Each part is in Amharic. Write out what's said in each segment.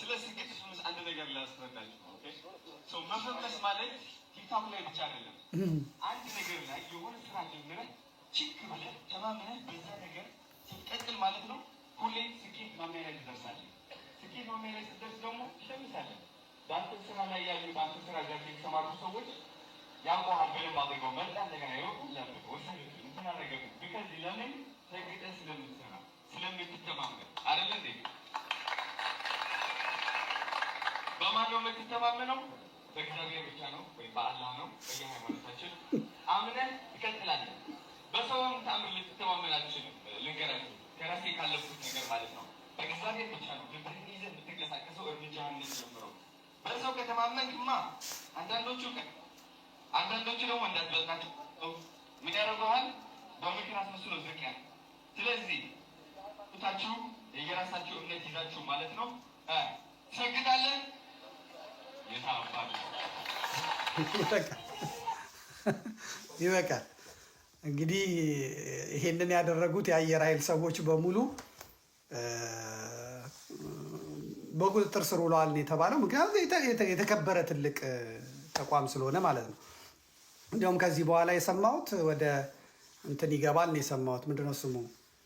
ስለዚህ ግን አንድ ነገር ላስረዳችሁ ነው። ኦኬ ሶ መፈመስ ማለት ቲክቶክ ላይ ብቻ አይደለም። አንድ ነገር ላይ የሆነ ስራ ጀምረህ ችክ ብለህ ተማምነህ በዛ ነገር ስትቀጥል ማለት ነው ሁሌ ስኬት ማሚያ ላይ ትደርሳለህ። ስኬት ማሚያ ላይ ስትደርስ ደግሞ ትሸምሳለህ። በአንተ ስራ ላይ ያሉ በአንተ ስራ ጋር የተሰማሩ ሰዎች ያንኳሃል በደንብ አድርገው መጣ እንደገና ይወቁልህ ወሰን እንትና ነገር ቢካዝ ለምን ተግጠህ ስለምትሰራ ስለምትተማመን አይደል እንዴ? በማን ነው የምትተማመነው? በእግዚአብሔር ብቻ ነው ወይ በአላህ ነው? በየሃይማኖታችን አምነን ትቀጥላለህ። በሰውም ተአምር ልትተማመን አትችልም። ልንገራችሁ ከራሴ ካለፉት ነገር ማለት ነው። በእግዚአብሔር ብቻ ነው ልብህን ይዘህ የምትንቀሳቀሰው እርምጃህን ጀምረው። በሰው ከተማመንክማ አንዳንዶቹ ደግሞ እንዳትበልጣቸው ምን ያደርገዋል? በምክር አስመስሎ ዝቅ ያለ። ስለዚህ ታችሁ የየራሳችሁ እምነት ይዛችሁ ማለት ነው ትሰግዳለህ። ይበቃል። እንግዲህ ይሄንን ያደረጉት የአየር ኃይል ሰዎች በሙሉ በቁጥጥር ስር ውለዋል ነው የተባለው። ምክንያቱም የተከበረ ትልቅ ተቋም ስለሆነ ማለት ነው። እንዲያውም ከዚህ በኋላ የሰማሁት ወደ እንትን ይገባል ነው የሰማሁት። ምንድነው ስሙ?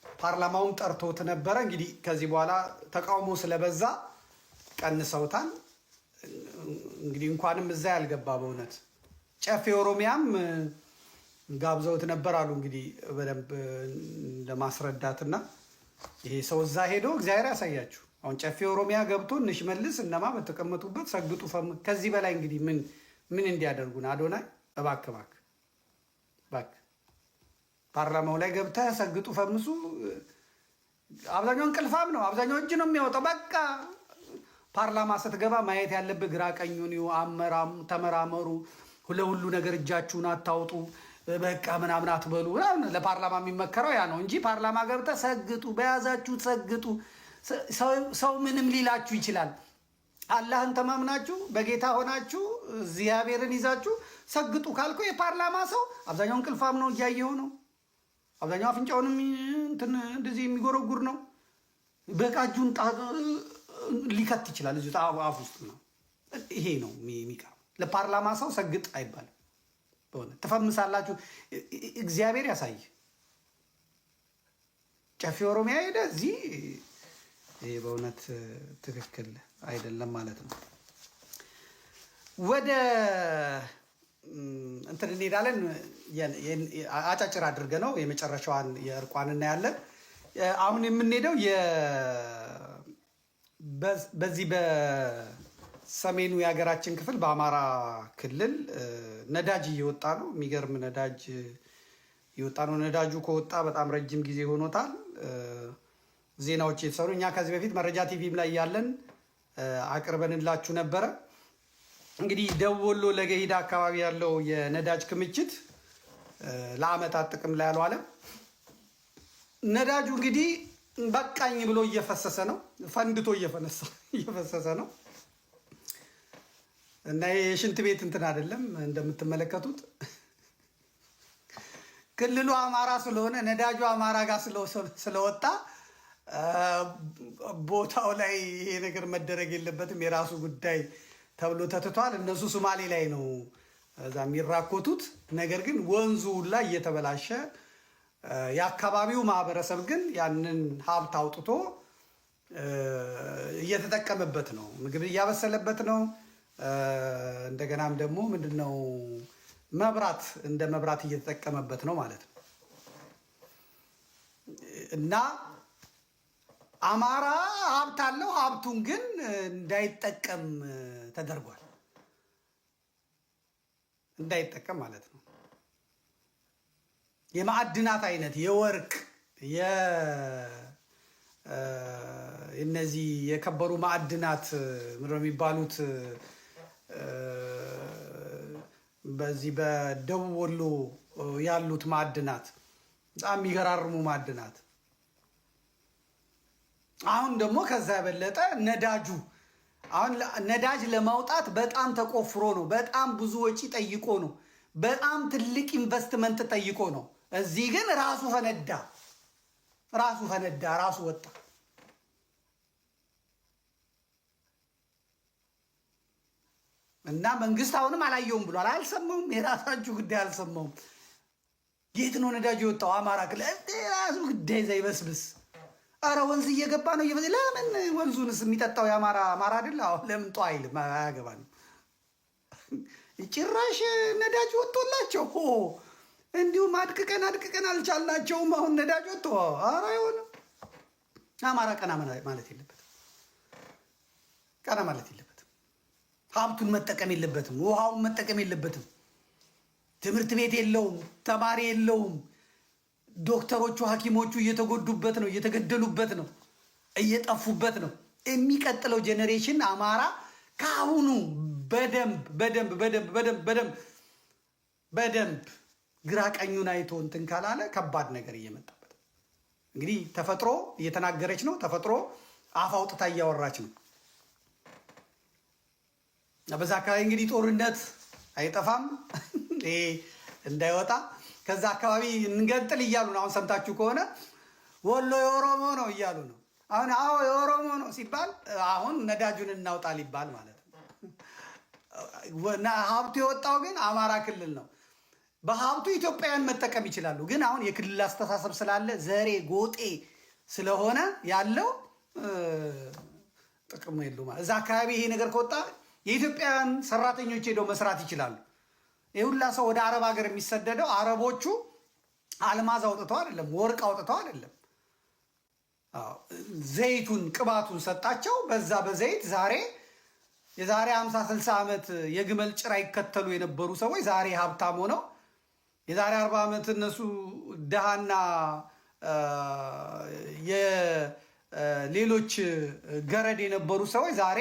ፓርላማውም ጠርቶት ነበረ። እንግዲህ ከዚህ በኋላ ተቃውሞ ስለበዛ ቀንሰውታል። እንግዲህ እንኳንም እዛ ያልገባ በእውነት ጨፌ ኦሮሚያም ጋብዘውት ነበር አሉ። እንግዲህ በደንብ ለማስረዳትና ይሄ ሰው እዛ ሄዶ እግዚአብሔር ያሳያችሁ። አሁን ጨፌ ኦሮሚያ ገብቶ እንሽመልስ እነማ በተቀመጡበት ሰግጡ ከዚህ በላይ እንግዲህ ምን እንዲያደርጉን አዶናይ እባክህ ፓርላማው ላይ ገብተህ ሰግጡ ፈምሱ። አብዛኛው እንቅልፋም ነው፣ አብዛኛው እጅ ነው የሚያወጣው። በቃ ፓርላማ ስትገባ ማየት ያለብህ ግራ ቀኙን አመራም ተመራመሩ፣ ለሁሉ ነገር እጃችሁን አታውጡ፣ በቃ ምናምን አትበሉ። ለፓርላማ የሚመከረው ያ ነው እንጂ ፓርላማ ገብተህ ሰግጡ፣ በያዛችሁ ሰግጡ። ሰው ምንም ሊላችሁ ይችላል። አላህን ተማምናችሁ በጌታ ሆናችሁ እግዚአብሔርን ይዛችሁ ሰግጡ ካልኩ የፓርላማ ሰው አብዛኛው እንቅልፋም ነው፣ እያየው ነው። አብዛኛው አፍንጫውንም እንደዚህ የሚጎረጉር ነው። በቃ እጁን ሊከት ይችላል እዚሁ አፍ ውስጥ ነው። ይሄ ነው የሚቀረው። ለፓርላማ ሰው ሰግጥ አይባልም። በእውነት ትፈምሳላችሁ። እግዚአብሔር ያሳይ። ጨፌ ኦሮሚያ ሄደ እዚህ ይሄ በእውነት ትክክል አይደለም ማለት ነው። ወደ እንትን እንሄዳለን። አጫጭር አድርገ ነው የመጨረሻዋን የእርቋን እናያለን። አሁን የምንሄደው በዚህ በሰሜኑ የሀገራችን ክፍል በአማራ ክልል ነዳጅ እየወጣ ነው። የሚገርም ነዳጅ እየወጣ ነው። ነዳጁ ከወጣ በጣም ረጅም ጊዜ ሆኖታል። ዜናዎች የተሰሩ እኛ ከዚህ በፊት መረጃ ቲቪም ላይ ያለን አቅርበንላችሁ ነበረ። እንግዲህ ደቡብ ወሎ ለገሂዳ አካባቢ ያለው የነዳጅ ክምችት ለአመታት ጥቅም ላይ አልዋለም። ነዳጁ እንግዲህ በቃኝ ብሎ እየፈሰሰ ነው፣ ፈንድቶ እየፈሰሰ ነው እና የሽንት ቤት እንትን አይደለም እንደምትመለከቱት። ክልሉ አማራ ስለሆነ ነዳጁ አማራ ጋር ስለወጣ ቦታው ላይ ይሄ ነገር መደረግ የለበትም የራሱ ጉዳይ ተብሎ ተትቷል። እነሱ ሶማሌ ላይ ነው እዛ የሚራኮቱት። ነገር ግን ወንዙ ላይ እየተበላሸ የአካባቢው ማህበረሰብ ግን ያንን ሀብት አውጥቶ እየተጠቀመበት ነው። ምግብ እያበሰለበት ነው። እንደገናም ደግሞ ምንድነው እንደ መብራት እየተጠቀመበት ነው ማለት ነው። እና አማራ ሀብት አለው። ሀብቱን ግን እንዳይጠቀም ተደርጓል። እንዳይጠቀም ማለት ነው። የማዕድናት አይነት የወርቅ እነዚህ የከበሩ ማዕድናት ምንድነው የሚባሉት? በዚህ በደቡብ ወሎ ያሉት ማዕድናት በጣም የሚገራርሙ ማዕድናት። አሁን ደግሞ ከዛ የበለጠ ነዳጁ አሁን ነዳጅ ለማውጣት በጣም ተቆፍሮ ነው። በጣም ብዙ ወጪ ጠይቆ ነው። በጣም ትልቅ ኢንቨስትመንት ጠይቆ ነው። እዚህ ግን ራሱ ፈነዳ፣ ራሱ ወጣ። እና መንግስት አሁንም አላየውም ብሏል። አልሰማውም። የራሳችሁ ጉዳይ አልሰማውም። የት ነው ነዳጅ የወጣው? አማራ ክልል ራሱ ጉዳይ ዘይበስብስ። አረ ወንዝ እየገባ ነው። ለምን ወንዙንስ የሚጠጣው የአማራ አይደል? አሁን ለምን ጧ አይልም? አያገባንም። ጭራሽ ነዳጅ ወጥቶላቸው እንዲሁም አድቅቀን አልቻልናቸውም። አሁን ነዳጅ ወጥቶ አረ አይሆንም። አማራ ቀና ማለት የለበትም። ቀና ማለት የለበትም። ሀብቱን መጠቀም የለበትም። ውሃውን መጠቀም የለበትም። ትምህርት ቤት የለውም። ተማሪ የለውም። ዶክተሮቹ ሐኪሞቹ እየተጎዱበት ነው፣ እየተገደሉበት ነው፣ እየጠፉበት ነው። የሚቀጥለው ጄኔሬሽን አማራ ከአሁኑ በደንብ ግራ ቀኙን አይቶ እንትን ካላለ ከባድ ነገር እየመጣበት እንግዲህ ተፈጥሮ እየተናገረች ነው። ተፈጥሮ አፍ አውጥታ እያወራች ነው። በዛ አካባቢ እንግዲህ ጦርነት አይጠፋም እንዳይወጣ ከዛ አካባቢ እንገንጥል እያሉ ነው። አሁን ሰምታችሁ ከሆነ ወሎ የኦሮሞ ነው እያሉ ነው። አሁን የኦሮሞ ነው ሲባል አሁን ነዳጁን እናውጣ ሊባል ማለት ነው። ሀብቱ የወጣው ግን አማራ ክልል ነው። በሀብቱ ኢትዮጵያውያን መጠቀም ይችላሉ። ግን አሁን የክልል አስተሳሰብ ስላለ ዘሬ ጎጤ ስለሆነ ያለው ጥቅሙ የለውም። እዛ አካባቢ ይሄ ነገር ከወጣ የኢትዮጵያውያን ሰራተኞች ሄደው መስራት ይችላሉ። የሁላ ሰው ወደ አረብ ሀገር የሚሰደደው አረቦቹ አልማዝ አውጥተው አይደለም፣ ወርቅ አውጥተው አይደለም። ዘይቱን ቅባቱን ሰጣቸው። በዛ በዘይት የዛሬ 50-60 ዓመት የግመል ጭራ ይከተሉ የነበሩ ሰዎች ዛሬ ሀብታም ሆነው የዛሬ 40 ዓመት እነሱ ድሃና የሌሎች ገረድ የነበሩ ሰዎች ዛሬ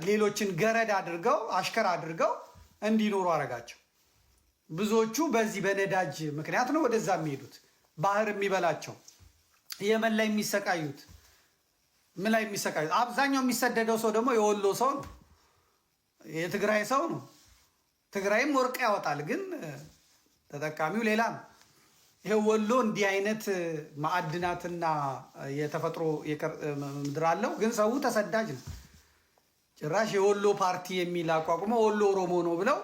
ሌሎችን ገረድ አድርገው አሽከር አድርገው እንዲኖሩ አረጋቸው። ብዙዎቹ በዚህ በነዳጅ ምክንያት ነው ወደዛ የሚሄዱት። ባህር የሚበላቸው የመን ላይ የሚሰቃዩት ምን ላይ የሚሰቃዩት። አብዛኛው የሚሰደደው ሰው ደግሞ የወሎ ሰው ነው፣ የትግራይ ሰው ነው። ትግራይም ወርቅ ያወጣል፣ ግን ተጠቃሚው ሌላ ነው። ይሄ ወሎ እንዲህ አይነት ማዕድናትና የተፈጥሮ ምድር አለው፣ ግን ሰው ተሰዳጅ ነው። ጭራሽ የወሎ ፓርቲ የሚል አቋቁመው ወሎ ኦሮሞ ነው ብለው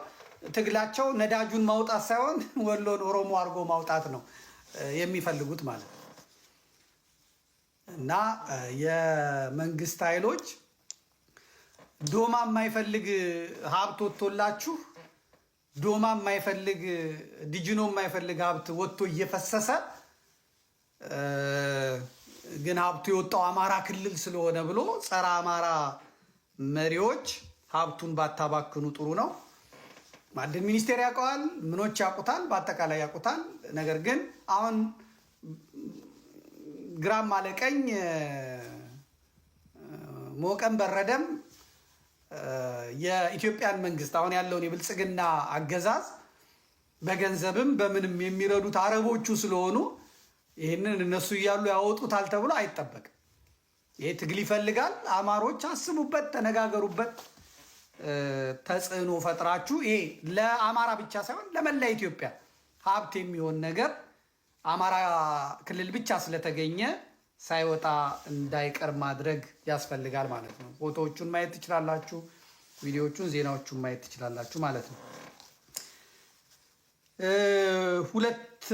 ትግላቸው ነዳጁን ማውጣት ሳይሆን ወሎን ኦሮሞ አድርጎ ማውጣት ነው የሚፈልጉት ማለት ነው። እና የመንግስት ኃይሎች ዶማ የማይፈልግ ሀብት ወጥቶላችሁ ዶማ የማይፈልግ ዲጅኖ የማይፈልግ ሀብት ወጥቶ እየፈሰሰ ግን ሀብቱ የወጣው አማራ ክልል ስለሆነ ብሎ ጸረ አማራ መሪዎች ሀብቱን ባታባክኑ ጥሩ ነው። ማዕድን ሚኒስቴር ያውቀዋል፣ ምኖች ያውቁታል፣ በአጠቃላይ ያውቁታል። ነገር ግን አሁን ግራም አለቀኝ ሞቀም በረደም የኢትዮጵያን መንግስት አሁን ያለውን የብልጽግና አገዛዝ በገንዘብም በምንም የሚረዱት አረቦቹ ስለሆኑ ይህንን እነሱ እያሉ ያወጡታል ተብሎ አይጠበቅም። ይሄ ትግል ይፈልጋል። አማሮች አስቡበት፣ ተነጋገሩበት፣ ተጽዕኖ ፈጥራችሁ ይሄ ለአማራ ብቻ ሳይሆን ለመላ ኢትዮጵያ ሀብት የሚሆን ነገር አማራ ክልል ብቻ ስለተገኘ ሳይወጣ እንዳይቀር ማድረግ ያስፈልጋል ማለት ነው። ፎቶዎቹን ማየት ትችላላችሁ፣ ቪዲዮዎቹን፣ ዜናዎቹን ማየት ትችላላችሁ ማለት ነው። ሁለት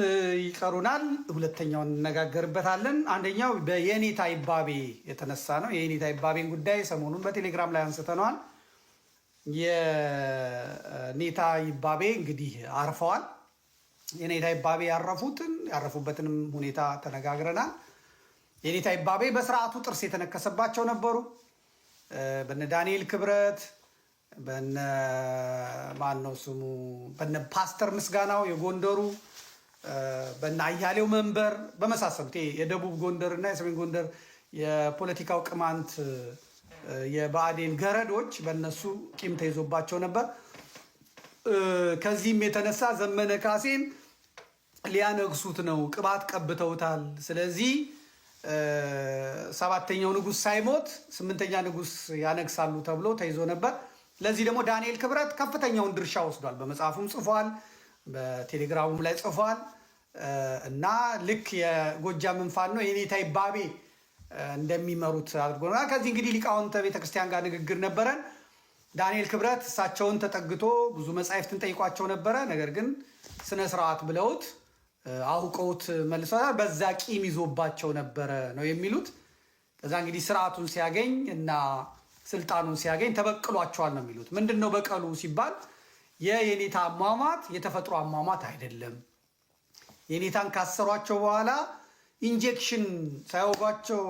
ይቀሩናል። ሁለተኛውን እነጋገርበታለን። አንደኛው በየኔታ ይባቤ የተነሳ ነው። የኔታ ይባቤን ጉዳይ ሰሞኑን በቴሌግራም ላይ አንስተነዋል። የኔታ ይባቤ እንግዲህ አርፈዋል። የኔታ ይባቤ ያረፉበትንም ሁኔታ ተነጋግረናል። የኔታ ይባቤ በስርዓቱ ጥርስ የተነከሰባቸው ነበሩ። በነ ዳንኤል ክብረት፣ በነ ማነው ስሙ፣ በነ ፓስተር ምስጋናው የጎንደሩ፣ በነ አያሌው መንበር በመሳሰሉት የደቡብ ጎንደር እና የሰሜን ጎንደር የፖለቲካው ቅማንት የብአዴን ገረዶች በእነሱ ቂም ተይዞባቸው ነበር። ከዚህም የተነሳ ዘመነ ካሴን ሊያነግሱት ነው፣ ቅባት ቀብተውታል። ስለዚህ ሰባተኛው ንጉስ ሳይሞት ስምንተኛ ንጉስ ያነግሳሉ ተብሎ ተይዞ ነበር። ለዚህ ደግሞ ዳንኤል ክብረት ከፍተኛውን ድርሻ ወስዷል። በመጽሐፉም ጽፏል፣ በቴሌግራሙም ላይ ጽፏል። እና ልክ የጎጃምን ፋኖ የኔታ ይባቤ እንደሚመሩት አድርጎናል። ከዚህ እንግዲህ ሊቃውንተ ቤተክርስቲያን ጋር ንግግር ነበረን። ዳንኤል ክብረት እሳቸውን ተጠግቶ ብዙ መጻሕፍትን ጠይቋቸው ነበረ። ነገር ግን ስነ ስርዓት ብለውት አውቀውት መልሰዋል። በዛ ቂም ይዞባቸው ነበረ ነው የሚሉት። ከዛ እንግዲህ ስርዓቱን ሲያገኝ እና ስልጣኑን ሲያገኝ ተበቅሏቸዋል ነው የሚሉት። ምንድን ነው በቀሉ ሲባል የኔታ አሟሟት የተፈጥሮ አሟሟት አይደለም። የኔታን ካሰሯቸው በኋላ ኢንጀክሽን ሳይወጓቸው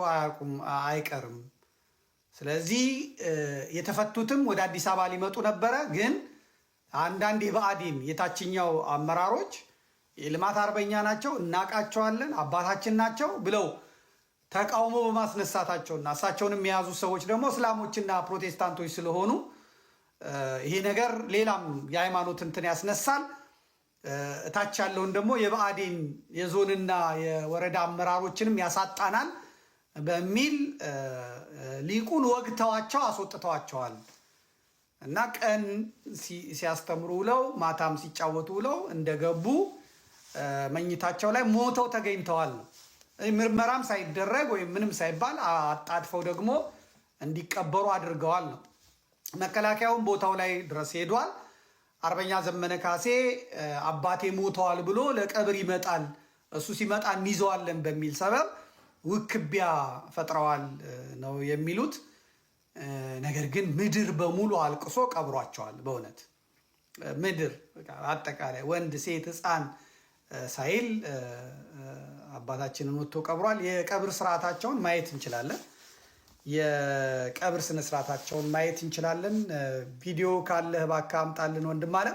አይቀርም። ስለዚህ የተፈቱትም ወደ አዲስ አበባ ሊመጡ ነበረ። ግን አንዳንድ የብአዴን የታችኛው አመራሮች የልማት አርበኛ ናቸው፣ እናቃቸዋለን፣ አባታችን ናቸው ብለው ተቃውሞ በማስነሳታቸውና እሳቸውንም የያዙ ሰዎች ደግሞ እስላሞችና ፕሮቴስታንቶች ስለሆኑ ይሄ ነገር ሌላም የሃይማኖት እንትን ያስነሳል፣ እታች ያለውን ደግሞ የብአዴን የዞንና የወረዳ አመራሮችንም ያሳጣናል በሚል ሊቁን ወግተዋቸው አስወጥተዋቸዋል። እና ቀን ሲያስተምሩ ውለው ማታም ሲጫወቱ ውለው እንደገቡ መኝታቸው ላይ ሞተው ተገኝተዋል ነው። ምርመራም ሳይደረግ ወይም ምንም ሳይባል አጣድፈው ደግሞ እንዲቀበሩ አድርገዋል ነው። መከላከያውን ቦታው ላይ ድረስ ሄዷል። አርበኛ ዘመነ ካሴ አባቴ ሞተዋል ብሎ ለቀብር ይመጣል፣ እሱ ሲመጣ እንይዘዋለን በሚል ሰበብ ውክቢያ ፈጥረዋል ነው የሚሉት። ነገር ግን ምድር በሙሉ አልቅሶ ቀብሯቸዋል። በእውነት ምድር አጠቃላይ ወንድ፣ ሴት፣ ሕፃን ሳይል አባታችንን ወጥቶ ቀብሯል። የቀብር ስርዓታቸውን ማየት እንችላለን። የቀብር ስነስርዓታቸውን ማየት እንችላለን። ቪዲዮ ካለህ እባክህ አምጣልን ወንድም አለ።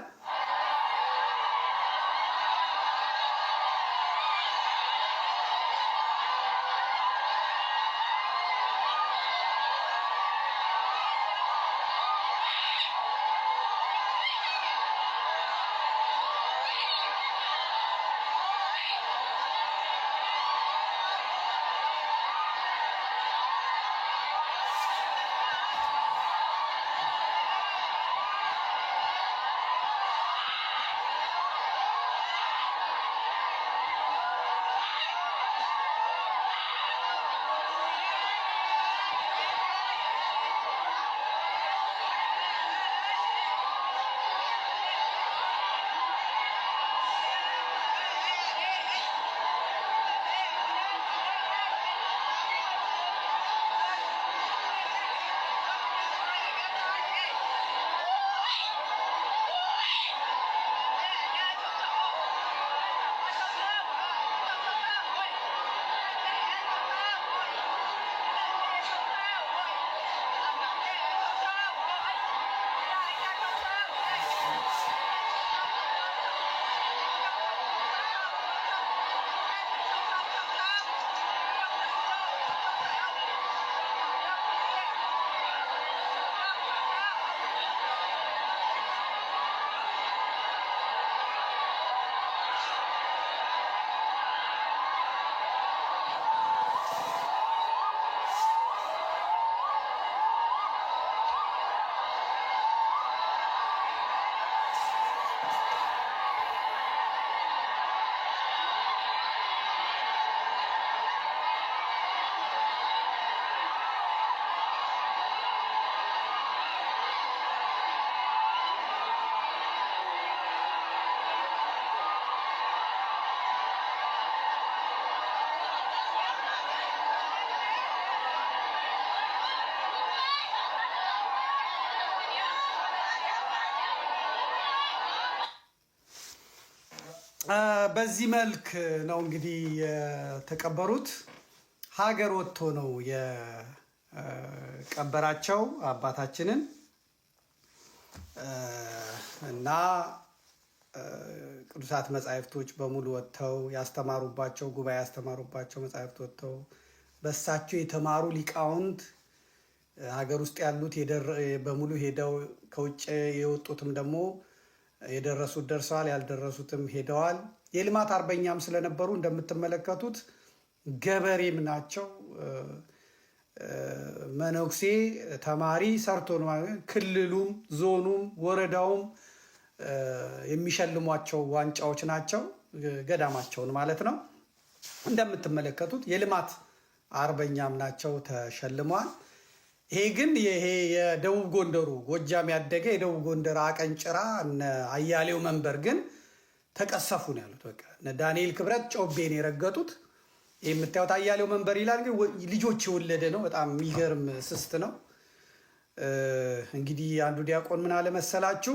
በዚህ መልክ ነው እንግዲህ የተቀበሩት። ሀገር ወጥቶ ነው የቀበራቸው አባታችንን እና ቅዱሳት መጻሕፍቶች በሙሉ ወጥተው ያስተማሩባቸው ጉባኤ ያስተማሩባቸው መጻሕፍት ወጥተው በሳቸው የተማሩ ሊቃውንት ሀገር ውስጥ ያሉት በሙሉ ሄደው ከውጭ የወጡትም ደግሞ የደረሱት ደርሰዋል፣ ያልደረሱትም ሄደዋል። የልማት አርበኛም ስለነበሩ እንደምትመለከቱት ገበሬም ናቸው። መነኩሴ፣ ተማሪ ሰርቶ ነው ክልሉም ዞኑም ወረዳውም የሚሸልሟቸው ዋንጫዎች ናቸው፣ ገዳማቸውን ማለት ነው። እንደምትመለከቱት የልማት አርበኛም ናቸው፣ ተሸልመዋል። ይሄ ግን ይሄ የደቡብ ጎንደሩ ጎጃም ያደገ የደቡብ ጎንደር አቀንጭራ እነ አያሌው መንበር ግን ተቀሰፉ ነው ያሉት። በቃ እነ ዳንኤል ክብረት ጮቤን የረገጡት። ይህ የምታዩት አያሌው መንበር ይላል፣ ግን ልጆች የወለደ ነው። በጣም የሚገርም ስስት ነው። እንግዲህ አንዱ ዲያቆን ምን አለ መሰላችሁ?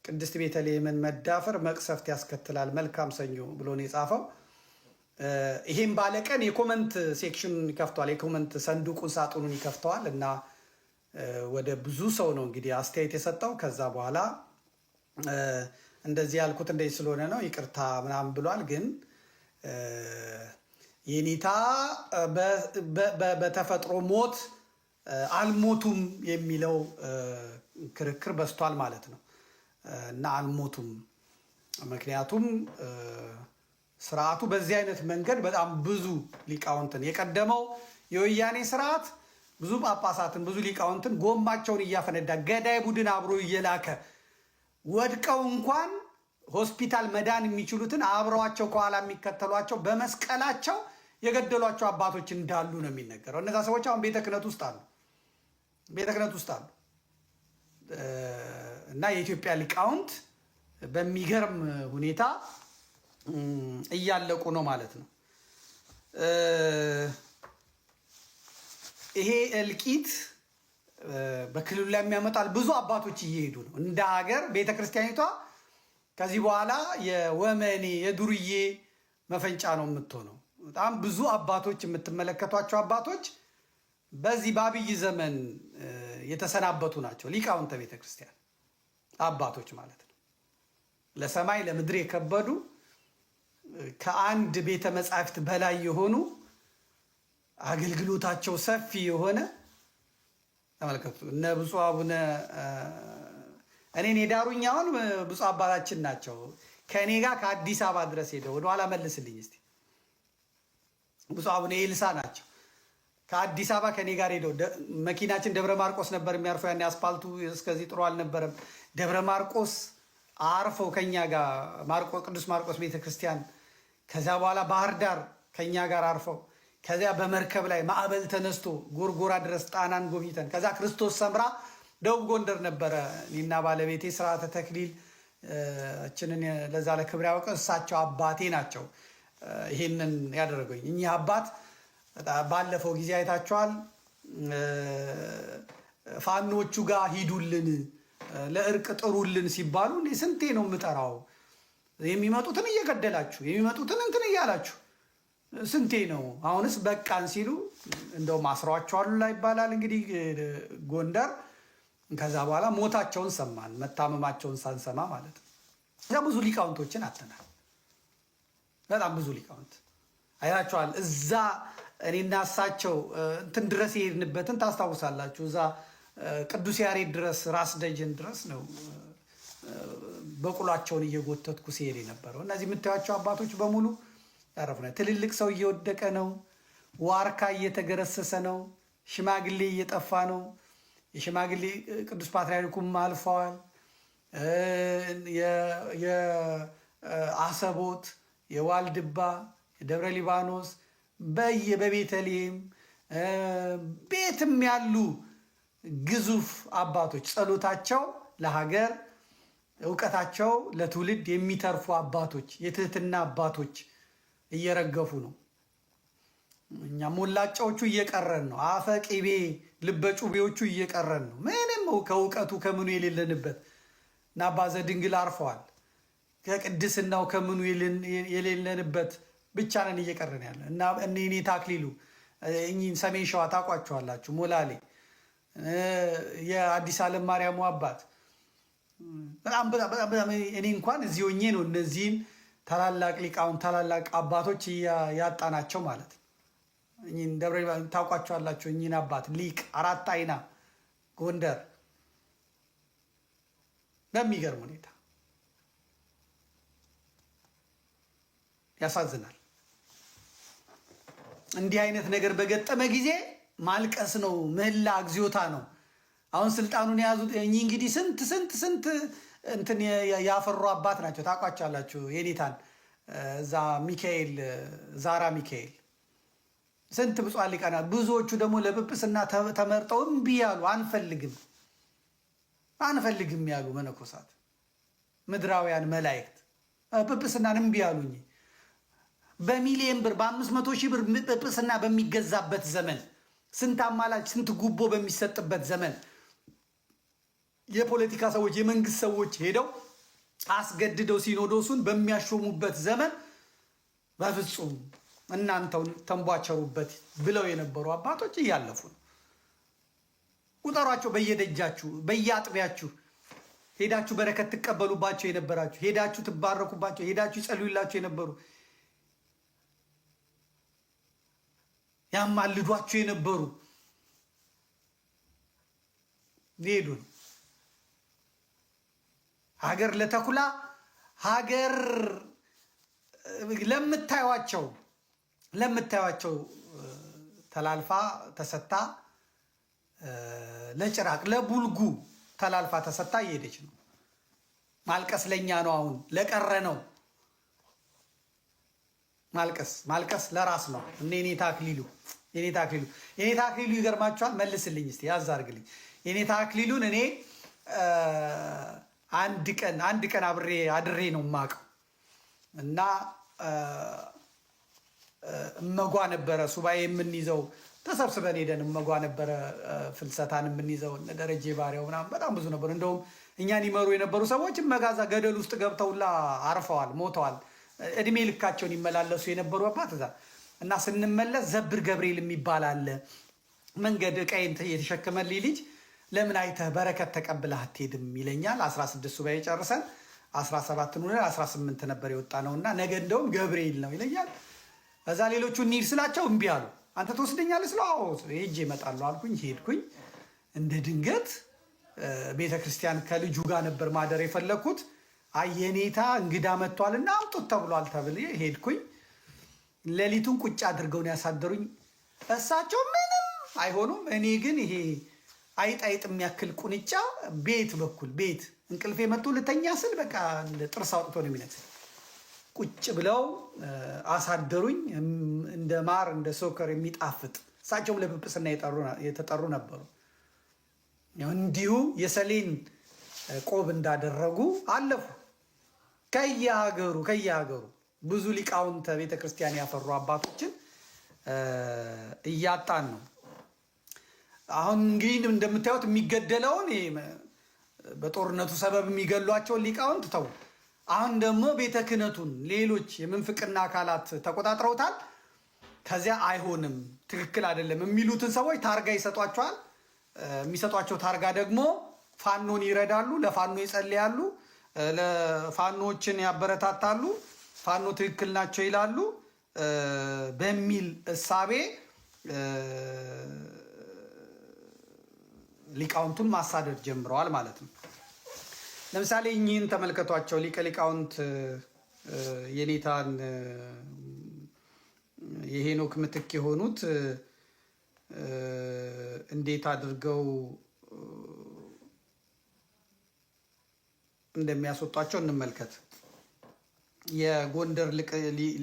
ቅድስት ቤተልሔምን መዳፈር መቅሰፍት ያስከትላል መልካም ሰኞ ብሎ ነው የጻፈው። ይሄም ባለቀን የኮመንት ሴክሽን ይከፍተዋል፣ የኮመንት ሰንዱቁን ሳጥኑን ይከፍተዋል እና ወደ ብዙ ሰው ነው እንግዲህ አስተያየት የሰጠው። ከዛ በኋላ እንደዚህ ያልኩት እንደዚህ ስለሆነ ነው ይቅርታ ምናምን ብሏል። ግን የኔታ በተፈጥሮ ሞት አልሞቱም የሚለው ክርክር በስቷል ማለት ነው እና አልሞቱም ምክንያቱም ስርዓቱ በዚህ አይነት መንገድ በጣም ብዙ ሊቃውንትን የቀደመው የወያኔ ስርዓት ብዙ ጳጳሳትን ብዙ ሊቃውንትን ጎማቸውን እያፈነዳ ገዳይ ቡድን አብሮ እየላከ ወድቀው እንኳን ሆስፒታል መዳን የሚችሉትን አብረዋቸው ከኋላ የሚከተሏቸው በመስቀላቸው የገደሏቸው አባቶች እንዳሉ ነው የሚነገረው። እነዛ ሰዎች አሁን ቤተ ክህነት ውስጥ አሉ እና የኢትዮጵያ ሊቃውንት በሚገርም ሁኔታ እያለቁ ነው ማለት ነው። ይሄ እልቂት በክልሉ ላይ የሚያመጣል ብዙ አባቶች እየሄዱ ነው። እንደ ሀገር ቤተክርስቲያኒቷ ከዚህ በኋላ የወመኔ የዱርዬ መፈንጫ ነው የምትሆነው። በጣም ብዙ አባቶች የምትመለከቷቸው አባቶች በዚህ በአብይ ዘመን የተሰናበቱ ናቸው። ሊቃውንተ ቤተክርስቲያን አባቶች ማለት ነው። ለሰማይ ለምድር የከበዱ ከአንድ ቤተ መጻሕፍት በላይ የሆኑ አገልግሎታቸው ሰፊ የሆነ ተመልከቱ። እነ ብፁዕ አቡነ እኔን የዳሩኝ አሁን ብፁዕ አባታችን ናቸው። ከእኔ ጋር ከአዲስ አበባ ድረስ ሄደው ወደኋላ መልስልኝ እስቲ። ብፁዕ አቡነ ኤልሳ ናቸው። ከአዲስ አበባ ከእኔ ጋር ሄደው መኪናችን ደብረ ማርቆስ ነበር የሚያርፈው። ያኔ አስፓልቱ እስከዚህ ጥሩ አልነበረም። ደብረ ማርቆስ አርፈው ከኛ ጋር ቅዱስ ማርቆስ ቤተክርስቲያን፣ ከዚያ በኋላ ባህር ዳር ከኛ ጋር አርፈው፣ ከዚያ በመርከብ ላይ ማዕበል ተነስቶ ጎርጎራ ድረስ ጣናን ጎብኝተን፣ ከዛ ክርስቶስ ሰምራ ደቡብ ጎንደር ነበረ። እኔና ባለቤቴ ስርዓተ ተክሊል እችንን ለዛ ለክብር ያውቀ እሳቸው አባቴ ናቸው ይሄንን ያደረገኝ። እኚህ አባት ባለፈው ጊዜ አይታችኋል። ፋኖቹ ጋር ሂዱልን ለእርቅ ጥሩልን ሲባሉ ስንቴ ነው የምጠራው? የሚመጡትን እየገደላችሁ የሚመጡትን እንትን እያላችሁ ስንቴ ነው? አሁንስ በቃን ሲሉ እንደውም አስሯቸዋሉ ላይ ይባላል እንግዲህ ጎንደር። ከዛ በኋላ ሞታቸውን ሰማን፣ መታመማቸውን ሳንሰማ ማለት ነው። እዛ ብዙ ሊቃውንቶችን አተናል። በጣም ብዙ ሊቃውንት አይታችኋል። እዛ እኔና እሳቸው እንትን ድረስ የሄድንበትን ታስታውሳላችሁ። እዛ ቅዱስ ያሬድ ድረስ ራስ ደጀን ድረስ ነው በቁላቸውን እየጎተትኩ ሲሄድ የነበረው። እነዚህ የምታዩቸው አባቶች በሙሉ ያረፉ ነው። ትልልቅ ሰው እየወደቀ ነው። ዋርካ እየተገረሰሰ ነው። ሽማግሌ እየጠፋ ነው። የሽማግሌ ቅዱስ ፓትርያርኩም አልፈዋል። የአሰቦት፣ የዋልድባ፣ የደብረ ሊባኖስ በቤተልሔም ቤትም ያሉ ግዙፍ አባቶች ጸሎታቸው ለሀገር እውቀታቸው ለትውልድ የሚተርፉ አባቶች የትህትና አባቶች እየረገፉ ነው። እኛ ሞላጫዎቹ እየቀረን ነው። አፈ ቅቤ ልበጩቤዎቹ እየቀረን ነው። ምንም ከእውቀቱ ከምኑ የሌለንበት እና አባ ዘድንግል አርፈዋል። ከቅድስናው ከምኑ የሌለንበት ብቻ ነን እየቀረን ያለ እና እኔታ አክሊሉ እኚህን ሰሜን ሸዋ ታውቋቸዋላችሁ። ሞላሌ የአዲስ ዓለም ማርያሙ አባት በጣም እኔ እንኳን እዚህ ሆኜ ነው እነዚህን ታላላቅ ሊቃውንት ታላላቅ አባቶች ያጣናቸው ማለት ነው። እኚህን ደብረ ታውቋቸዋላችሁ። እኚህን አባት ሊቅ አራት አይና ጎንደር በሚገርም ሁኔታ ያሳዝናል። እንዲህ አይነት ነገር በገጠመ ጊዜ ማልቀስ ነው፣ ምህላ እግዚኦታ ነው። አሁን ስልጣኑን የያዙት እኚህ እንግዲህ ስንት እንትን ያፈሩ አባት ናቸው። ታውቋቸዋላችሁ። የኔታን እዛ ሚካኤል ዛራ ሚካኤል ስንት ብፁዓን ሊቃናት። ብዙዎቹ ደግሞ ለጵጵስና ተመርጠው እምቢ ያሉ አንፈልግም ያሉ መነኮሳት፣ ምድራውያን መላእክት ጵጵስናን እምቢ ያሉኝ። በሚሊየን ብር በ500,000 ብር ጵጵስና በሚገዛበት ዘመን፣ ስንት አማላጭ ስንት ጉቦ በሚሰጥበት ዘመን የፖለቲካ ሰዎች የመንግስት ሰዎች ሄደው አስገድደው ሲኖዶሱን በሚያሾሙበት ዘመን በፍጹም እናንተውን ተንቧቸሩበት ብለው የነበሩ አባቶች እያለፉ ነው። ቁጠሯቸው። በየደጃችሁ በየአጥቢያችሁ ሄዳችሁ በረከት ትቀበሉባቸው የነበራችሁ፣ ሄዳችሁ ትባረኩባቸው፣ ሄዳችሁ ይጸልዩላችሁ የነበሩ፣ ያማልዷችሁ የነበሩ ሄዱ ነው። ሀገር ለተኩላ ሀገር ለምታዩቸው ተላልፋ ተሰታ ለጭራቅ ለቡልጉ ተላልፋ ተሰታ እየሄደች ነው። ማልቀስ ለኛ ነው። አሁን ለቀረ ነው ማልቀስ ለራስ ነው። የኔታ አክሊሉ ይገርማችኋል። መልስልኝ እስቲ ያዝ አድርግልኝ። የኔታ አክሊሉን እኔ አንድ ቀን አድሬ ነው የማውቀው እና እመጓ ነበረ ሱባኤ የምንይዘው ተሰብስበን ሄደን እመጓ ነበረ ፍልሰታን የምንይዘው ደረጀ ባሪያው ምናምን በጣም ብዙ ነበሩ። እንደውም እኛን ይመሩ የነበሩ ሰዎች መጋዛ ገደል ውስጥ ገብተውላ አርፈዋል፣ ሞተዋል። እድሜ ልካቸውን ይመላለሱ የነበሩ አባት እዛ እና ስንመለስ ዘብር ገብርኤል የሚባል አለ መንገድ ዕቃዬን የተሸከመልኝ ልጅ ለምን አይተህ በረከት ተቀብለህ አትሄድም ይለኛል። 16 ሱባኤ ጨርሰን 17 18 ነበር የወጣ ነውና ነገ እንደውም ገብርኤል ነው ይለኛል። እዛ ሌሎቹ እንሂድ ስላቸው እምቢ አሉ። አንተ ትወስደኛለህ ስለው አዎ ሄጄ እመጣለሁ አልኩኝ። ሄድኩኝ። እንደ ድንገት ቤተ ክርስቲያን ከልጁ ጋር ነበር ማደር የፈለግኩት። የኔታ እንግዳ መጥቷልና አምጡት ተብሏል ተብዬ ሄድኩኝ። ሌሊቱን ቁጭ አድርገው ነው ያሳደሩኝ። እሳቸው ምንም አይሆኑም። እኔ ግን ይሄ አይጥ የሚያክል ቁንጫ ቤት እንቅልፌ መጥቶ ልተኛ ስል በቃ ጥርስ አውጥቶ ነው የሚነግስ። ቁጭ ብለው አሳደሩኝ። እንደ ማር እንደ ሶከር የሚጣፍጥ እሳቸውም ለጵጵስና የተጠሩ ነበሩ። እንዲሁ የሰሌን ቆብ እንዳደረጉ አለፉ። ከየሀገሩ ብዙ ሊቃውንተ ቤተክርስቲያን ያፈሩ አባቶችን እያጣን ነው። አሁን እንግዲህ እንደምታዩት የሚገደለውን በጦርነቱ ሰበብ የሚገሏቸውን ሊቃውንት ተው። አሁን ደግሞ ቤተ ክህነቱን ሌሎች የምንፍቅና አካላት ተቆጣጥረውታል። ከዚያ አይሆንም ትክክል አይደለም የሚሉትን ሰዎች ታርጋ ይሰጧቸዋል። የሚሰጧቸው ታርጋ ደግሞ ፋኖን ይረዳሉ፣ ለፋኖ ይጸልያሉ፣ ለፋኖችን ያበረታታሉ፣ ፋኖ ትክክል ናቸው ይላሉ በሚል እሳቤ ሊቃውንቱን ማሳደድ ጀምረዋል ማለት ነው። ለምሳሌ እኚህን ተመልከቷቸው። ሊቀ ሊቃውንት የኔታን የሄኖክ ምትክ የሆኑት እንዴት አድርገው እንደሚያስወጧቸው እንመልከት። የጎንደር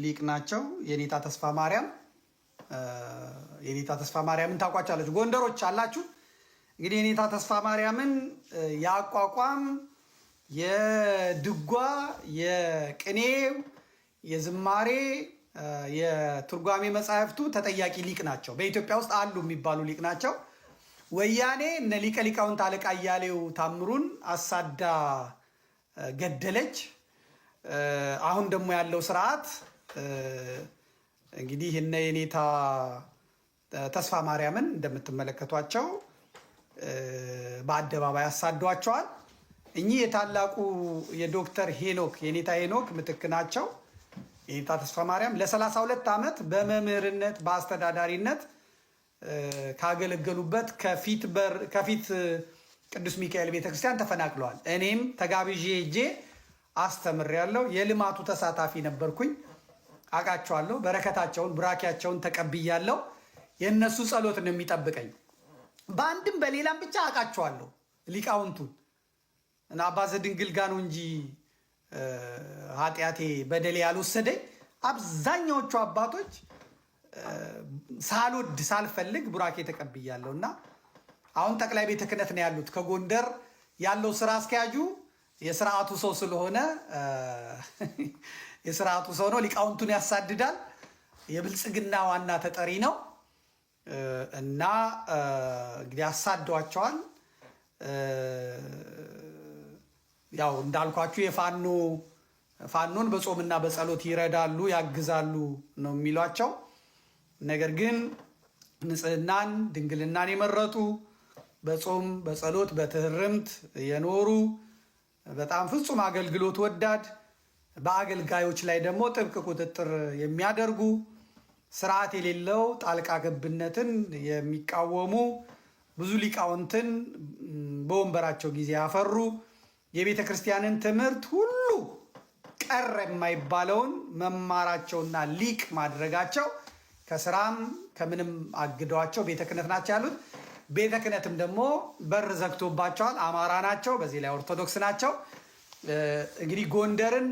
ሊቅ ናቸው። የኔታ ተስፋ ማርያምን ታውቋቸዋለች? ጎንደሮች አላችሁ? እንግዲህ የኔታ ተስፋ ማርያምን የአቋቋም የድጓ የቅኔ የዝማሬ የትርጓሜ መጻሕፍቱ ተጠያቂ ሊቅ ናቸው። በኢትዮጵያ ውስጥ አሉ የሚባሉ ሊቅ ናቸው። ወያኔ እነ ሊቀ ሊቃውንት አለቃ እያሌው ታምሩን አሳዳ ገደለች። አሁን ደግሞ ያለው ስርዓት እንግዲህ እነ የኔታ ተስፋ ማርያምን እንደምትመለከቷቸው በአደባባይ አሳዷቸዋል። እኚህ የታላቁ የዶክተር ሄኖክ የኔታ ሄኖክ ምትክ ናቸው። የኔታ ተስፋ ማርያም ለ32 ዓመት በመምህርነት በአስተዳዳሪነት ካገለገሉበት ከፊት ቅዱስ ሚካኤል ቤተክርስቲያን ተፈናቅለዋል። እኔም ተጋብዤ ሄጄ አስተምሬያለሁ። የልማቱ ተሳታፊ ነበርኩኝ። አውቃቸዋለሁ። በረከታቸውን ቡራኪያቸውን ተቀብያለሁ። የእነሱ ጸሎት ነው የሚጠብቀኝ። በአንድም በሌላም ብቻ አውቃቸዋለሁ ሊቃውንቱን እና አባ ዘድንግል ጋ ነው እንጂ ኃጢአቴ በደሌ ያልወሰደኝ። አብዛኛዎቹ አባቶች ሳልወድ ሳልፈልግ ቡራኬ ተቀብያለሁ እና አሁን ጠቅላይ ቤተ ክህነት ነው ያሉት። ከጎንደር ያለው ስራ አስኪያጁ የስርዓቱ ሰው ስለሆነ የስርዓቱ ሰው ነው። ሊቃውንቱን ያሳድዳል። የብልጽግና ዋና ተጠሪ ነው እና እንግዲህ አሳዷቸዋል። ያው እንዳልኳችሁ ፋኖን በጾምና በጸሎት ይረዳሉ፣ ያግዛሉ ነው የሚሏቸው። ነገር ግን ንጽህናን፣ ድንግልናን የመረጡ በጾም በጸሎት በትህርምት የኖሩ በጣም ፍጹም አገልግሎት ወዳድ፣ በአገልጋዮች ላይ ደግሞ ጥብቅ ቁጥጥር የሚያደርጉ ስርዓት የሌለው ጣልቃ ገብነትን የሚቃወሙ ብዙ ሊቃውንትን በወንበራቸው ጊዜ ያፈሩ የቤተ ክርስቲያንን ትምህርት ሁሉ ቀረ የማይባለውን መማራቸውና ሊቅ ማድረጋቸው ከስራም ከምንም አግደዋቸው ቤተ ክህነት ናቸው ያሉት። ቤተ ክህነትም ደግሞ በር ዘግቶባቸዋል። አማራ ናቸው፣ በዚህ ላይ ኦርቶዶክስ ናቸው። እንግዲህ ጎንደርን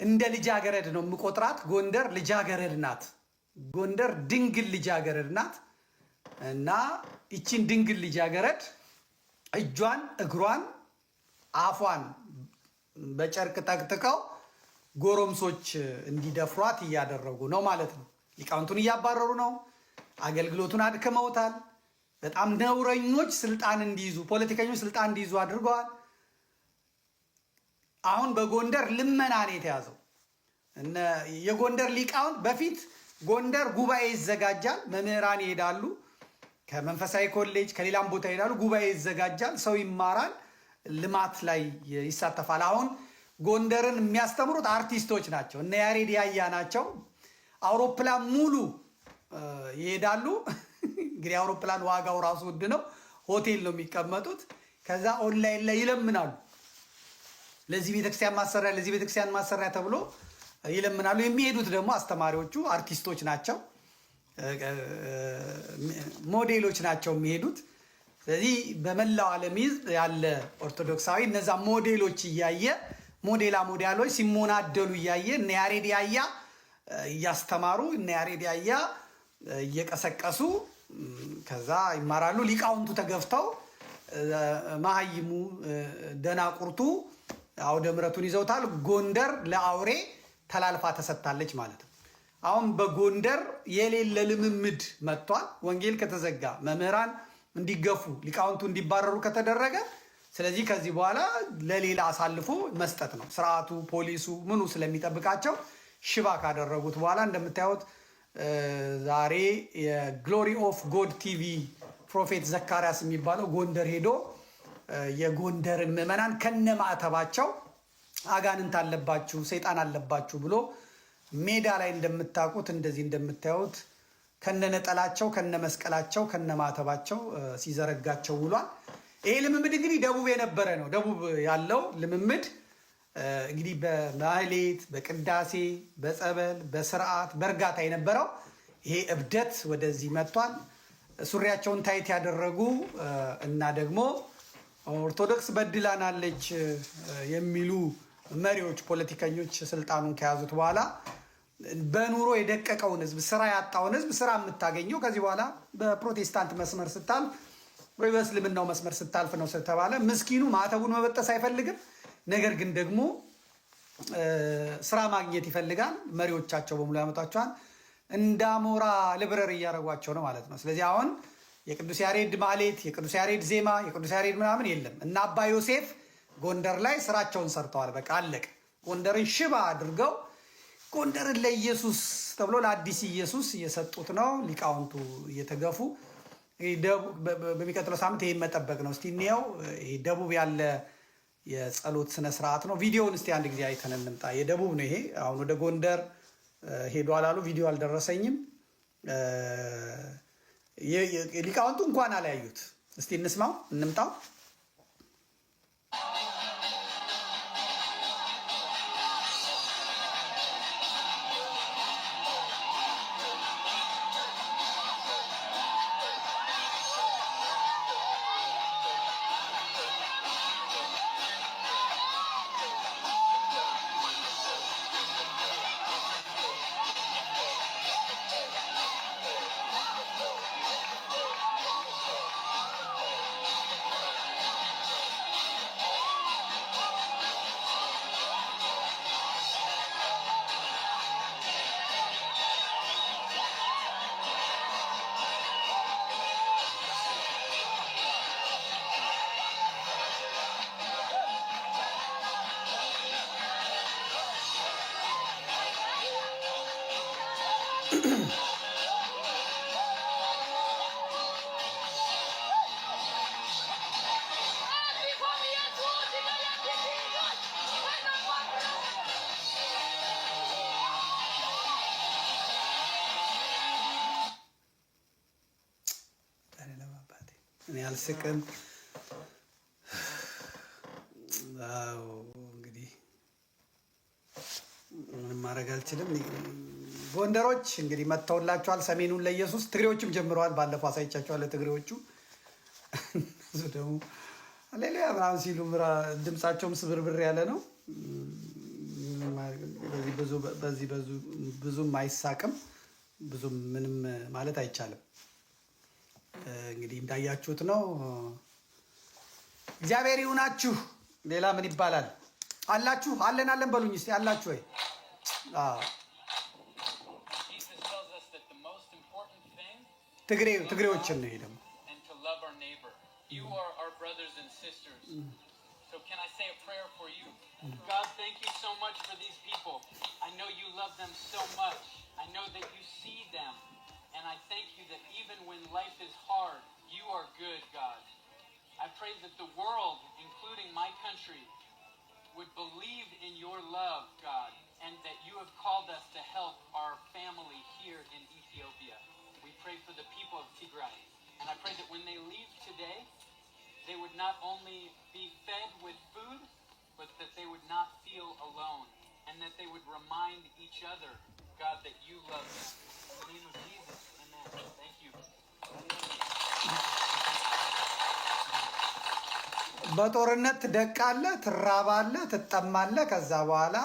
እንደ ልጃገረድ ነው የምቆጥራት። ጎንደር ልጃገረድ ናት። ጎንደር ድንግል ልጃገረድ ናት እና ይቺን ድንግል ልጃገረድ እጇን፣ እግሯን፣ አፏን በጨርቅ ጠቅጥቀው ጎረምሶች እንዲደፍሯት እያደረጉ ነው ማለት ነው። ሊቃውንቱን እያባረሩ ነው። አገልግሎቱን አድክመውታል። በጣም ነውረኞች ስልጣን እንዲይዙ፣ ፖለቲከኞች ስልጣን እንዲይዙ አድርገዋል። አሁን በጎንደር ልመና ነው የተያዘው። የጎንደር ሊቃውንት በፊት ጎንደር ጉባኤ ይዘጋጃል፣ መምህራን ይሄዳሉ፣ ከመንፈሳዊ ኮሌጅ ከሌላም ቦታ ይሄዳሉ፣ ጉባኤ ይዘጋጃል፣ ሰው ይማራል፣ ልማት ላይ ይሳተፋል። አሁን ጎንደርን የሚያስተምሩት አርቲስቶች ናቸው። እነ ያሬድ ያያ ናቸው። አውሮፕላን ሙሉ ይሄዳሉ። እንግዲህ አውሮፕላን ዋጋው ራሱ ውድ ነው። ሆቴል ነው የሚቀመጡት። ከዛ ኦንላይን ላይ ይለምናሉ። ለዚህ ቤተክርስቲያን ማሰሪያ፣ ለዚህ ቤተክርስቲያን ማሰሪያ ተብሎ ይለምናሉ። የሚሄዱት ደግሞ አስተማሪዎቹ አርቲስቶች ናቸው፣ ሞዴሎች ናቸው የሚሄዱት። ስለዚህ በመላው ዓለም ያለ ኦርቶዶክሳዊ እነዛ ሞዴሎች እያየ ሞዴሎች ሲሞናደሉ እያየ እነ ያሬድ ያያ እያስተማሩ እነ ያሬድ ያያ እየቀሰቀሱ ከዛ ይማራሉ። ሊቃውንቱ ተገፍተው መሀይሙ ደናቁርቱ አውደ ምሕረቱን ይዘውታል። ጎንደር ለአውሬ ተላልፋ ተሰጥታለች ማለት ነው። አሁን በጎንደር የሌለ ልምምድ መጥቷል። ወንጌል ከተዘጋ፣ መምህራን እንዲገፉ፣ ሊቃውንቱ እንዲባረሩ ከተደረገ ስለዚህ ከዚህ በኋላ ለሌላ አሳልፎ መስጠት ነው ስርዓቱ። ፖሊሱ ምኑ ስለሚጠብቃቸው ሽባ ካደረጉት በኋላ እንደምታዩት ዛሬ የግሎሪ ኦፍ ጎድ ቲቪ ፕሮፌት ዘካርያስ የሚባለው ጎንደር ሄዶ የጎንደርን ምዕመናን ከነማዕተባቸው አጋንንት አለባችሁ፣ ሰይጣን አለባችሁ ብሎ ሜዳ ላይ እንደምታውቁት እንደዚህ እንደምታዩት ከነነጠላቸው፣ ከነመስቀላቸው፣ ከነማዕተባቸው ሲዘረጋቸው ውሏል። ይሄ ልምምድ እንግዲህ ደቡብ የነበረ ነው። ደቡብ ያለው ልምምድ እንግዲህ በማህሌት፣ በቅዳሴ፣ በጸበል፣ በስርዓት፣ በእርጋታ የነበረው ይሄ እብደት ወደዚህ መጥቷል። ሱሪያቸውን ታይት ያደረጉ እና ደግሞ ኦርቶዶክስ በድላናለች የሚሉ መሪዎች፣ ፖለቲከኞች ስልጣኑን ከያዙት በኋላ በኑሮ የደቀቀውን ህዝብ፣ ስራ ያጣውን ህዝብ ስራ የምታገኘው ከዚህ በኋላ በፕሮቴስታንት መስመር ስታልፍ ወይ በእስልምናው መስመር ስታልፍ ነው ስለተባለ ምስኪኑ ማዕተቡን መበጠስ አይፈልግም። ነገር ግን ደግሞ ስራ ማግኘት ይፈልጋል። መሪዎቻቸው በሙሉ ያመጧቸዋል። እንዳሞራ ልብረር እያደረጓቸው ነው ማለት ነው። ስለዚህ አሁን የቅዱስ ያሬድ ማህሌት፣ የቅዱስ ያሬድ ዜማ፣ የቅዱስ ያሬድ ምናምን የለም እና አባ ዮሴፍ ጎንደር ላይ ስራቸውን ሰርተዋል። በቃ አለቅ። ጎንደርን ሽባ አድርገው ጎንደርን ለኢየሱስ ተብሎ ለአዲስ ኢየሱስ እየሰጡት ነው። ሊቃውንቱ እየተገፉ በሚቀጥለው ሳምንት ይህን መጠበቅ ነው። እስቲ እንየው። ደቡብ ያለ የጸሎት ስነ ስርዓት ነው። ቪዲዮውን እስቲ አንድ ጊዜ አይተን እንምጣ። የደቡብ ነው ይሄ። አሁን ወደ ጎንደር ሄዷል አሉ። ቪዲዮ አልደረሰኝም። ሊቃውንቱ እንኳን አላያዩት። እስቲ እንስማው፣ እንምጣው። እኔ አልስቅም። አዎ እንግዲህ ምንም ማድረግ አልችልም። ጎንደሮች እንግዲህ መጥተውላችኋል ሰሜኑን ለኢየሱስ። ትግሬዎችም ጀምረዋል። ባለፈው አሳይቻችኋል ለትግሬዎቹ። እሱ ደግሞ ሃሌሉያ ምናምን ሲሉ ድምፃቸውም ስብርብር ያለ ነው። በዚህ ብዙም አይሳቅም፣ ብዙም ምንም ማለት አይቻልም። እንግዲህ እንዳያችሁት ነው። እግዚአብሔር ይሁናችሁ። ሌላ ምን ይባላል? አላችሁ? አለን በሉኝ እስቲ። አላችሁ ወይ? ትግሬዎችን ነው ይሄ ደግሞ So can I say a prayer for you? God, thank you so much for these people. I know you love them so much. I know that you see them. And I thank you that even when life is hard, you are good, God. I pray that the world, including my country, would believe in your love, God, and that you have called us to help our family here in Ethiopia. We pray for the people of Tigray. And I pray that when they leave today, they would not only be fed with food, but that they would not feel alone, and that they would remind each other, God, that you love them. In the name of Jesus, amen. Thank you. በጦርነት ትደቃለህ፣ ትራባለህ፣ ትጠማለህ። ከዛ በኋላ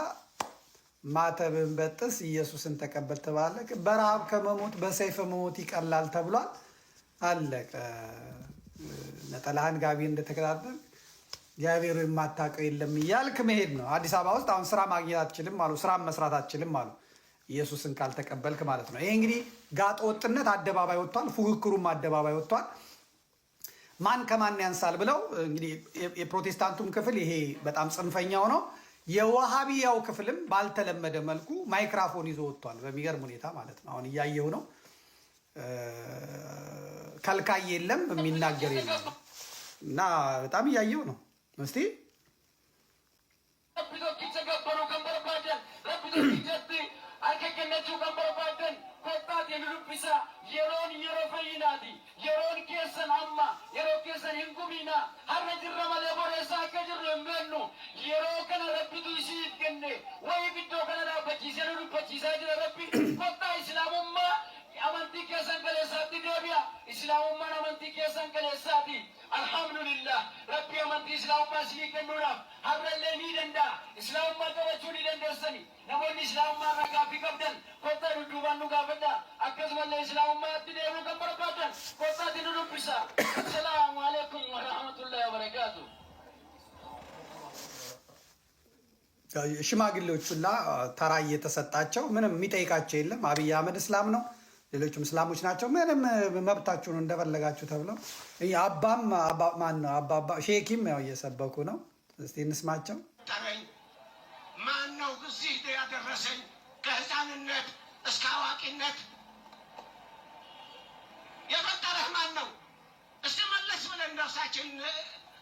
ማተብን በጥስ ኢየሱስን ተቀበል ተባለህ። በረሃብ ከመሞት በሰይፍ መሞት ይቀላል ተብሏል። አለቀ። ነጠላህን ጋቢ እንደተከታተል እግዚአብሔር የማታውቀው የለም እያልክ መሄድ ነው። አዲስ አበባ ውስጥ አሁን ስራ ማግኘት አትችልም አሉ፣ ስራ መስራት አትችልም አሉ፣ ኢየሱስን ካልተቀበልክ ማለት ነው። ይሄ እንግዲህ ጋጠ ወጥነት አደባባይ ወጥቷል፣ ፉክክሩም አደባባይ ወጥቷል። ማን ከማን ያንሳል ብለው እንግዲህ የፕሮቴስታንቱም ክፍል ይሄ በጣም ጽንፈኛው ነው። የዋሃቢያው ክፍልም ባልተለመደ መልኩ ማይክራፎን ይዞ ወጥቷል፣ በሚገርም ሁኔታ ማለት ነው። አሁን እያየሁ ነው። ከልካይ የለም፣ የሚናገር የለም እና በጣም እያየሁ ነው። እስቲ amantii keessan kaleessaatti deebi'a. Islaamummaan amantii keessan kaleessaati. Alhamdulillah. Rabbi amantii islaamummaa isinii kennuudhaaf har'allee ni danda'a. Islaamummaa qabachuu ni dandeessani. Namoonni islaamummaa irraa gaaffii qabdan kottaa dudduubaan nu gaafadhaa. Akkasumallee islaamummaatti deemuu kan barbaadan kottaatti nu dubbisa. Assalaamu alaikum wa rahmatullahi wa barakaatuh. ሽማግሌዎቹና ተራ እየተሰጣቸው ምንም የሚጠይቃቸው የለም። አብይ አህመድ እስላም ነው፣ ሌሎችም እስላሞች ናቸው። ምንም መብታችሁ ነው እንደፈለጋችሁ ተብለው አባም ማን ነው አባባ ሼኪም ያው እየሰበኩ ነው። እስቲ እንስማቸው። ማን ነው እዚህ ያደረሰኝ? ከህፃንነት እስከ አዋቂነት የፈጠረህ ማን ነው? እስቲ መለስ ብለን ነፍሳችን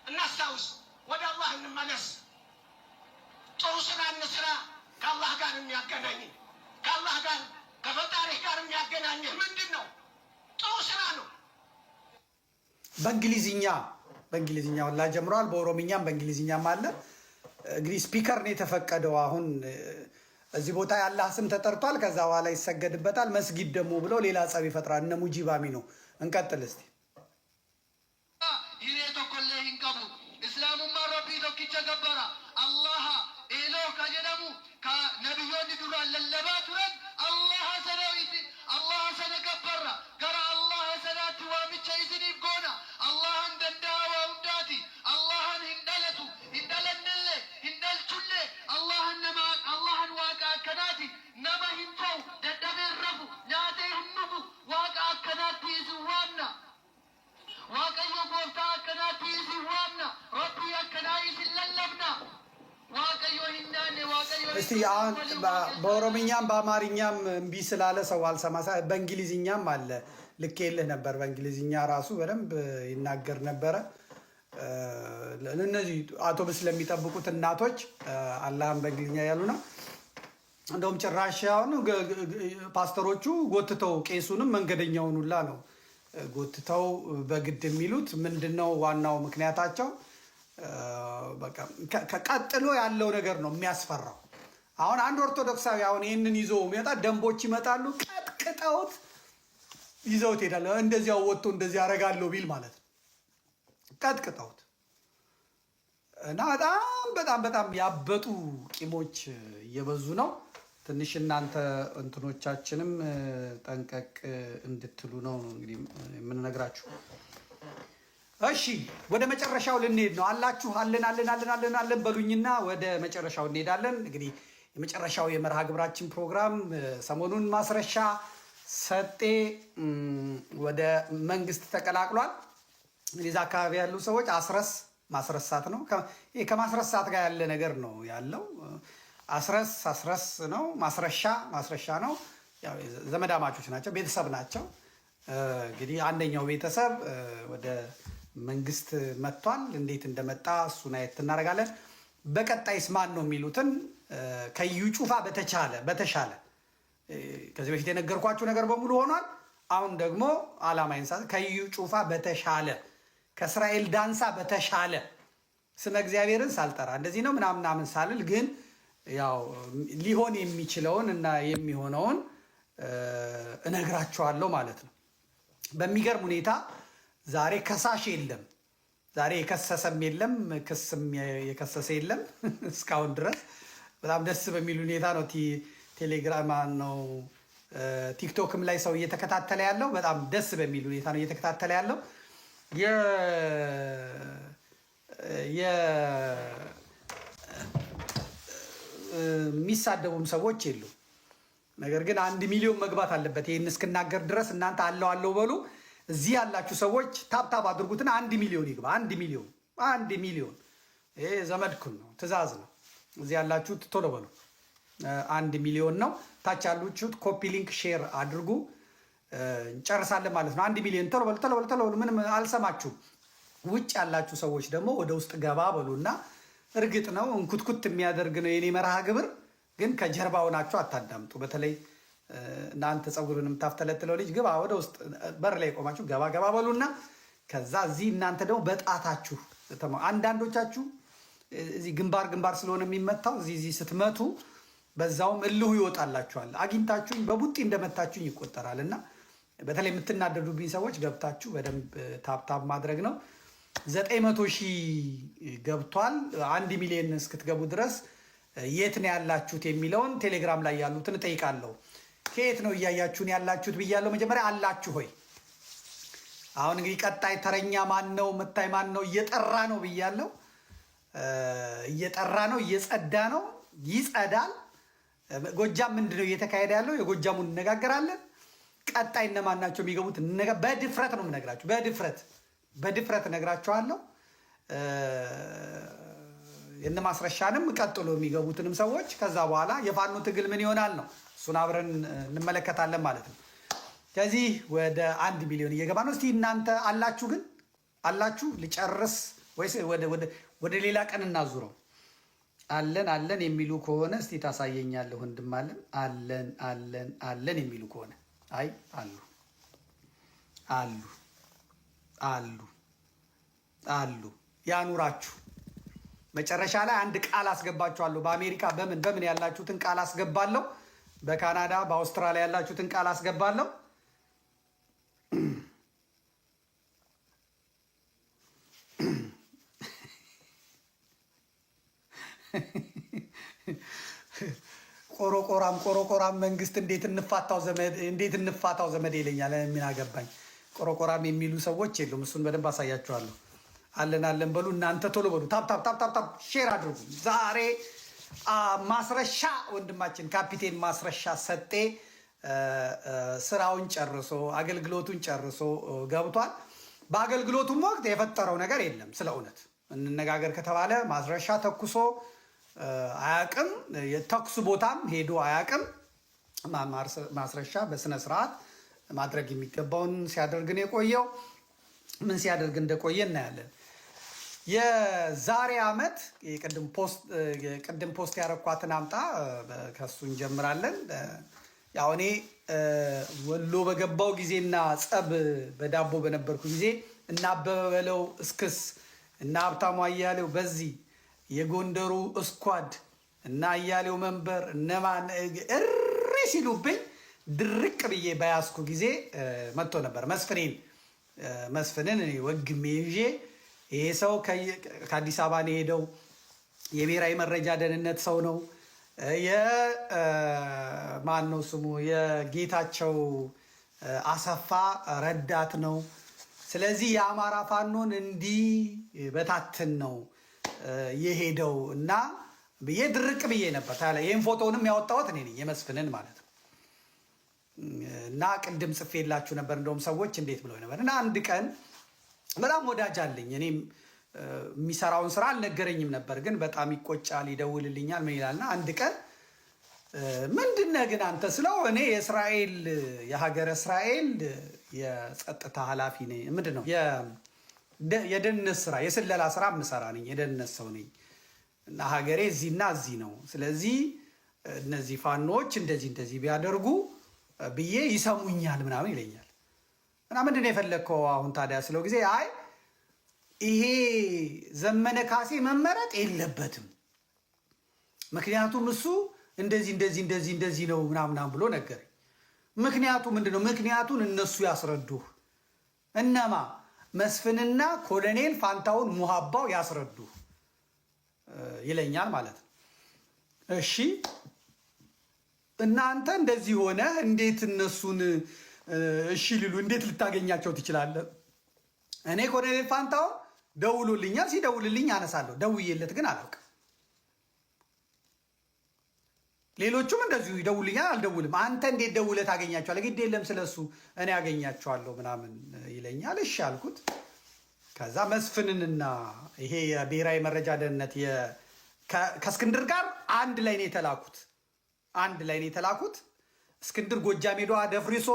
እናስታውስ፣ ወደ አላህ እንመለስ። ጥሩ ስራ እንስራ። ከአላህ ጋር የሚያገናኝ ከአላህ ጋር ከፈጣሪህ ጋር የሚያገናኝህ ምንድን ነው? ጥሩ ስራ ነው። በእንግሊዝኛ ሁላ ጀምረዋል። በኦሮምኛም በእንግሊዝኛም አለ። እንግዲህ ስፒከር ነው የተፈቀደው። አሁን እዚህ ቦታ የአላህ ስም ተጠርቷል። ከዛ በኋላ ይሰገድበታል። መስጊድ ደግሞ ብለው ሌላ ጸብ ይፈጥራል። እነ ሙጂባሚ ነው። እንቀጥል እስቲ። ይሬ ተኮለ ይንቀቡ እስላሙማ ረቢ ቶኪቸ ገበራ አላህ ኤሎ ከጀደሙ ከነቢዮን ዱራ ለለባ ቱረን አላህ ሰነዊት አላህ ሰነገበራ ገራ አላህ ሰናት ዋምቸ ይዝን ይጎና አላህን ደንዳዋ ውዳቲ አላህን ህንደለቱ ህንደለንለ ህንደልቹለ አላህን ዋቃ አከናቲ ነመ ሂንተው ደደቤ ረፉ ኛቴ ህኑቡ ዋቃ አከናቲ ይዝዋና waaqayyo gooftaa akkanaa tiisii waamna rabbii akkanaa isin lallabna waaqa እስቲ አሁን በኦሮምኛም በአማርኛም እምቢ ስላለ ሰው አልሰማ፣ በእንግሊዝኛም አለ ልኬልህ ነበር። በእንግሊዝኛ ራሱ በደንብ ይናገር ነበረ። እነዚህ አውቶቡስ ለሚጠብቁት እናቶች አላህም በእንግሊዝኛ ያሉ ነው። እንደውም ጭራሽ አሁን ፓስተሮቹ ጎትተው ቄሱንም መንገደኛውን ሁላ ነው ጎትተው በግድ የሚሉት። ምንድነው ዋናው ምክንያታቸው? በቃ ከቀጥሎ ያለው ነገር ነው የሚያስፈራው። አሁን አንድ ኦርቶዶክሳዊ አሁን ይህንን ይዞ የሚመጣ ደንቦች ይመጣሉ፣ ቀጥቅጠውት ይዘውት ሄዳለ። እንደዚያው ወጥቶ እንደዚህ ያደርጋለሁ ቢል ማለት ነው፣ ቀጥቅጠውት እና በጣም ያበጡ ቂሞች እየበዙ ነው። ትንሽ እናንተ እንትኖቻችንም ጠንቀቅ እንድትሉ ነው እንግዲህ የምንነግራችሁ። እሺ ወደ መጨረሻው ልንሄድ ነው። አላችሁ አለን በሉኝና ወደ መጨረሻው እንሄዳለን። እንግዲህ የመጨረሻው የመርሃ ግብራችን ፕሮግራም ሰሞኑን ማስረሻ ሰጤ ወደ መንግስት ተቀላቅሏል። እንግዲህ እዛ አካባቢ ያሉ ሰዎች ማስረሳት ነው። ይሄ ከማስረሳት ጋር ያለ ነገር ነው ያለው። አስረስ ነው፣ ማስረሻ ነው። ያው ዘመዳማቾች ናቸው፣ ቤተሰብ ናቸው። እንግዲህ አንደኛው ቤተሰብ ወደ መንግስት መጥቷል። እንዴት እንደመጣ እሱን አየት እናደርጋለን። በቀጣይስ ማን ነው የሚሉትን ከዩ ጩፋ በተሻለ ከዚህ በፊት የነገርኳችሁ ነገር በሙሉ ሆኗል። አሁን ደግሞ አላማ ይንሳት ከዩ ጩፋ በተሻለ ከእስራኤል ዳንሳ በተሻለ ስመ እግዚአብሔርን ሳልጠራ እንደዚህ ነው ምናምን ሳልል ግን ያው ሊሆን የሚችለውን እና የሚሆነውን እነግራቸዋለሁ ማለት ነው። በሚገርም ሁኔታ ዛሬ ከሳሽ የለም፣ ዛሬ የከሰሰም የለም፣ ክስም የከሰሰ የለም እስካሁን ድረስ። በጣም ደስ በሚል ሁኔታ ነው ቴሌግራም ነው ቲክቶክም ላይ ሰው እየተከታተለ ያለው። በጣም ደስ በሚል ሁኔታ ነው እየተከታተለ ያለው። የሚሳደቡም ሰዎች የሉ። ነገር ግን 1 ሚሊዮን መግባት አለበት። ይህን እስክናገር ድረስ እናንተ አለው በሉ። እዚህ ያላችሁ ሰዎች ታብታብ አድርጉትና 1 ሚሊዮን ይግባ። 1 ሚሊዮን ይሄ ዘመድኩን ነው፣ ትእዛዝ ነው። እዚህ ያላችሁት ቶሎ በሉ። 1 ሚሊዮን ነው። ታች ያሉችሁት ኮፒ ሊንክ ሼር አድርጉ። እንጨርሳለን ማለት ነው። 1 ሚሊዮን ቶሎ በሉ። ምንም አልሰማችሁም። ውጭ ያላችሁ ሰዎች ደግሞ ወደ ውስጥ ገባ በሉና እርግጥ ነው እንኩትኩት የሚያደርግ ነው የኔ መርሃ ግብር፣ ግን ከጀርባው ናችሁ አታዳምጡ። በተለይ እናንተ ፀጉርን የምታፍተለትለው ልጅ ግባ ወደ ውስጥ በር ላይ ቆማችሁ ገባ በሉና ከዛ እዚህ እናንተ ደግሞ በጣታችሁ አንዳንዶቻችሁ እዚህ ግንባር ስለሆነ የሚመታው እዚህ ስትመቱ በዛውም እልሁ ይወጣላችኋል። አግኝታችሁኝ በቡጢ እንደመታችሁኝ ይቆጠራል። እና በተለይ የምትናደዱብኝ ሰዎች ገብታችሁ በደንብ ታፕታፕ ማድረግ ነው። 900,000 ገብቷል። 1 ሚሊዮን እስክትገቡ ድረስ የት ነው ያላችሁት የሚለውን ቴሌግራም ላይ ያሉትን እጠይቃለሁ። ከየት ነው እያያችሁን ያላችሁት ብያለሁ። መጀመሪያ አላችሁ ሆይ። አሁን እንግዲህ ቀጣይ ተረኛ ማን ነው መታይ ማን ነው እየጠራ ነው ብያለሁ። እየጠራ ነው፣ እየጸዳ ነው፣ ይጸዳል። ጎጃም ምንድነው እየተካሄደ ያለው? የጎጃሙን እንነጋገራለን። ቀጣይ እነማን ናቸው የሚገቡት? በድፍረት ነው የምነግራችሁ። በድፍረት እነግራችኋለሁ። የእነ ማስረሻንም ቀጥሎ የሚገቡትንም ሰዎች ከዛ በኋላ የፋኖ ትግል ምን ይሆናል ነው፣ እሱን አብረን እንመለከታለን ማለት ነው። ከዚህ ወደ 1 ሚሊዮን እየገባ ነው። እስቲ እናንተ አላችሁ ግን አላችሁ? ልጨርስ ወይስ ወደ ሌላ ቀን እናዙረው? አለን የሚሉ ከሆነ እስቲ ታሳየኛለህ ወንድም። አለን የሚሉ ከሆነ አይ አሉ ያኑራችሁ። መጨረሻ ላይ አንድ ቃል አስገባችኋለሁ። በአሜሪካ በምን ያላችሁትን ቃል አስገባለሁ። በካናዳ በአውስትራሊያ ያላችሁትን ቃል አስገባለሁ። ቆሮቆራም መንግስት እንዴት እንፋታው ዘመድ ይለኛል። ምን አገባኝ። ቆሮቆራም የሚሉ ሰዎች የሉም። እሱን በደንብ አሳያችኋለሁ። አለን በሉ እናንተ ቶሎ በሉ። ታፕ ሼር አድርጉ። ዛሬ ማስረሻ ወንድማችን ካፒቴን ማስረሻ ሰጤ ስራውን ጨርሶ አገልግሎቱን ጨርሶ ገብቷል። በአገልግሎቱም ወቅት የፈጠረው ነገር የለም። ስለ እውነት እንነጋገር ከተባለ ማስረሻ ተኩሶ አያቅም። የተኩስ ቦታም ሄዶ አያቅም። ማስረሻ በስነ ስርዓት ማድረግ የሚገባውን ሲያደርግ ነው የቆየው። ምን ሲያደርግ እንደቆየ እናያለን። የዛሬ ዓመት ቅድም ፖስት ያረኳትን አምጣ፣ ከሱ እንጀምራለን። ያው እኔ ወሎ በገባው ጊዜና ጸብ በዳቦ በነበርኩ ጊዜ እና አበበ በለው እስክስ እና ሀብታሙ አያሌው በዚህ የጎንደሩ እስኳድ እና አያሌው መንበር እነማን እሪ ሲሉብኝ ድርቅ ብዬ በያዝኩ ጊዜ መጥቶ ነበር መስፍንን ወግሜ ይዤ ይሄ ሰው ከአዲስ አበባ ነው የሄደው፣ የብሔራዊ መረጃ ደህንነት ሰው ነው፣ ማን ነው ስሙ የጌታቸው አሰፋ ረዳት ነው። ስለዚህ የአማራ ፋኖን እንዲህ በታትን ነው የሄደው እና ብዬ ድርቅ ብዬ ነበር። ይህን ፎቶውንም ያወጣሁት እኔ ነኝ፣ የመስፍንን ማለት ነው። እና ቅድም ጽፌላችሁ ነበር። እንደውም ሰዎች እንዴት ብለው ነበር። እና አንድ ቀን በጣም ወዳጅ አለኝ፣ እኔም የሚሰራውን ስራ አልነገረኝም ነበር፣ ግን በጣም ይቆጫል፣ ይደውልልኛል፣ ምን ይላልና አንድ ቀን ምንድነህ ግን አንተ ስለው እኔ የሀገረ እስራኤል የጸጥታ ኃላፊ ነኝ፣ ምንድን ነው የደህንነት ስራ የስለላ ስራ የምሰራ ነኝ፣ የደህንነት ሰው ነኝ እና ሀገሬ እዚህና እዚህ ነው። ስለዚህ እነዚህ ፋኖዎች እንደዚህ ቢያደርጉ ብዬ ይሰሙኛል ምናምን ይለኛል። እና ምንድን ነው የፈለግከው አሁን ታዲያ ስለው ጊዜ አይ ይሄ ዘመነ ካሴ መመረጥ የለበትም፣ ምክንያቱም እሱ እንደዚህ ነው ምናምናም ብሎ ነገረኝ። ምክንያቱ ምንድን ነው? ምክንያቱን እነሱ ያስረዱህ። እነማ? መስፍንና ኮሎኔል ፋንታውን ሙሃባው ያስረዱህ ይለኛል ማለት ነው። እሺ እናንተ እንደዚህ ሆነ እንዴት እነሱን እሺ ሊሉ እንዴት ልታገኛቸው ትችላለህ? እኔ ኮሎኔል ፋንታውን ደውሎልኛል፣ ሲደውልልኝ አነሳለሁ፣ ደውዬለት ግን አላውቅም። ሌሎቹም እንደዚሁ ይደውልኛል፣ አልደውልም። አንተ እንዴት ደውለህ ታገኛቸዋለህ? ግድ የለም ስለሱ እኔ ያገኛቸዋለሁ ምናምን ይለኛል። እሺ አልኩት። ከዛ መስፍንንና ይሄ የብሔራዊ መረጃ ደህንነት ከእስክንድር ጋር አንድ ላይ ነው የተላኩት። እስክንድር ጎጃሜ ሄዶ አደፍርሶ፣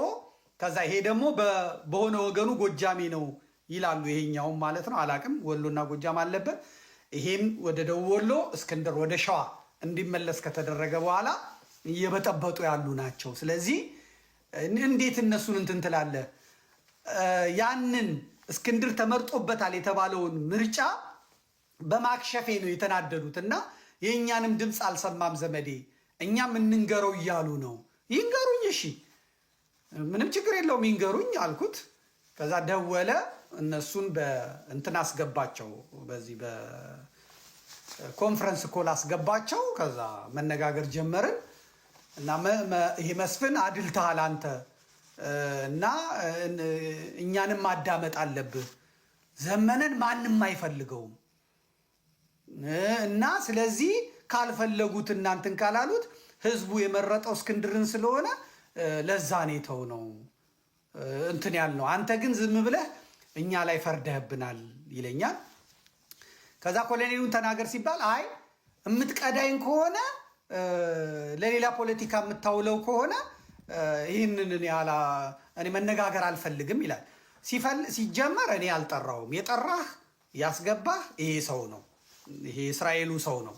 ከዛ ይሄ ደግሞ በሆነ ወገኑ ጎጃሜ ነው ይላሉ። ይሄኛውም ማለት ነው አላቅም፣ ወሎና ጎጃም አለበት። ይሄም ወደ ደቡብ ወሎ፣ እስክንድር ወደ ሸዋ እንዲመለስ ከተደረገ በኋላ እየበጠበጡ ያሉ ናቸው። ስለዚህ እንዴት እነሱን እንትን ትላለህ? ያንን እስክንድር ተመርጦበታል የተባለውን ምርጫ በማክሸፌ ነው የተናደዱት እና የእኛንም ድምፅ አልሰማም ዘመዴ፣ እኛም እንንገረው እያሉ ነው። ይንገሩኝ፣ እሺ ምንም ችግር የለውም ይንገሩኝ አልኩት። ከዛ ደወለ፣ እነሱን በእንትን አስገባቸው፣ በዚህ በኮንፈረንስ ኮል አስገባቸው። ከዛ መነጋገር ጀመርን እና ይሄ መስፍን አድልተሃል አንተ እና እኛንም ማዳመጥ አለብህ፣ ዘመነን ማንም አይፈልገውም እና ስለዚህ ካልፈለጉት እናንትን ካላሉት ህዝቡ የመረጠው እስክንድርን ስለሆነ ለዛ ነው ነው እንትን ያልነው። አንተ ግን ዝም ብለህ እኛ ላይ ፈርደህብናል ይለኛል። ከዛ ኮሎኔሉን ተናገር ሲባል አይ የምትቀዳኝ ከሆነ ለሌላ ፖለቲካ የምታውለው ከሆነ ይህንን እኔ መነጋገር አልፈልግም ይላል። ሲጀመር እኔ አልጠራውም፣ የጠራህ ያስገባህ ይሄ ሰው ነው፣ ይሄ እስራኤሉ ሰው ነው።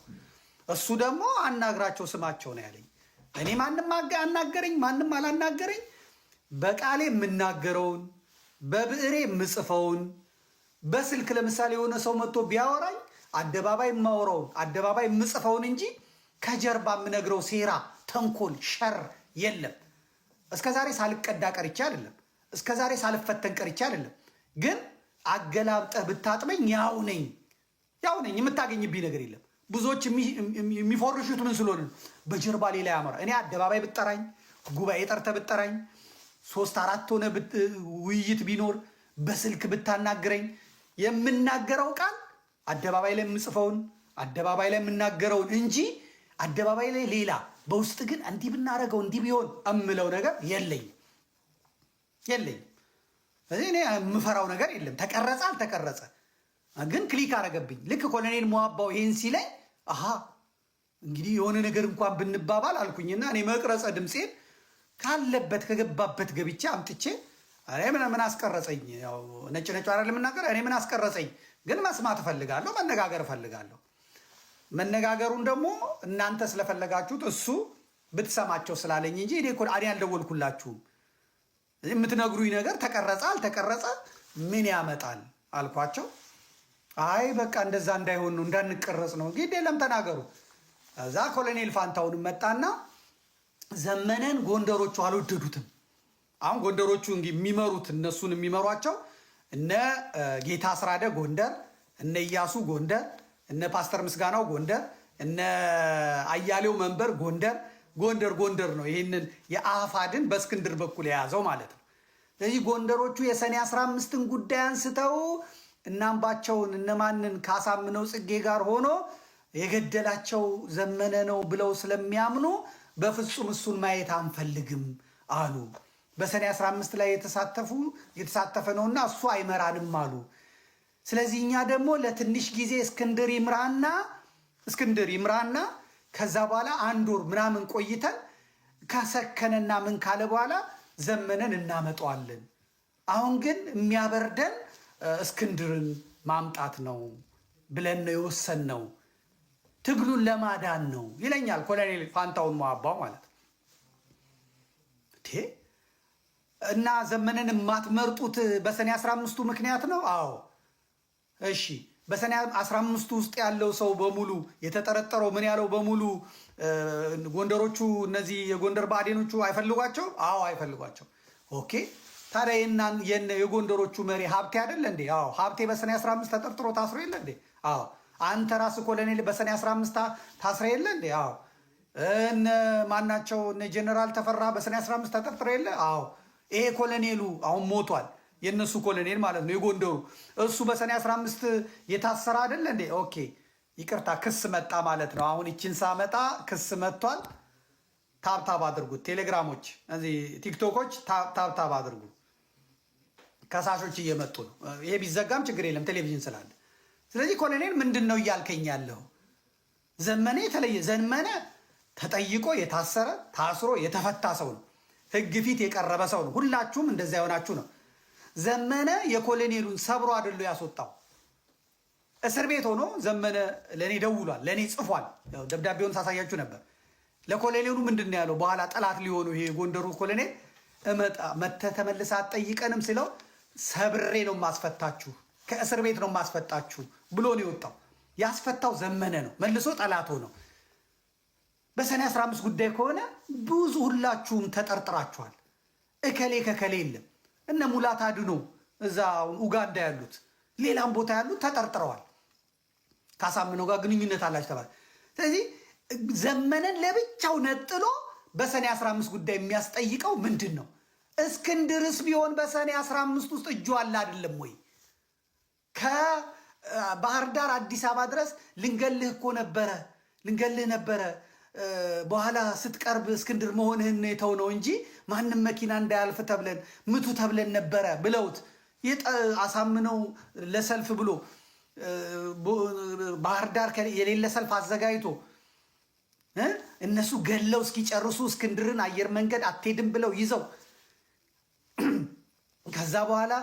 እሱ ደግሞ አናግራቸው ስማቸው ነው ያለኝ። እኔ ማንም አናገረኝ ማንም አላናገረኝ፣ በቃሌ የምናገረውን በብዕሬ የምጽፈውን በስልክ ለምሳሌ የሆነ ሰው መጥቶ ቢያወራኝ አደባባይ የማወራውን አደባባይ የምጽፈውን እንጂ ከጀርባ የምነግረው ሴራ፣ ተንኮል፣ ሸር የለም። እስከዛሬ ሳልቀዳ ቀርቼ አይደለም፣ እስከዛሬ ሳልፈተን ቀርቼ አይደለም። ግን አገላብጠህ ብታጥበኝ ያው ነኝ፣ የምታገኝብኝ ነገር የለም። ብዙዎች የሚፎርሹት ምን ስለሆነ በጀርባ ሌላ ያመራ። እኔ አደባባይ ብጠራኝ፣ ጉባኤ ጠርተህ ብጠራኝ፣ 3-4 ሆነ ውይይት ቢኖር፣ በስልክ ብታናግረኝ የምናገረው ቃል አደባባይ ላይ የምጽፈውን አደባባይ ላይ የምናገረውን እንጂ አደባባይ ላይ ሌላ በውስጥ ግን እንዲህ ብናረገው እንዲህ ቢሆን እምለው ነገር የለኝም። ስለዚህ እኔ የምፈራው ነገር የለም። ተቀረጸ አልተቀረጸ ግን ክሊክ አረገብኝ። ልክ ኮሎኔል ሙሃባው ይሄን ሲለኝ አሃ እንግዲህ የሆነ ነገር እንኳን ብንባባል አልኩኝና እኔ መቅረጸ ድምፄን ካለበት ከገባበት ገብቼ አምጥቼ እኔ ምን አስቀረጸኝ? ያው ነጭ አይደል የምናገር። እኔ ምን አስቀረጸኝ? ግን መስማት እፈልጋለሁ፣ መነጋገር እፈልጋለሁ። መነጋገሩን ደግሞ እናንተ ስለፈለጋችሁት እሱ ብትሰማቸው ስላለኝ እንጂ እኔ አልደወልኩላችሁም። የምትነግሩኝ ነገር ተቀረጸ አልተቀረጸ ምን ያመጣል አልኳቸው። አይ በቃ እንደዛ እንዳይሆን ነው እንዳንቀረጽ ነው። እንግዲህ የለም ተናገሩ። እዛ ኮሎኔል ፋንታውን መጣና ዘመነን ጎንደሮቹ አልወደዱትም። አሁን ጎንደሮቹ የሚመሩት እነሱን የሚመሯቸው እነ ጌታ አስራደ ጎንደር፣ እነ ኢያሱ ጎንደር፣ እነ ፓስተር ምስጋናው ጎንደር፣ እነ አያሌው መንበር ጎንደር ነው። ይህንን የአፋድን በእስክንድር በኩል የያዘው ማለት ነው። ስለዚህ ጎንደሮቹ የሰኔ 15ን ጉዳይ አንስተው እናምባቸውን እነማንን ካሳምነው ጽጌ ጋር ሆኖ የገደላቸው ዘመነ ነው ብለው ስለሚያምኑ በፍጹም እሱን ማየት አንፈልግም አሉ። በሰኔ 15 ላይ የተሳተፈ ነውና እሱ አይመራንም አሉ። ስለዚህ እኛ ደግሞ ለትንሽ ጊዜ እስክንድር ይምራና ከዛ በኋላ 1 ወር ምናምን ቆይተን ከሰከነና ምን ካለ በኋላ ዘመነን እናመጣዋለን። አሁን ግን የሚያበርደን እስክንድርን ማምጣት ነው ብለን ነው የወሰንነው፣ ትግሉን ለማዳን ነው ይለኛል ኮሎኔል ፋንታውን ሟባው ማለት ነው። እና ዘመነን የማትመርጡት በሰኔ 15ቱ ምክንያት ነው? አዎ እሺ። በሰኔ 15 ውስጥ ያለው ሰው በሙሉ የተጠረጠረው ምን ያለው በሙሉ ጎንደሮቹ እነዚህ የጎንደር ብአዴኖቹ አይፈልጓቸው? አዎ አይፈልጓቸው። ኦኬ ታዲያ የጎንደሮቹ መሪ ሀብቴ አይደለ እንዴ? አዎ ሀብቴ በሰኔ 15 ተጠርጥሮ ታስሮ የለ እንዴ? አዎ አንተ ራስህ ኮሎኔል በሰኔ 15 ታስረ የለ እንዴ? አዎ እነ ማናቸው እነ ጄኔራል ተፈራ በሰኔ 15 ተጠርጥሮ የለ? አዎ ይሄ ኮሎኔሉ አሁን ሞቷል። የነሱ ኮሎኔል ማለት ነው የጎንደሩ። እሱ በሰኔ 15 የታሰረ አይደለ እንዴ? ኦኬ ይቅርታ ክስ መጣ ማለት ነው። አሁን ይችን ሳመጣ ክስ መጥቷል። ታብታብ አድርጉት። ቴሌግራሞች፣ እዚህ ቲክቶኮች ታብታብ አድርጉ። ከሳሾች እየመጡ ነው። ይሄ ቢዘጋም ችግር የለም ቴሌቪዥን ስላለ። ስለዚህ ኮሎኔል ምንድን ነው እያልከኝ ያለው? ዘመነ የተለየ ዘመነ ተጠይቆ የታሰረ ታስሮ የተፈታ ሰው ነው። ህግ ፊት የቀረበ ሰው ነው። ሁላችሁም እንደዛ የሆናችሁ ነው። ዘመነ የኮሎኔሉን ሰብሮ አይደሉ ያስወጣው። እስር ቤት ሆኖ ዘመነ ለእኔ ደውሏል፣ ለእኔ ጽፏል። ደብዳቤውን ሳሳያችሁ ነበር። ለኮሎኔሉ ምንድን ነው ያለው? በኋላ ጠላት ሊሆኑ ይሄ ጎንደሩ ኮሎኔል መተህ ተመልሰህ አትጠይቀንም ሲለው ሰብሬ ነው ማስፈታችሁ፣ ከእስር ቤት ነው ማስፈታችሁ ብሎ ነው የወጣው። ያስፈታው ዘመነ ነው፣ መልሶ ጠላት ሆነው። በሰኔ 15 ጉዳይ ከሆነ ብዙ ሁላችሁም ተጠርጥራችኋል። እከሌ ከከሌ የለም። እነ ሙላት አድኖ እዛ ኡጋንዳ ያሉት ሌላም ቦታ ያሉት ተጠርጥረዋል። ካሳምነው ጋር ግንኙነት አላችሁ ተባለ። ስለዚህ ዘመነን ለብቻው ነጥሎ በሰኔ 15 ጉዳይ የሚያስጠይቀው ምንድን ነው? እስክንድርስ ቢሆን በሰኔ 15 ውስጥ እጁ አለ አይደለም ወይ? ከባህር ዳር አዲስ አበባ ድረስ ልንገልህ ነበረ በኋላ ስትቀርብ እስክንድር መሆንህን የተው ነው እንጂ ማንም መኪና እንዳያልፍ ተብለን ምቱ ተብለን ነበረ ብለውት አሳምነው ለሰልፍ ብሎ ባህር ዳር የሌለ ሰልፍ አዘጋጅቶ እነሱ ገለው እስኪጨርሱ እስክንድርን አየር መንገድ አትሄድም ብለው ይዘው ከዛ በኋላ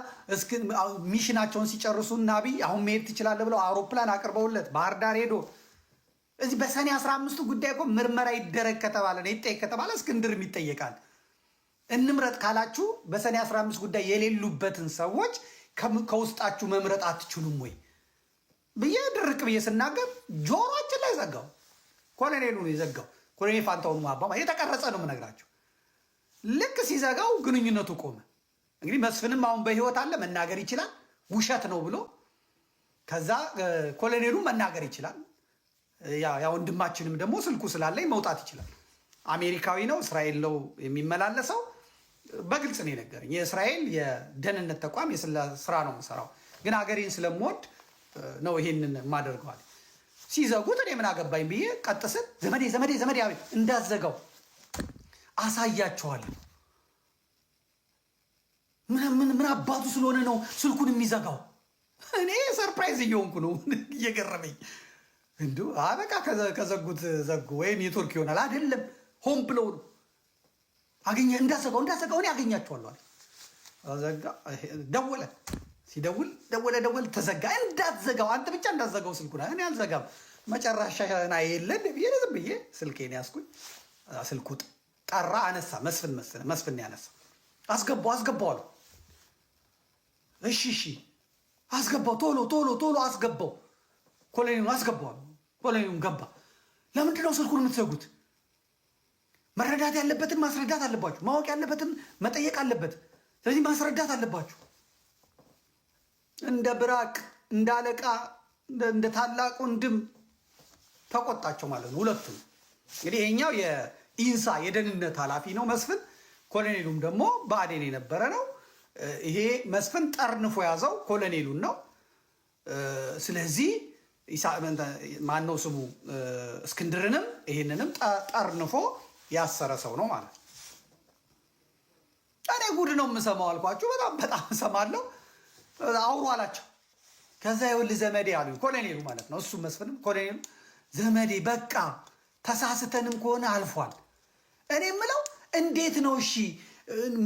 ሚሽናቸውን ሲጨርሱ እና አብይ አሁን መሄድ ትችላለህ ብለው አውሮፕላን አቅርበውለት ባህር ዳር ሄዶ እዚህ በሰኔ 15 ጉዳይ እኮ ምርመራ ይደረግ ከተባለ ነው ይጠየቅ ከተባለ እስክንድርም ይጠየቃል። እንምረጥ ካላችሁ በሰኔ 15 ጉዳይ የሌሉበትን ሰዎች ከውስጣችሁ መምረጥ አትችሉም ወይ ብዬ ድርቅ ብዬ ስናገር ጆሮአችን ላይ ዘጋው። ኮሎኔሉ ነው የዘጋው። ኮሎኔል ፋንታውን ሟባ የተቀረጸ ነው የምነግራቸው። ልክ ሲዘጋው ግንኙነቱ ቆመ። እንግዲህ መስፍንም አሁን በህይወት አለ፣ መናገር ይችላል ውሸት ነው ብሎ። ከዛ ኮሎኔሉ መናገር ይችላል። ያ ወንድማችንም ደግሞ ስልኩ ስላለኝ መውጣት ይችላል። አሜሪካዊ ነው፣ እስራኤል ነው የሚመላለሰው። በግልጽ ነው የነገረኝ። የእስራኤል የደህንነት ተቋም ስራ ነው የምሰራው፣ ግን ሀገሬን ስለምወድ ነው ይሄንን የማደርገዋል። ሲዘጉት እኔ ምን አገባኝ ብዬ ቀጥስን ዘመዴ እንዳዘጋው አሳያቸዋለሁ። ምን አባቱ ስለሆነ ነው ስልኩን የሚዘጋው? እኔ ሰርፕራይዝ እየሆንኩ ነው እየገረመኝ። እንዲሁ በቃ ከዘጉት ዘጉ፣ ወይም ኔትወርክ ይሆናል። አይደለም ሆን ብለው ነው። እንዳዘጋው እኔ አገኛቸዋለሁ አለ። ዘጋ። ደወለ። ሲደውል ደወለ፣ ተዘጋ። እንዳትዘጋው አንተ ብቻ እንዳትዘጋው ስልኩን። እኔ አልዘጋም። መጨረሻ ና የለን ብዬ ዝም ብዬ ስልኬን ያዝኩኝ። ስልኩ ጠራ፣ አነሳ። መስፍን ያነሳ። አስገባው አሉ። እሺ አስገባው፣ ቶሎ አስገባው፣ ኮሎኔሉን አስገባው አሉ። ኮሎኔሉን ገባ። ለምንድን ነው ስልኩን የምትዘጉት? መረዳት ያለበትን ማስረዳት አለባችሁ። ማወቅ ያለበትን መጠየቅ አለበት። ስለዚህ ማስረዳት አለባችሁ። እንደ ብራቅ፣ እንደ አለቃ፣ እንደ ታላቅ ወንድም ተቆጣቸው ማለት ነው። ሁለቱም እንግዲህ ይሄኛው የኢንሳ የደህንነት ኃላፊ ነው መስፍን፣ ኮሎኔሉም ደግሞ ብአዴን የነበረ ነው። ይሄ መስፍን ጠርንፎ ያዘው ኮሎኔሉን ነው። ስለዚህ ማነው ስሙ እስክንድርንም ይሄንንም ጠርንፎ ያሰረ ሰው ነው ማለት ነው። እኔ ጉድ ነው የምሰማው አልኳችሁ። በጣም እሰማለሁ። አውሩ አላቸው። ከዛ ይኸውልህ ዘመዴ አሉኝ፣ ኮሎኔሉ ማለት ነው። እሱ መስፍንም ኮሎኔሉ ዘመዴ በቃ ተሳስተንም ከሆነ አልፏል። እኔ የምለው እንዴት ነው እሺ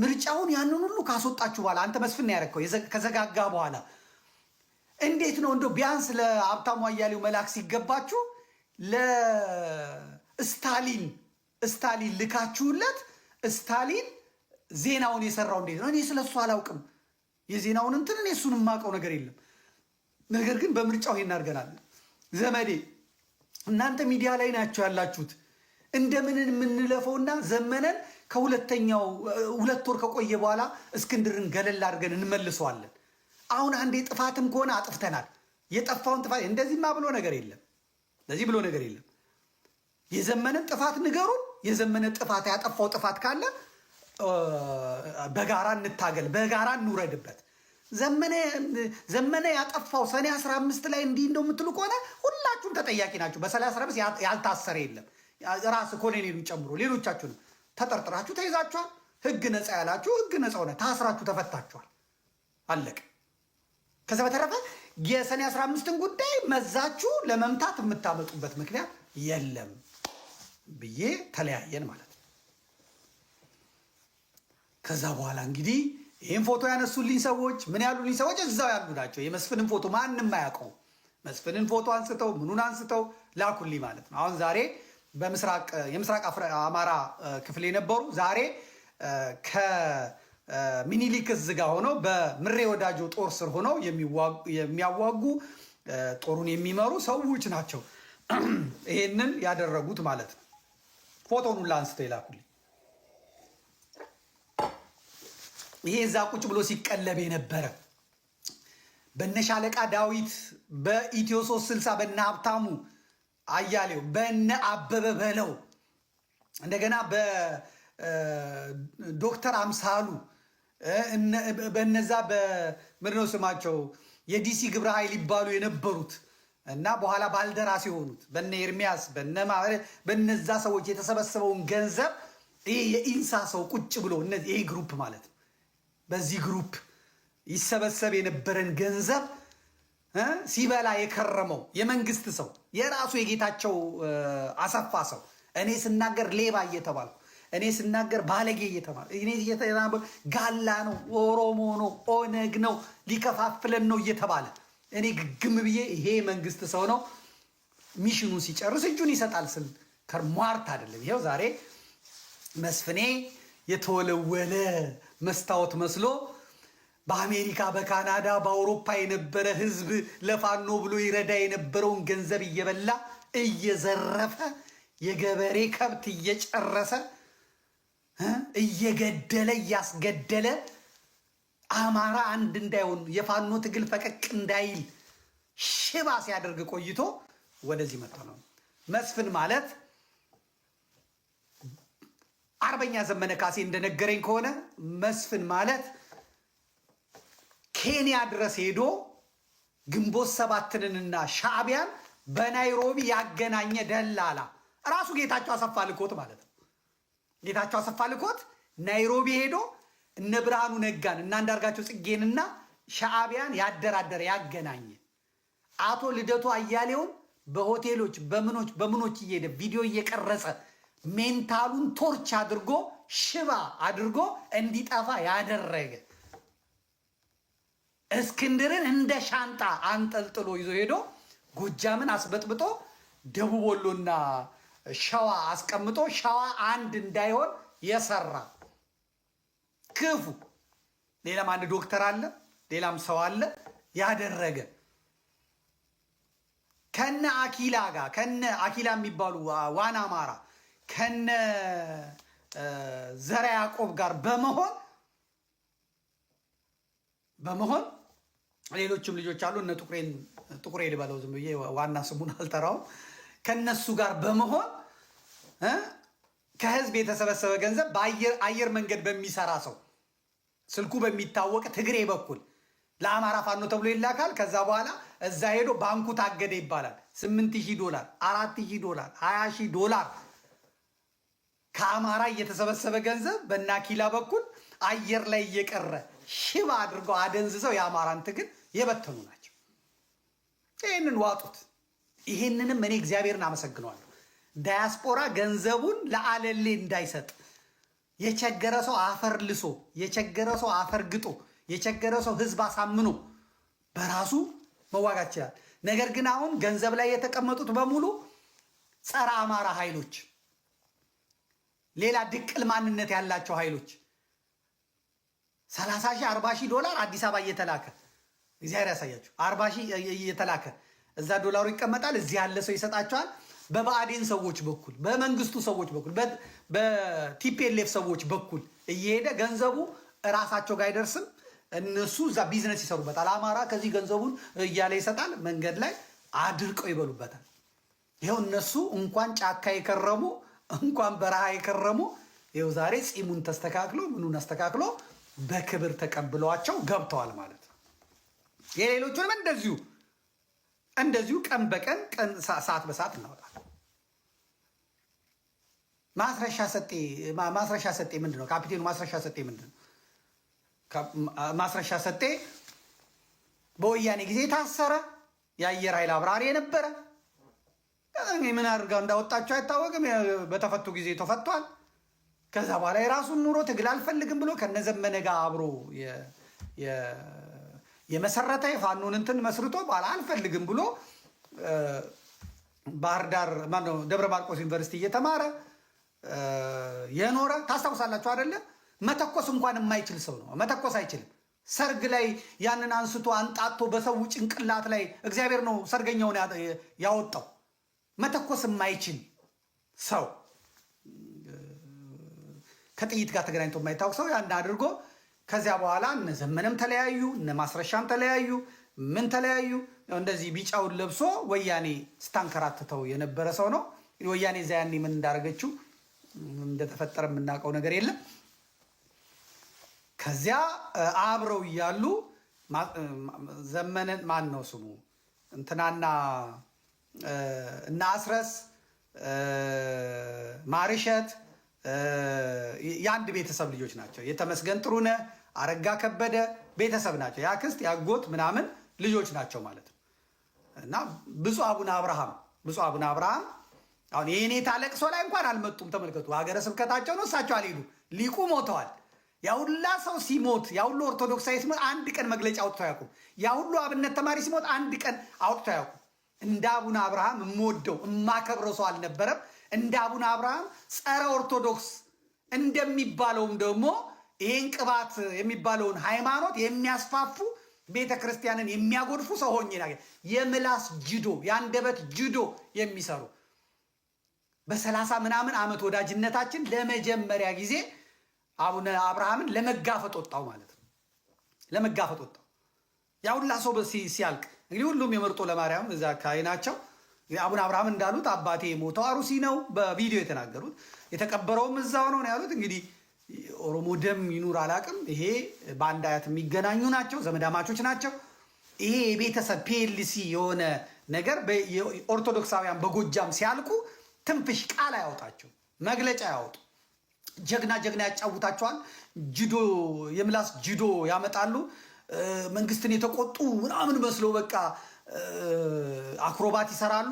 ምርጫውን ያንን ሁሉ ካስወጣችሁ በኋላ አንተ መስፍን ያደረግከው ከዘጋጋ በኋላ እንዴት ነው እንደው ቢያንስ ለሀብታሙ አያሌው መላክ ሲገባችሁ ለስታሊን ልካችሁለት ስታሊን ዜናውን የሰራው እንዴት ነው? እኔ ስለሱ አላውቅም። የዜናውን እንትን እኔ እሱን የማውቀው ነገር የለም። ነገር ግን በምርጫው ይሄን አድርገናል። ዘመዴ እናንተ ሚዲያ ላይ ናቸው ያላችሁት። እንደምን የምንለፈውና ዘመነን ከሁለተኛው 2 ወር ከቆየ በኋላ እስክንድርን ገለል አድርገን እንመልሰዋለን። አሁን አንዴ ጥፋትም ከሆነ አጥፍተናል። የጠፋውን ጥፋት እንደዚህማ ብሎ ነገር የለም። እንደዚህ ብሎ ነገር የለም። የዘመነን ጥፋት ንገሩን። የዘመነ ጥፋት ያጠፋው ጥፋት ካለ በጋራ እንታገል፣ በጋራ እንውረድበት። ዘመነ ያጠፋው ሰኔ 15 ላይ እንዲህ እንደው የምትሉ ከሆነ ሁላችሁም ተጠያቂ ናችሁ። በሰኔ 15 ያልታሰረ የለም። ራስ ኮሎኔሉን ጨምሮ ሌሎቻችሁንም ተጠርጥራችሁ ተይዛችኋል። ህግ ነፃ ያላችሁ ህግ ነፃ ሆነ፣ ታስራችሁ ተፈታችኋል። አለቀ። ከዛ በተረፈ የሰኔ 15ን ጉዳይ መዛችሁ ለመምታት የምታመጡበት ምክንያት የለም ብዬ ተለያየን ማለት ነው። ከዛ በኋላ እንግዲህ ይህን ፎቶ ያነሱልኝ ሰዎች ምን ያሉልኝ ሰዎች እዛው ያሉ ናቸው። የመስፍንን ፎቶ ማንም አያውቀው። መስፍንን ፎቶ አንስተው ምኑን አንስተው ላኩልኝ ማለት ነው። አሁን ዛሬ የምስራቅ አማራ ክፍል የነበሩ ዛሬ ከሚኒሊክ እዝ ጋር ሆነው በምሬ ወዳጆ ጦር ስር ሆነው የሚያዋጉ ጦሩን የሚመሩ ሰዎች ናቸው ይሄንን ያደረጉት ማለት ነው። ፎቶውን ሁላ አንስተው ይላኩልኝ። ይሄ እዛ ቁጭ ብሎ ሲቀለብ የነበረ በነሻለቃ ዳዊት በኢትዮ 360 በነ ሀብታሙ አያሌው በነ አበበ በለው እንደገና በዶክተር አምሳሉ በነዛ በምንድነው ስማቸው የዲሲ ግብረ ኃይል ይባሉ የነበሩት እና በኋላ ባልደራስ የሆኑት በነ ኤርሚያስ በነዛ ሰዎች የተሰበሰበውን ገንዘብ ይሄ የኢንሳ ሰው ቁጭ ብሎ ይሄ ግሩፕ ማለት ነው። በዚህ ግሩፕ ይሰበሰብ የነበረን ገንዘብ ሲበላ የከረመው የመንግስት ሰው የራሱ የጌታቸው አሰፋ ሰው እኔ ስናገር ሌባ እየተባልኩ እኔ ስናገር ባለጌ እየተባልኩ እኔ ጋላ ነው፣ ኦሮሞ ነው፣ ኦነግ ነው፣ ሊከፋፍለን ነው እየተባለ እኔ ግግም ብዬ ይሄ መንግስት ሰው ነው ሚሽኑን ሲጨርስ እጁን ይሰጣል ስል ከርሟርት አይደለም። ይሄው ዛሬ መስፍኔ የተወለወለ መስታወት መስሎ በአሜሪካ በካናዳ በአውሮፓ የነበረ ህዝብ ለፋኖ ብሎ ይረዳ የነበረውን ገንዘብ እየበላ እየዘረፈ የገበሬ ከብት እየጨረሰ እየገደለ እያስገደለ አማራ አንድ እንዳይሆን የፋኖ ትግል ፈቀቅ እንዳይል ሽባ ሲያደርግ ቆይቶ ወደዚህ መጥቶ ነው። መስፍን ማለት አርበኛ ዘመነ ካሴ እንደነገረኝ ከሆነ መስፍን ማለት ኬንያ ድረስ ሄዶ ግንቦት ሰባትንና ሻዕቢያን በናይሮቢ ያገናኘ ደላላ ራሱ ጌታቸው አሰፋ ልኮት ማለት ነው። ጌታቸው አሰፋ ልኮት ናይሮቢ ሄዶ እነ ብርሃኑ ነጋን እና አንዳርጋቸው ጽጌንና ሻዕቢያን ያደራደረ ያገናኘ አቶ ልደቱ አያሌውን በሆቴሎች በምኖች እየሄደ ቪዲዮ እየቀረጸ ሜንታሉን ቶርች አድርጎ ሽባ አድርጎ እንዲጠፋ ያደረገ እስክንድርን እንደ ሻንጣ አንጠልጥሎ ይዞ ሄዶ ጎጃምን አስበጥብጦ ደቡብ ወሎና ሸዋ አስቀምጦ ሸዋ አንድ እንዳይሆን የሰራ ክፉ። ሌላም አንድ ዶክተር አለ፣ ሌላም ሰው አለ ያደረገ ከነ አኪላ ጋር ከነ አኪላ የሚባሉ ዋና አማራ ከነ ዘራ ያዕቆብ ጋር በመሆን ሌሎችም ልጆች አሉ። እነ ጥቁሬ ልበለው ዝም ብዬ ዋና ስሙን አልጠራውም። ከነሱ ጋር በመሆን ከህዝብ የተሰበሰበ ገንዘብ በአየር መንገድ በሚሰራ ሰው ስልኩ በሚታወቅ ትግሬ በኩል ለአማራ ፋኖ ተብሎ ይላካል። ከዛ በኋላ እዛ ሄዶ ባንኩ ታገደ ይባላል። $8,000 $4,000 $20,000 ከአማራ እየተሰበሰበ ገንዘብ በናኪላ በኩል አየር ላይ እየቀረ ሽባ አድርገው አደንዝዘው የአማራን ትግል የበተኑ ናቸው። ይህንን ዋጡት። ይህንንም እኔ እግዚአብሔርን አመሰግነዋለሁ። ዳያስፖራ ገንዘቡን ለአለሌ እንዳይሰጥ የቸገረ ሰው አፈር ልሶ የቸገረ ሰው አፈር ግጦ የቸገረ ሰው ህዝብ አሳምኖ በራሱ መዋጋት ይችላል። ነገር ግን አሁን ገንዘብ ላይ የተቀመጡት በሙሉ ጸረ አማራ ኃይሎች፣ ሌላ ድቅል ማንነት ያላቸው ኃይሎች $30,000 $40,000 አዲስ አበባ እየተላከ እግዚአብሔር ያሳያችሁ 40,000 እየተላከ እዛ ዶላሩ ይቀመጣል። እዚህ ያለ ሰው ይሰጣቸዋል። በብአዴን ሰዎች በኩል በመንግስቱ ሰዎች በኩል በቲፒኤልኤፍ ሰዎች በኩል እየሄደ ገንዘቡ እራሳቸው ጋር አይደርስም። እነሱ እዛ ቢዝነስ ይሰሩበታል። አማራ ከዚህ ገንዘቡን እያለ ይሰጣል። መንገድ ላይ አድርቀው ይበሉበታል። ይኸው እነሱ እንኳን ጫካ የከረሙ እንኳን በረሃ የከረሙ ይኸው ዛሬ ፂሙን ተስተካክሎ ምኑን አስተካክሎ በክብር ተቀብለዋቸው ገብተዋል ማለት ነው። የሌሎቹንም እንደዚሁ ቀን በቀን ሰዓት በሰዓት እናወጣል። ማስረሻ ሰጤ ምንድን ነው? ካፒቴኑ ማስረሻ ሰጤ ምንድን ነው? ማስረሻ ሰጤ በወያኔ ጊዜ የታሰረ የአየር ኃይል አብራሪ የነበረ ምን አድርጋው እንዳወጣቸው አይታወቅም። በተፈቱ ጊዜ ተፈቷል። ከዛ በኋላ የራሱን ኑሮ ትግል አልፈልግም ብሎ ከነዘመነ ጋር አብሮ የመሰረተ የፋኖን እንትን መስርቶ በኋላ አልፈልግም ብሎ ባህር ዳር ማነው ደብረ ማርቆስ ዩኒቨርሲቲ እየተማረ የኖረ ታስታውሳላችሁ አይደለ? መተኮስ እንኳን የማይችል ሰው ነው። መተኮስ አይችልም። ሰርግ ላይ ያንን አንስቶ አንጣቶ በሰው ጭንቅላት ላይ እግዚአብሔር ነው ሰርገኛውን ያወጣው። መተኮስ የማይችል ሰው ከጥይት ጋር ተገናኝቶ የማይታወቅ ሰው ያን አድርጎ ከዚያ በኋላ እነ ዘመነም ተለያዩ፣ እነ ማስረሻም ተለያዩ፣ ምን ተለያዩ። እንደዚህ ቢጫውን ለብሶ ወያኔ ስታንከራትተው የነበረ ሰው ነው። ወያኔ እዛ ያኔ ምን እንዳደረገችው እንደተፈጠረ የምናውቀው ነገር የለም። ከዚያ አብረው እያሉ ዘመነን ማን ነው ስሙ እንትናና እና አስረስ ማርሸት የአንድ ቤተሰብ ልጆች ናቸው። የተመስገን ጥሩነህ አረጋ ከበደ ቤተሰብ ናቸው። ያክስት ያጎት ምናምን ልጆች ናቸው ማለት ነው። እና ብፁዕ አቡነ አብርሃም አሁን የኔታ ለቅሶ ላይ እንኳን አልመጡም። ተመልከቱ። ሀገረ ስብከታቸው ነው፣ እሳቸው አልሄዱ። ሊቁ ሞተዋል። ያሁላ ሰው ሲሞት፣ ያሁሉ ኦርቶዶክሳዊ ሲሞት አንድ ቀን መግለጫ አውጥቶ አያውቁም። ያሁሉ አብነት ተማሪ ሲሞት አንድ ቀን አውጥቶ አያውቁም። እንደ አቡነ አብርሃም የምወደው የማከብረው ሰው አልነበረም። እንደ አቡነ አብርሃም ጸረ ኦርቶዶክስ እንደሚባለውም ደግሞ ይሄን ቅባት የሚባለውን ሃይማኖት የሚያስፋፉ ቤተ ክርስቲያንን የሚያጎድፉ ሰው ሆኜ የምላስ ጅዶ የአንደበት ጅዶ የሚሰሩ በ30 ምናምን ዓመት ወዳጅነታችን ለመጀመሪያ ጊዜ አቡነ አብርሃምን ለመጋፈጥ ወጣው ማለት ነው። ለመጋፈጥ ወጣው። ያውላ ሰው ሲያልቅ እንግዲህ ሁሉም የመርጦ ለማርያም እዛ አካባቢ ናቸው። አቡነ አብርሃም እንዳሉት አባቴ ሞተው አሩሲ ነው በቪዲዮ የተናገሩት። የተቀበረውም እዛው ነው ያሉት። እንግዲህ ኦሮሞ ደም ይኑር አላቅም። ይሄ በአንድ አያት የሚገናኙ ናቸው፣ ዘመዳማቾች ናቸው። ይሄ የቤተሰብ ፒኤልሲ የሆነ ነገር ኦርቶዶክሳውያን በጎጃም ሲያልቁ ትንፍሽ ቃል አያወጣቸው፣ መግለጫ ያወጡ። ጀግና ያጫውታቸዋል። ጅዶ የምላስ ጅዶ ያመጣሉ። መንግስትን የተቆጡ ምናምን መስሎ በቃ አክሮባት ይሰራሉ።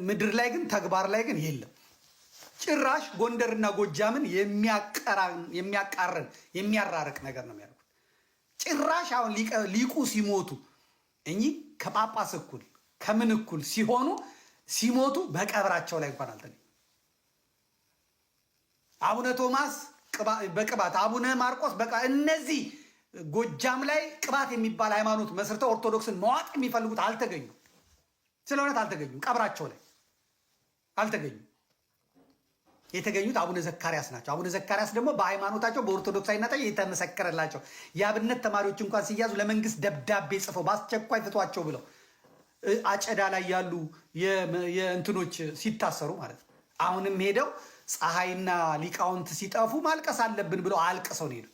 ምድር ላይ ግን ተግባር ላይ ግን የለም። ጭራሽ ጎንደርና ጎጃምን የሚያቃረን የሚያራርቅ ነገር ነው የሚያደርጉት። ጭራሽ አሁን ሊቁ ሲሞቱ እኚህ ከጳጳስ እኩል ከምን እኩል ሲሞቱ በቀብራቸው ላይ እንኳን አልተገኙም። አቡነ ቶማስ በቅባት አቡነ ማርቆስ እነዚህ ጎጃም ላይ ቅባት የሚባል ሃይማኖት መስርተው ኦርቶዶክስን መዋጥ የሚፈልጉት አልተገኙም። ስለ እውነት አልተገኙም። ቀብራቸው ላይ አልተገኙም። የተገኙት አቡነ ዘካርያስ ናቸው። አቡነ ዘካርያስ ደግሞ በሃይማኖታቸው በኦርቶዶክሳዊነታቸው የተመሰከረላቸው የአብነት ተማሪዎች እንኳን ሲያዙ ለመንግስት ደብዳቤ ጽፈው በአስቸኳይ ፍቷቸው ብለው አጨዳ ላይ ያሉ የእንትኖች ሲታሰሩ ማለት ነው። አሁንም ሄደው ፀሐይና ሊቃውንት ሲጠፉ ማልቀስ አለብን ብለው አልቅሰው ነው ሄዱት።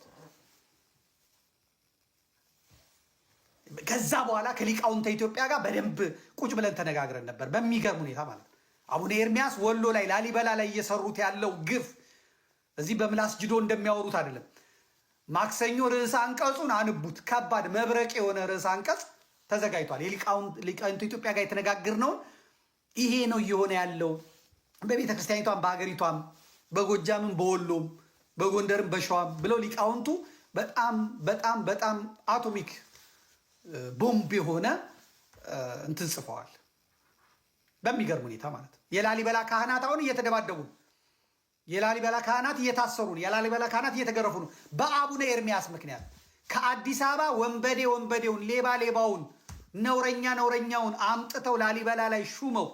ከዛ በኋላ ከሊቃውንተ ኢትዮጵያ ጋር በደንብ ቁጭ ብለን ተነጋግረን ነበር፣ በሚገርም ሁኔታ ማለት ነው። አቡነ ኤርሚያስ ወሎ ላይ ላሊበላ ላይ እየሰሩት ያለው ግፍ እዚህ በምላስ ጅዶ እንደሚያወሩት አይደለም። ማክሰኞ ርዕሰ አንቀጹን አንቡት። ከባድ መብረቅ የሆነ ርዕሰ አንቀጽ ተዘጋጅቷል። ሊቃውንተ ኢትዮጵያ ጋር የተነጋገርነውን ይሄ ነው እየሆነ ያለው በቤተ ክርስቲያኒቷም በሀገሪቷም በጎጃምም በወሎም በጎንደርም በሸዋም ብለው ሊቃውንቱ በጣም በጣም በጣም አቶሚክ ቦምብ የሆነ እንትን ጽፈዋል። በሚገርም ሁኔታ ማለት ነው። የላሊበላ ካህናት አሁን እየተደባደቡ ነው። የላሊበላ ካህናት እየታሰሩ ነው። የላሊበላ ካህናት እየተገረፉ ነው በአቡነ ኤርሚያስ ምክንያት። ከአዲስ አበባ ወንበዴውን ሌባውን ነውረኛውን አምጥተው ላሊበላ ላይ ሹመው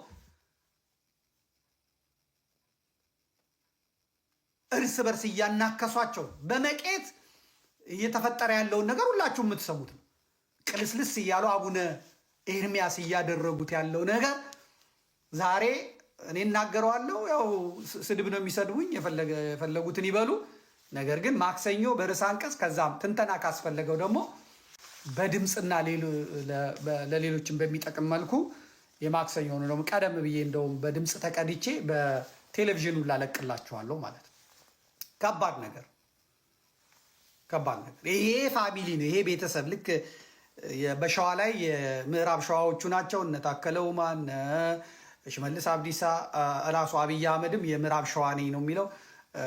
እርስ በርስ እያናከሷቸው በመቄት እየተፈጠረ ያለውን ነገር ሁላችሁ የምትሰሙት ነው። ቅልስልስ እያሉ አቡነ ኤርሚያስ እያደረጉት ያለው ነገር ዛሬ እኔ እናገረዋለሁ። ያው ስድብ ነው የሚሰድቡኝ፣ የፈለጉትን ይበሉ። ነገር ግን ማክሰኞ በርዕሰ አንቀጽ ከዛም ትንተና ካስፈለገው ደግሞ በድምፅና ለሌሎችን በሚጠቅም መልኩ የማክሰኞ ነው ደግሞ ቀደም ብዬ እንደውም በድምፅ ተቀድቼ በቴሌቪዥኑ ላለቅላችኋለሁ ማለት ነው። ከባድ ነገር። ይሄ ፋሚሊ ነው፣ ይሄ ቤተሰብ ልክ በሸዋ ላይ የምዕራብ ሸዋዎቹ ናቸው። እነ ታከለ ኡማ፣ እነ ሽመልስ አብዲሳ፣ እራሱ አብይ አህመድም የምዕራብ ሸዋ ነኝ ነው የሚለው።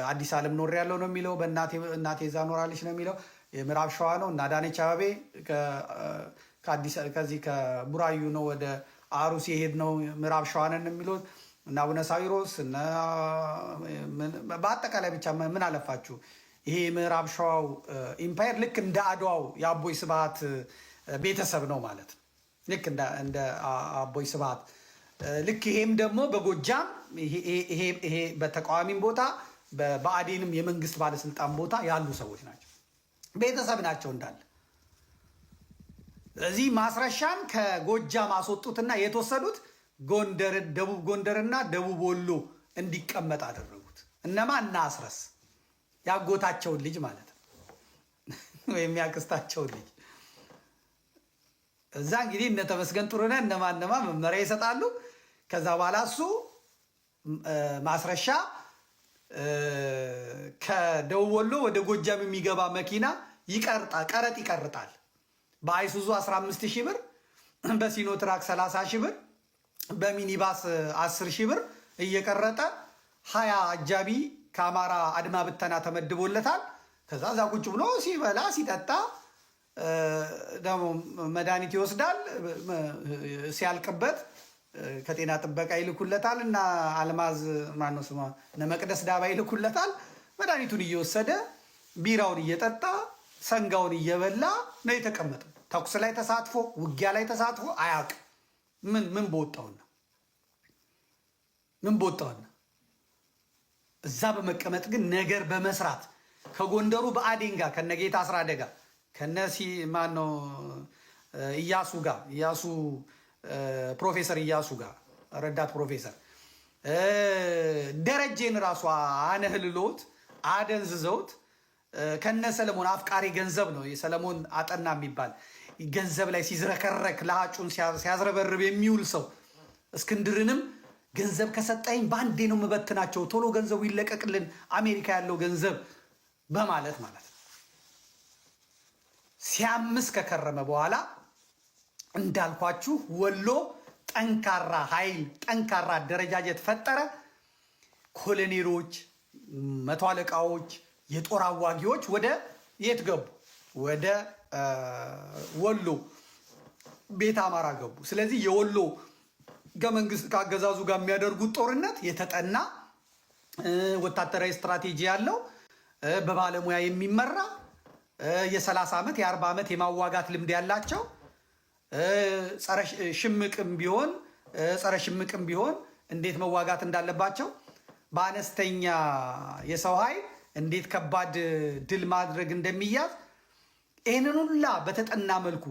አዲስ ዓለም ኖር ያለው ነው የሚለው። በእናቴ እዛ ኖራለች ነው የሚለው። የምዕራብ ሸዋ ነው። እና አዳነች አቤቤ ከዚህ ከቡራዩ ነው ወደ አሩሲ የሄድ ነው ምዕራብ ሸዋ ነን የሚሉት። እና አቡነ ሳዊሮስ በአጠቃላይ ብቻ ምን አለፋችሁ ይሄ ምዕራብ ሸዋው ኢምፓየር ልክ እንደ አድዋው የአቦይ ስብሃት ቤተሰብ ነው ማለት ነው። ልክ እንደ አቦይ ስብሃት ልክ ይሄም ደግሞ በጎጃም ይሄ በተቃዋሚም ቦታ በአዴንም የመንግስት ባለስልጣን ቦታ ያሉ ሰዎች ናቸው፣ ቤተሰብ ናቸው እንዳለ። እዚህ ማስረሻን ከጎጃም አስወጡትና የተወሰዱት ደቡብ ጎንደርና ደቡብ ወሎ እንዲቀመጥ አደረጉት። እነማ እና አስረስ ያጎታቸውን ልጅ ማለት ነው፣ ወይም ያክስታቸውን ልጅ። እዛ እንግዲህ እነ ተመስገን ጥሩነህ እነማ መመሪያ ይሰጣሉ። ከዛ በኋላ እሱ ማስረሻ ከደቡብ ወሎ ወደ ጎጃም የሚገባ መኪና ቀረጥ ይቀርጣል። በአይሱዙ 15,000 ብር፣ በሲኖትራክ 30,000 ብር፣ በሚኒባስ 10,000 ብር እየቀረጠ 20 አጃቢ ከአማራ አድማ ብተና ተመድቦለታል። ከዛ እዛ ቁጭ ብሎ ሲበላ ሲጠጣ ደግሞ መድኃኒት ይወስዳል። ሲያልቅበት ከጤና ጥበቃ ይልኩለታል እና አልማዝ ማነው ስሟ መቅደስ ዳባ ይልኩለታል። መድኃኒቱን እየወሰደ ቢራውን እየጠጣ ሰንጋውን እየበላ ነው የተቀመጠው። ተኩስ ላይ ተሳትፎ ውጊያ ላይ ተሳትፎ አያውቅም። ምን በወጣውና እዛ በመቀመጥ ግን ነገር በመስራት ከጎንደሩ በአዴን ጋር ከነጌታ አስራደ ጋር ከነሲ ማነው ኢያሱ ጋር ፕሮፌሰር ኢያሱ ጋር ረዳት ፕሮፌሰር ደረጀን ራሷ አነህልሎት አደንዝዘውት ከነ ሰለሞን አፍቃሪ ገንዘብ ነው የሰለሞን አጠና የሚባል ገንዘብ ላይ ሲዝረከረክ ለሃጩን ሲያዝረበርብ የሚውል ሰው እስክንድርንም ገንዘብ ከሰጠኝ ባንዴ ነው መበትናቸው፣ ቶሎ ገንዘቡ ይለቀቅልን፣ አሜሪካ ያለው ገንዘብ በማለት ማለት ነው። ሲያምስ ከከረመ በኋላ እንዳልኳችሁ ወሎ ጠንካራ ኃይል፣ ጠንካራ አደረጃጀት ፈጠረ። ኮሎኔሎች፣ መቶ አለቃዎች፣ የጦር አዋጊዎች ወደ የት ገቡ? ወደ ወሎ ቤተ አማራ ገቡ። ስለዚህ የወሎ ከመንግስት ከአገዛዙ ጋር የሚያደርጉት ጦርነት የተጠና ወታደራዊ ስትራቴጂ ያለው በባለሙያ የሚመራ የ30 ዓመት የ40 ዓመት የማዋጋት ልምድ ያላቸው ጸረ ሽምቅም ቢሆን እንዴት መዋጋት እንዳለባቸው በአነስተኛ የሰው ኃይል እንዴት ከባድ ድል ማድረግ እንደሚያዝ ይህንን ሁላ በተጠና መልኩ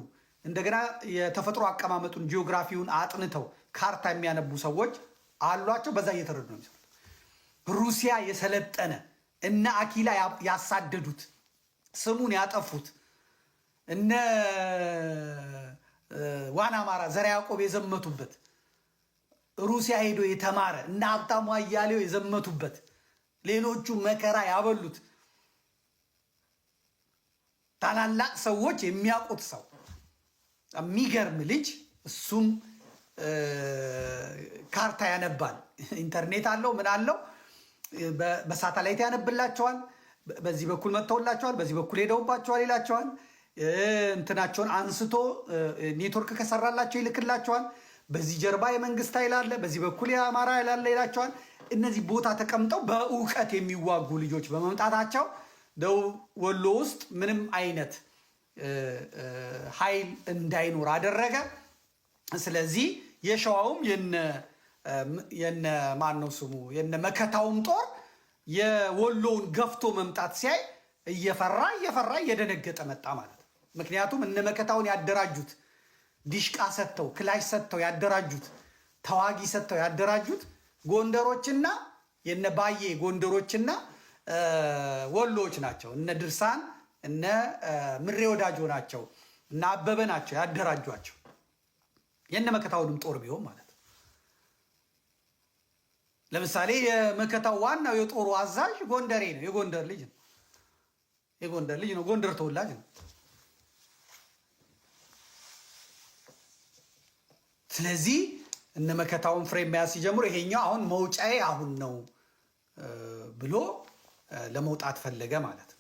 እንደገና የተፈጥሮ አቀማመጡን ጂኦግራፊውን አጥንተው ካርታ የሚያነቡ ሰዎች አሏቸው። በዛ እየተረዱ ነው የሚሰሩት። ሩሲያ የሰለጠነ እነ አኪላ ያሳደዱት ስሙን ያጠፉት እነ ዋና አማራ ዘርዓ ያዕቆብ የዘመቱበት ሩሲያ ሄዶ የተማረ እነ ሀብታሙ አያሌው የዘመቱበት ሌሎቹ መከራ ያበሉት ታላላቅ ሰዎች የሚያውቁት ሰው የሚገርም ልጅ እሱም ካርታ ያነባል። ኢንተርኔት አለው፣ ምን አለው፣ በሳተላይት ያነብላቸዋል። በዚህ በኩል መጥተውላቸዋል፣ በዚህ በኩል ሄደውባቸዋል ይላቸዋል። እንትናቸውን አንስቶ ኔትወርክ ከሰራላቸው ይልክላቸዋል። በዚህ ጀርባ የመንግስት ኃይል አለ፣ በዚህ በኩል የአማራ ኃይል አለ ይላቸዋል። እነዚህ ቦታ ተቀምጠው በእውቀት የሚዋጉ ልጆች በመምጣታቸው ደቡብ ወሎ ውስጥ ምንም አይነት ኃይል እንዳይኖር አደረገ። ስለዚህ የሸዋውም የነ ማነው ስሙ የነ መከታውም ጦር የወሎውን ገፍቶ መምጣት ሲያይ እየፈራ እየደነገጠ መጣ ማለት ነው። ምክንያቱም እነ መከታውን ያደራጁት ዲሽቃ ሰጥተው ክላሽ ሰጥተው ያደራጁት ተዋጊ ሰጥተው ያደራጁት ጎንደሮችና የነ ባዬ ጎንደሮችና ወሎዎች ናቸው። እነ ድርሳን እነ ምሬ ወዳጆ ናቸው እና አበበ ናቸው ያደራጇቸው። የነ መከታውንም ጦር ቢሆን ማለት ነው። ለምሳሌ የመከታው ዋናው የጦሩ አዛዥ ጎንደሬ ነው። የጎንደር ልጅ ነው። ጎንደር ተወላጅ ነው። ስለዚህ እነ መከታውን ፍሬም መያዝ ሲጀምሩ ይሄኛው አሁን መውጫዬ አሁን ነው ብሎ ለመውጣት ፈለገ ማለት ነው።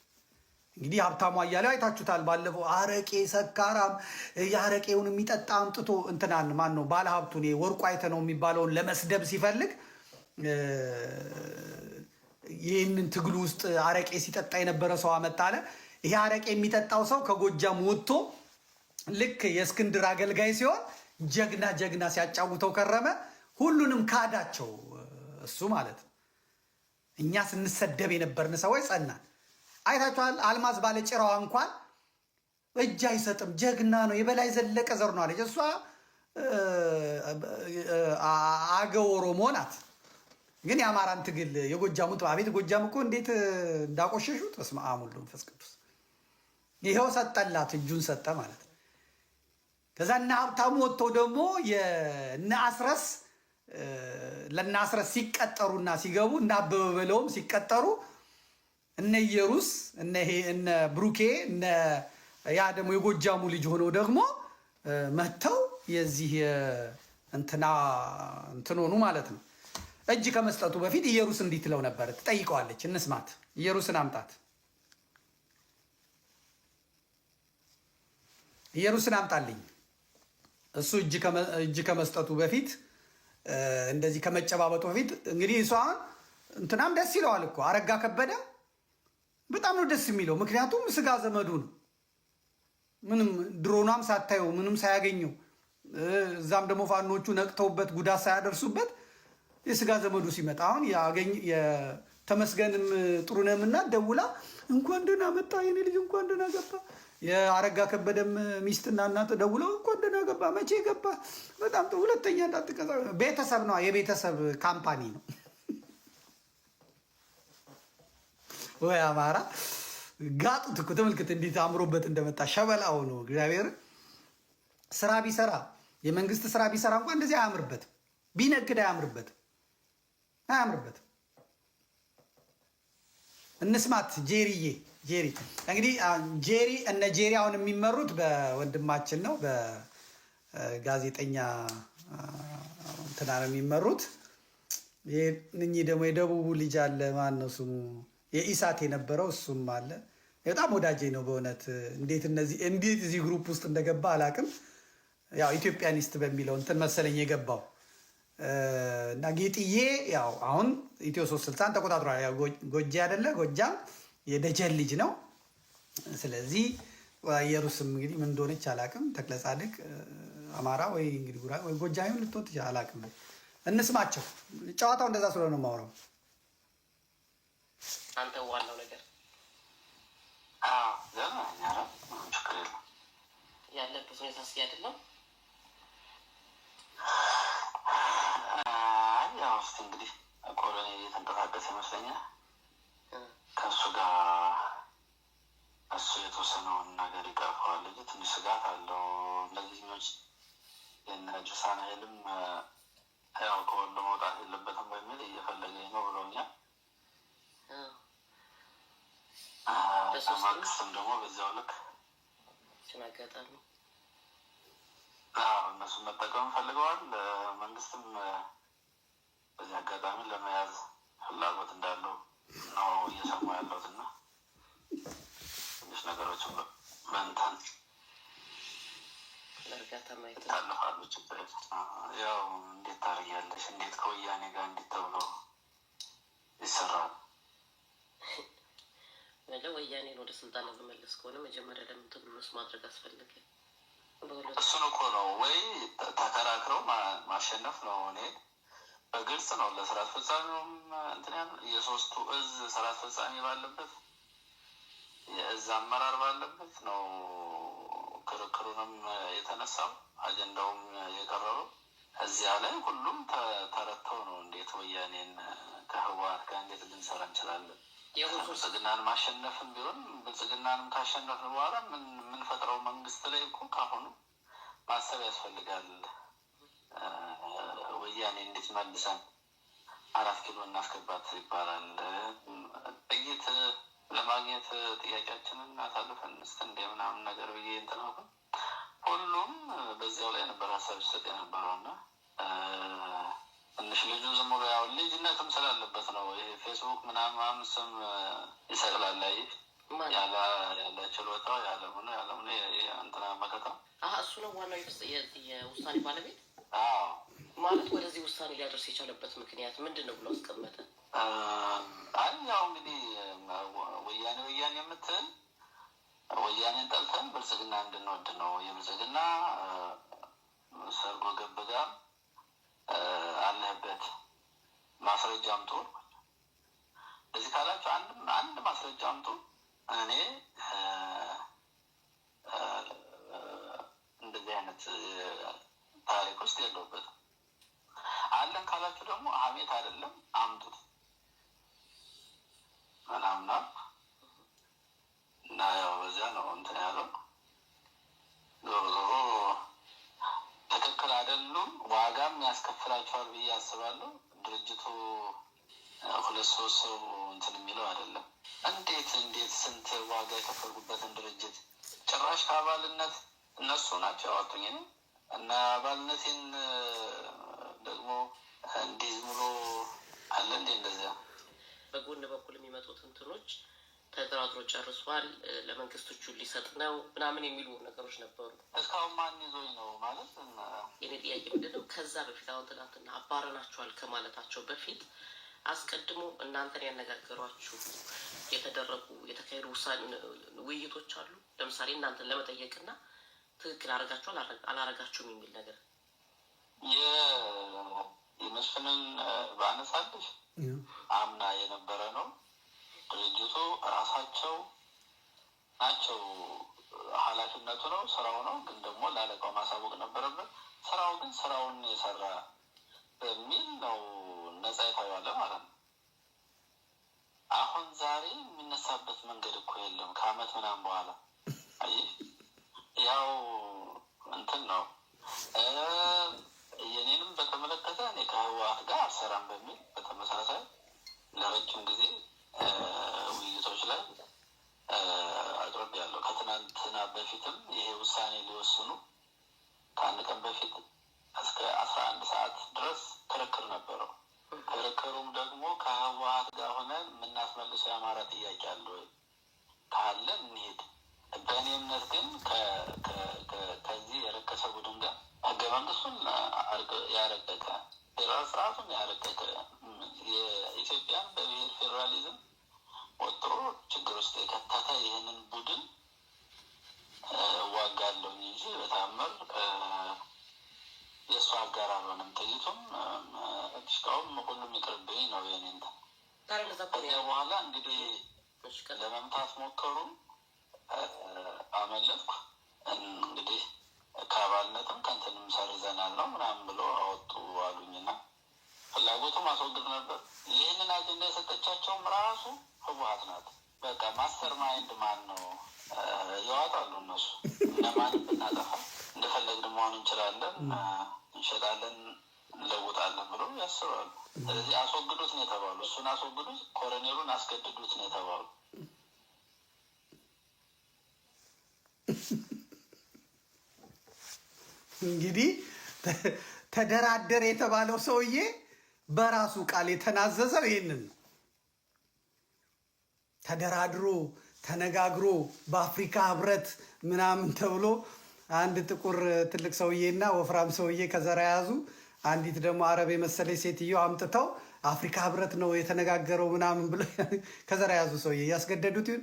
እንግዲህ ሀብታሙ አያሌው አይታችሁታል። ባለፈው አረቄ ሰካራም የአረቄውን የሚጠጣ አምጥቶ እንትናን ማን ነው ባለ ሀብቱን ወርቁ አይተ ነው የሚባለውን ለመስደብ ሲፈልግ ይህንን ትግሉ ውስጥ አረቄ ሲጠጣ የነበረ ሰው አመጣለ። ይሄ አረቄ የሚጠጣው ሰው ከጎጃም ወጥቶ ልክ የእስክንድር አገልጋይ ሲሆን ጀግና ሲያጫውተው ከረመ። ሁሉንም ካዳቸው እሱ ማለት ነው። እኛ ስንሰደብ የነበርን ሰዎች ጸናን። አይታችኋል። አልማዝ ባለጭራዋ እንኳን እጅ አይሰጥም፣ ጀግና ነው፣ የበላይ ዘለቀ ዘር ነው አለች። እሷ አገው ኦሮሞ ናት። ግን የአማራን ትግል የጎጃሙ አቤት ጎጃም እኮ እንዴት እንዳቆሸሹት በስመ አብ ወወልድ ወመንፈስ ቅዱስ። ይኸው ሰጠላት፣ እጁን ሰጠ ማለት ነው። ከዛ እነ ሀብታሙ ወጥተው ደግሞ የእነ አስረስ ለእነ አስረስ ሲቀጠሩና ሲገቡ እና አበበ በለውም ሲቀጠሩ እነ ኢየሩስ እነ ብሩኬ ያ ደግሞ የጎጃሙ ልጅ ሆነው ደግሞ መጥተው የዚህ እንትን ሆኑ ማለት ነው። እጅ ከመስጠቱ በፊት ኢየሩስ እንዲህ ትለው ነበር፣ ትጠይቀዋለች። እንስማት። ኢየሩስን አምጣት፣ ኢየሩስን አምጣልኝ። እሱ እጅ ከመስጠቱ በፊት እንደዚህ ከመጨባበጡ በፊት እንግዲህ እሷን እንትናም ደስ ይለዋል እኮ አረጋ ከበደ በጣም ነው ደስ የሚለው። ምክንያቱም ስጋ ዘመዱ ነው። ምንም ድሮኗም ሳታየው ምንም ሳያገኘው እዛም ደግሞ ፋኖቹ ነቅተውበት ጉዳት ሳያደርሱበት የስጋ ዘመዱ ሲመጣ አሁን የተመስገንም ጥሩነህምና ደውላ እንኳን ደህና መጣ የኔ ልጅ እንኳን ደህና ገባ። የአረጋ ከበደም ሚስትና እናት ደውለው እንኳን ደህና ገባ፣ መቼ ገባ፣ በጣም ጥሩ፣ ሁለተኛ እንዳትቀዛ። ቤተሰብ ነው፣ የቤተሰብ ካምፓኒ ነው። ወይ አማራ ጋጡት እኮ ተመልክት፣ እንዴት አምሮበት እንደመጣ ሸበላ ሆኖ። እግዚአብሔር ስራ ቢሰራ የመንግስት ስራ ቢሰራ እንኳን እንደዚህ አያምርበትም፣ ቢነግድ አያምርበትም። እንስማት። ጄሪ እንግዲህ እነ ጄሪ አሁን የሚመሩት በወንድማችን ነው፣ በጋዜጠኛ እንትና ነው የሚመሩት። እኚህ ደግሞ የደቡቡ ልጅ አለ፣ ማን ነው ስሙ? የኢሳት የነበረው እሱም አለ። በጣም ወዳጄ ነው በእውነት። እንዴት እዚህ ግሩፕ ውስጥ እንደገባ አላውቅም። ያው ኢትዮጵያኒስት በሚለው እንትን መሰለኝ የገባው እና ጌጥዬ ያው አሁን ኢትዮ 360 ተቆጣጥሯል። ያው ጎጃ አይደለ ጎጃም የደጀን ልጅ ነው። ስለዚህ ኢየሩስም እንግዲህ ምን እንደሆነች አላውቅም። ተክለ ጻድቅ አማራ ወይ እንግዲህ ጉራ ወይ ጎጃም ልትሆን ትችላለች፣ አላውቅም። እንስማቸው። ጨዋታው እንደዛ ስለሆነ ነው የማወራው። አንተ ዋናው ነገር ያለበት ሁኔታ እስኪ አይደለም። ያው እስኪ እንግዲህ ኮሎኔ እየተንቀሳቀሰ ይመስለኛል። ከእሱ ጋር እሱ የተወሰነውን ነገር ይቀርፈዋል እንጂ ትንሽ ስጋት አለው። እነዚህኞች የነጅሳን ኃይልም ያው ከወሎ መውጣት የለበትም በሚል እየፈለገኝ ነው ብሎኛል። መንግስትም ደግሞ በዚያው ልክ አጋጣሚ እነሱን መጠቀም ፈልገዋል። መንግስትም በዚህ አጋጣሚ ለመያዝ ፍላጎት እንዳለው ነው እየሰሙ ያለሁት እና ትንሽ ነገሮች በእንትን ለእርጋታ ማየት ታለፋሉ። ችግር ያው እንዴት ታደርጊያለሽ? እንዴት ከወያኔ ጋር እንዴት ተብሎ ይሰራል? ወያኔን ወደ ስልጣን ለመመለስ ከሆነ መጀመሪያ ለምን ትግሉስ ማድረግ አስፈለገ? እሱን እኮ ነው ወይ ተከራክረው ማሸነፍ ነው። እኔ በግልጽ ነው ለስራ አስፈጻሚውም እንትን የሶስቱ እዝ ስራ አስፈጻሚ ባለበት የእዝ አመራር ባለበት ነው ክርክሩንም የተነሳው አጀንዳውም የቀረበው እዚያ ላይ ሁሉም ተረድተው ነው። እንዴት ወያኔን ከህወሓት ጋር እንዴት ልንሰራ እንችላለን? ብልጽግናን ማሸነፍም ቢሆን ብልጽግናንም ካሸነፍን በኋላ የምንፈጥረው መንግስት ላይ እኮ ካሁኑ ማሰብ ያስፈልጋል። ወያኔ እንዴት መልሰን 4 ኪሎ እናስገባት ይባላል። ጥይት ለማግኘት ጥያቄያችንን አሳልፈን እንደ ምናምን ነገር ብዬ እንትን አልኩ። ሁሉም በዚያው ላይ ነበር ሀሳብ ሲሰጥ የነበረው እና ትንሽ ልጁ ዝም ብሎ ያው ልጅነትም ስላለበት ነው። ይሄ ፌስቡክ ምናምን ስም ይሰቅላል። ያለ ችሎታው ያለሆነ እንትና መከታ እሱ ነው ዋናው የውሳኔ ባለቤት ማለት። ወደዚህ ውሳኔ ሊያደርስ የቻለበት ምክንያት ምንድን ነው ብሎ አስቀመጠ። ያው እንግዲህ ወያኔ የምትል ወያኔን ጠልተን ብልጽግና እንድንወድ ነው። የብልጽግና ሰርጎ ገብ ጋር አለህበት ማስረጃ አምጡ። እንደዚህ ካላችሁ አንድ ማስረጃ አምጡ። እኔ እንደዚህ አይነት ታሪክ ውስጥ የለውበትም። አለን ካላችሁ ደግሞ ሀሜት አይደለም አምጡት ምናምና እና ያው በዚያ ነው እንትን ያለው። ዞሮ ዞሮ ትክክል አይደሉም። ዋጋም ያስከፍላቸዋል ብዬ አስባለሁ። ድርጅቱ 2-3 ሰው እንትን የሚለው አይደለም። እንዴት ስንት ዋጋ የከፈልኩበትን ድርጅት ጭራሽ ከአባልነት እነሱ ናቸው ያወጡኝ እና አባልነቴን ደግሞ እንዲህ ብሎ አለ እንዴ እንደዚያ በጎን በኩል የሚመጡት እንትኖች ተደራድሮ ጨርሷል፣ ለመንግስቶቹ ሊሰጥ ነው ምናምን የሚሉ ነገሮች ነበሩ። እስካሁን ማን ይዞኝ ነው ማለት የኔ ጥያቄ ምንድነው? ከዛ በፊት አሁን ትናንትና አባረናቸዋል ከማለታቸው በፊት አስቀድሞ እናንተን ያነጋገሯችሁ የተካሄዱ ውይይቶች አሉ? ለምሳሌ እናንተን ለመጠየቅና ትክክል አረጋችኋል አላረጋችሁም የሚል ነገር የመስፍንን ባነሳለሽ አምና የነበረ ነው። ድርጅቱ ራሳቸው ናቸው ኃላፊነቱ ነው፣ ስራው ነው። ግን ደግሞ ለአለቃው ማሳወቅ ነበረበት። ስራው ግን ስራውን የሰራ በሚል ነው ነጻ የተባለ ማለት ነው። አሁን ዛሬ የሚነሳበት መንገድ እኮ የለም። ከአመት ምናምን በኋላ አይ ያው እንትን ነው። የኔንም በተመለከተ እኔ ከህወሓት ጋር አልሰራም በሚል በተመሳሳይ ለረጅም ጊዜ ውይይቶች ላይ አቅርብ ያለው ከትናንትና በፊትም ይሄ ውሳኔ ሊወስኑ ከአንድ ቀን በፊት እስከ 11 ሰዓት ድረስ ክርክሩም ደግሞ ከህወሓት ጋር ሆነን የምናስመልሰው የአማራ ጥያቄ አለ ወይ ካለ እንሄድ። በእኔ እምነት ግን ከዚህ የረከሰ ቡድን ጋር ህገ መንግስቱን ያረቀቀ ፌዴራል ስርዓቱን ያረቀቀ የኢትዮጵያን በብሔር ፌዴራሊዝም ወጥሮ ችግር ውስጥ የከተተ ይህንን ቡድን ዋጋለሁ እንጂ በታምር የእሱ አጋር አልሆንም። ጥይቱም ዲሽቃውም ሁሉም ይቅርብኝ ነው የኔ እንትን። ከዚያ በኋላ እንግዲህ ለመምታት ሞከሩ፣ አመለጥኩ። እንግዲህ ከአባልነትም ከእንትንም ሰርዘናል ነው ምናምን ብሎ አወጡ አሉኝና ፍላጎቱ ማስወገድ ነበር። ይህንን አጀንዳ የሰጠቻቸውም ራሱ ህወሓት ናት። በቃ ማስተር ማይንድ ማን ነው ያዋጣሉ እነሱ። እነማን ብናጠፋ እንደፈለግን መሆን እንችላለን፣ እንሸጣለን፣ እንለውጣለን ብሎ ያስባሉ። ስለዚህ አስወግዱት ነው የተባሉ። እሱን አስወግዱት፣ ኮሎኔሉን አስገድዱት ነው የተባሉ። እንግዲህ ተደራደር የተባለው ሰውዬ በራሱ ቃል የተናዘዘው ይህንን ነው። ተደራድሮ ተነጋግሮ በአፍሪካ ህብረት ምናምን ተብሎ አንድ ጥቁር ትልቅ ሰውዬና ወፍራም ሰውዬ ከዘራ ያዙ። አንዲት ደግሞ አረብ የመሰለች ሴትዮ አምጥተው አፍሪካ ህብረት ነው የተነጋገረው ምናምን ብሎ ከዘራ ያዙ ሰውዬ ያስገደዱት ይሁን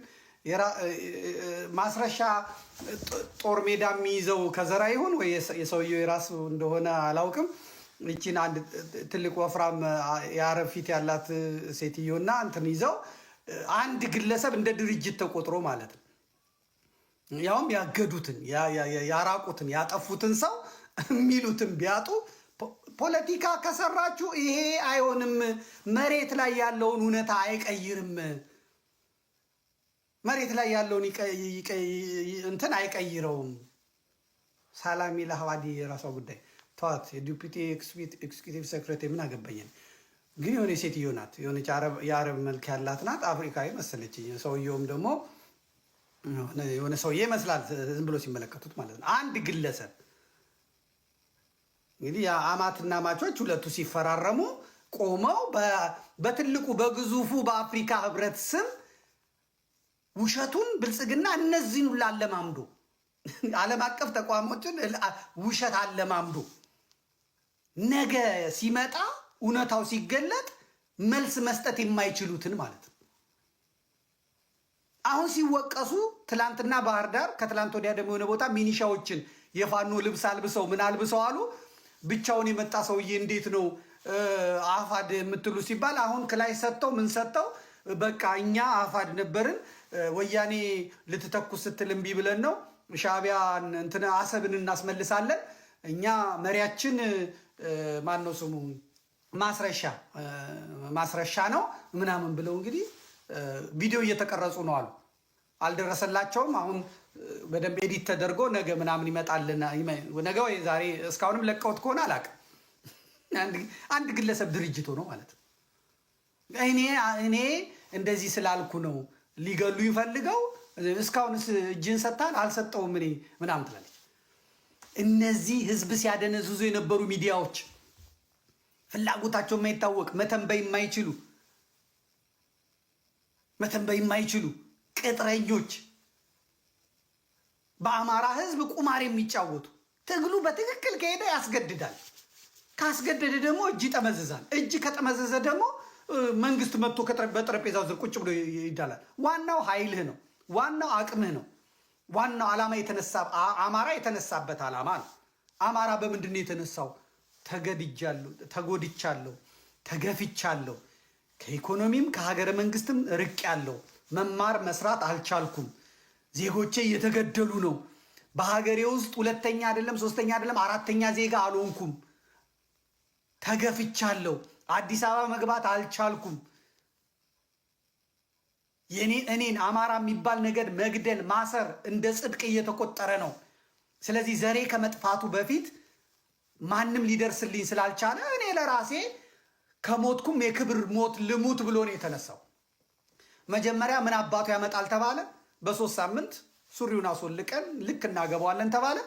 ማስረሻ ጦር ሜዳ የሚይዘው ከዘራ ይሁን ወይ የሰውየው የራሱ እንደሆነ አላውቅም። ይቺን አንድ ትልቅ ወፍራም የአረብ ፊት ያላት ሴትዮና እንትን ይዘው አንድ ግለሰብ እንደ ድርጅት ተቆጥሮ ማለት ነው። ያውም ያገዱትን ያራቁትን ያጠፉትን ሰው የሚሉትን ቢያጡ ፖለቲካ ከሰራችሁ ይሄ አይሆንም። መሬት ላይ ያለውን እውነታ አይቀይርም። መሬት ላይ ያለውን እንትን አይቀይረውም። ሳላሚ ለሀዋዲ የራሷ ጉዳይ ተዋት። የዲፒቲ ኤክስኪዩቲቭ ሴክሬታሪ ምን አገባኝን? ግን የሆነ ሴትዮ ናት፣ የሆነች የአረብ መልክ ያላት ናት፣ አፍሪካዊ መሰለችኝ። ሰውየውም ደግሞ የሆነ ሰውዬ ይመስላል ዝም ብሎ ሲመለከቱት ማለት ነው። አንድ ግለሰብ እንግዲህ የአማትና ማቾች ሁለቱ ሲፈራረሙ ቆመው በትልቁ በግዙፉ በአፍሪካ ህብረት ስም ውሸቱን ብልጽግና እነዚህን ሁሉ አለማምዶ ዓለም አቀፍ ተቋሞችን ውሸት አለማምዶ ነገ ሲመጣ እውነታው ሲገለጥ መልስ መስጠት የማይችሉትን ማለት ነው። አሁን ሲወቀሱ ትላንትና ባህር ዳር፣ ከትላንት ወዲያ ደግሞ የሆነ ቦታ ሚኒሻዎችን የፋኖ ልብስ አልብሰው ምን አልብሰው አሉ። ብቻውን የመጣ ሰውዬ እንዴት ነው አፋድ የምትሉ ሲባል አሁን ክላይ ሰጥተው ምን ሰጥተው በቃ እኛ አፋድ ነበርን ወያኔ ልትተኩስ ስትል እምቢ ብለን ነው ሻዕቢያን እንትን አሰብን እናስመልሳለን እኛ መሪያችን ማን ነው ስሙ ማስረሻ ነው ምናምን ብለው እንግዲህ ቪዲዮ እየተቀረጹ ነው አሉ። አልደረሰላቸውም። አሁን በደንብ ኤዲት ተደርጎ ነገ ምናምን ይመጣልና ነገ ወይ ዛሬ እስካሁንም ለቀውት ከሆነ አላውቅም። አንድ ግለሰብ ድርጅት ሆኖ ማለት ነው። እኔ እንደዚህ ስላልኩ ነው ሊገሉ ይፈልገው እስካሁንስ እጅን ሰጥታል አልሰጠውም እኔ ምናምን ትላለች። እነዚህ ህዝብ ሲያደነዝዙ የነበሩ ሚዲያዎች ፍላጎታቸው የማይታወቅ መተንበይ የማይችሉ ቅጥረኞች በአማራ ህዝብ ቁማር የሚጫወቱ ትግሉ በትክክል ከሄደ ያስገድዳል። ካስገደደ ደግሞ እጅ ይጠመዝዛል። እጅ ከጠመዘዘ ደግሞ መንግስት መጥቶ በጠረጴዛው ዙር ቁጭ ብሎ ይዳላል። ዋናው ኃይልህ ነው። ዋናው አቅምህ ነው። ዋናው ዓላማ አማራ የተነሳበት ዓላማ ነው። አማራ በምንድን ነው የተነሳው? ተጎድቻለሁ፣ ተገፍቻለሁ፣ ከኢኮኖሚም ከሀገረ መንግስትም ርቄያለሁ፣ መማር መስራት አልቻልኩም፣ ዜጎቼ እየተገደሉ ነው፣ በሀገሬ ውስጥ ሁለተኛ አይደለም ሶስተኛ አይደለም አራተኛ ዜጋ አልሆንኩም፣ ተገፍቻለሁ፣ አዲስ አበባ መግባት አልቻልኩም፣ እኔን አማራ የሚባል ነገድ መግደል ማሰር እንደ ጽድቅ እየተቆጠረ ነው። ስለዚህ ዘሬ ከመጥፋቱ በፊት ማንም ሊደርስልኝ ስላልቻለ እኔ ለራሴ ከሞትኩም የክብር ሞት ልሙት ብሎ ነው የተነሳው። መጀመሪያ ምን አባቱ ያመጣል ተባለ። በ3 ሳምንት ሱሪውን አስወልቀን ልክ እናገባዋለን ተባለ።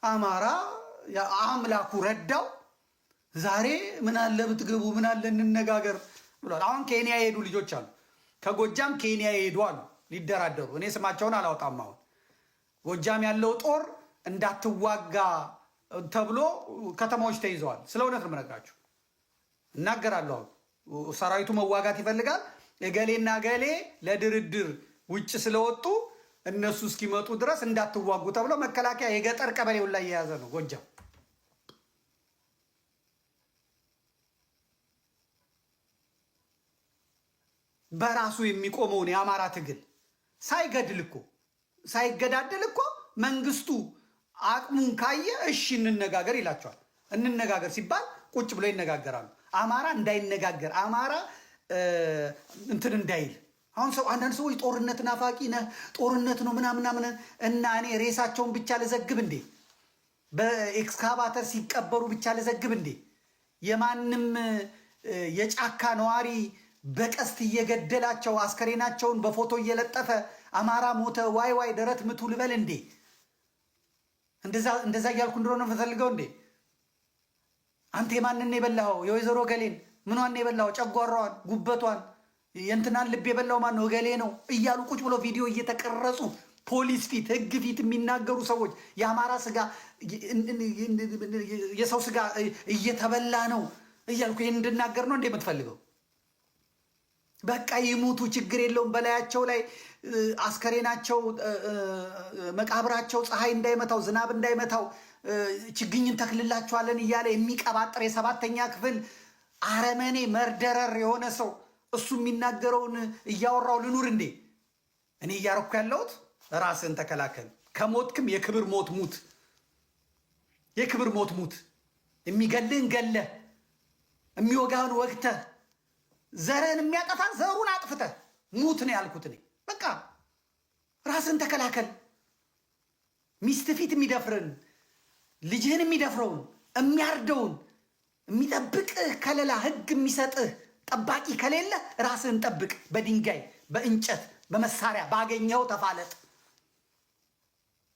አማራ አምላኩ ረዳው። ዛሬ ምን አለ ብትገቡ ምን አለ እንነጋገር ብሏል። አሁን ኬንያ የሄዱ ልጆች አሉ፣ ከጎጃም ኬንያ የሄዱ አሉ ሊደራደሩ። እኔ ስማቸውን አላወጣም። አሁን ጎጃም ያለው ጦር እንዳትዋጋ ተብሎ ከተማዎች ተይዘዋል። ስለ እውነት ነው የምነግራችሁ፣ እናገራለሁ። አሁን ሰራዊቱ መዋጋት ይፈልጋል። እገሌና እገሌ ለድርድር ውጭ ስለወጡ እነሱ እስኪመጡ ድረስ እንዳትዋጉ ተብሎ መከላከያ የገጠር ቀበሌውን ላይ የያዘ ነው ጎጃም። በራሱ የሚቆመውን የአማራ ትግል ሳይገዳደል እኮ መንግስቱ አቅሙን ካየ እሺ እንነጋገር ይላቸዋል። እንነጋገር ሲባል ቁጭ ብሎ ይነጋገራሉ። አማራ እንዳይነጋገር፣ አማራ እንትን እንዳይል። አሁን ሰው አንዳንድ ሰዎች ጦርነት ናፋቂ ነህ፣ ጦርነት ነው ምናምን እና እኔ ሬሳቸውን ብቻ ልዘግብ እንዴ? በኤክስካቫተር ሲቀበሩ ብቻ ልዘግብ እንዴ? የማንም የጫካ ነዋሪ በቀስት እየገደላቸው አስከሬናቸውን በፎቶ እየለጠፈ አማራ ሞተ ዋይ ዋይ ደረት ምቱ ልበል እንዴ? እንደዛ እያልኩ እንደሆነ ፈልገው እንዴ? አንተ የማንን የበላኸው? የወይዘሮ ገሌን ምኗን የበላኸው? ጨጓራዋን፣ ጉበቷን፣ የእንትናን ልብ የበላው ማን ነው? ገሌ ነው እያሉ ቁጭ ብሎ ቪዲዮ እየተቀረጹ ፖሊስ ፊት፣ ህግ ፊት የሚናገሩ ሰዎች የአማራ ስጋ የሰው ስጋ እየተበላ ነው እያልኩ ይህን እንድናገር ነው እንዴ የምትፈልገው? በቃ ይሙቱ፣ ችግር የለውም። በላያቸው ላይ አስከሬናቸው መቃብራቸው ፀሐይ እንዳይመታው ዝናብ እንዳይመታው ችግኝን ተክልላቸዋለን እያለ የሚቀባጥር የሰባተኛ ክፍል አረመኔ መርደረር የሆነ ሰው እሱ የሚናገረውን እያወራው ልኑር እንዴ? እኔ እያረኩ ያለሁት ራስን ተከላከል፣ ከሞትክም የክብር ሞት ሙት፣ የክብር ሞት ሙት። የሚገልህን ገለህ፣ የሚወጋህን ወግተህ፣ ዘርህን የሚያጠፋ ዘሩን አጥፍተህ ሙት ነው ያልኩት እኔ። በቃ ራስን ተከላከል። ሚስት ፊት የሚደፍርን ልጅህን የሚደፍረውን የሚያርደውን የሚጠብቅህ ከለላ ህግ የሚሰጥህ ጠባቂ ከሌለ ራስህን ጠብቅ። በድንጋይ በእንጨት በመሳሪያ ባገኘው ተፋለጥ።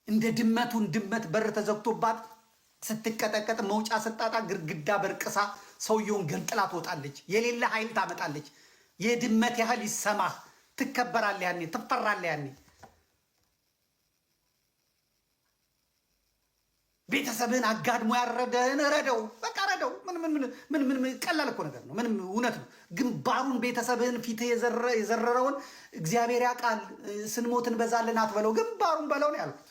እንደ ድመቱን ድመት በር ተዘግቶባት ስትቀጠቀጥ መውጫ ስጣጣ ግድግዳ በርቅሳ ሰውየውን ገንጥላ ትወጣለች። የሌለ ኃይል ታመጣለች። የድመት ያህል ይሰማህ፣ ትከበራለህ፣ ያኔ ትፈራለህ። ያኔ ቤተሰብህን አጋድሞ ያረደህን ረደው፣ በቃ ረደው። ምን ቀላል እኮ ነገር ነው። ምንም እውነት ነው። ግንባሩን ቤተሰብህን ፊትህ የዘረረውን እግዚአብሔር ያውቃል። ስንሞት እንበዛለን አትበለው፣ ግንባሩን በለው ነው ያልኩት።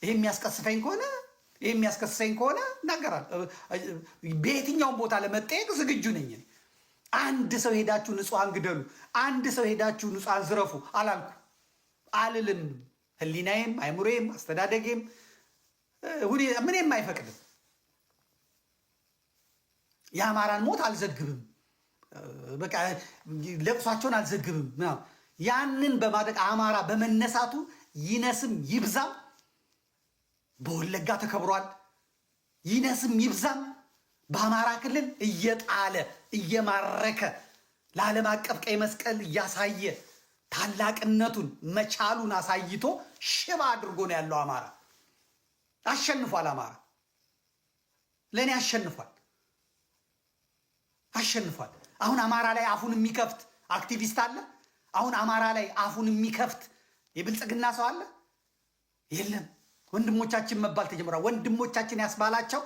ይሄ የሚያስቀስፈኝ ከሆነ እናገራለሁ። በየትኛውም ቦታ ለመጠየቅ ዝግጁ ነኝ። አንድ ሰው ሄዳችሁ ንጹሐን ግደሉ፣ አንድ ሰው ሄዳችሁ ንጹሐን ዝረፉ አላልኩ፣ አልልም። ህሊናዬም አይምሮዬም አስተዳደጌም ምንም አይፈቅድም። የአማራን ሞት አልዘግብም፣ በቃ ለቅሷቸውን አልዘግብም። ያንን በማድረግ አማራ በመነሳቱ ይነስም ይብዛም በወለጋ ተከብሯል። ይነስም ይብዛም በአማራ ክልል እየጣለ እየማረከ ለዓለም አቀፍ ቀይ መስቀል እያሳየ ታላቅነቱን መቻሉን አሳይቶ ሽባ አድርጎ ነው ያለው። አማራ አሸንፏል። አማራ ለእኔ አሸንፏል። አሁን አማራ ላይ አፉን የሚከፍት አክቲቪስት አለ? አሁን አማራ ላይ አፉን የሚከፍት የብልጽግና ሰው አለ? የለም። ወንድሞቻችን መባል ተጀምሯል። ወንድሞቻችን ያስባላቸው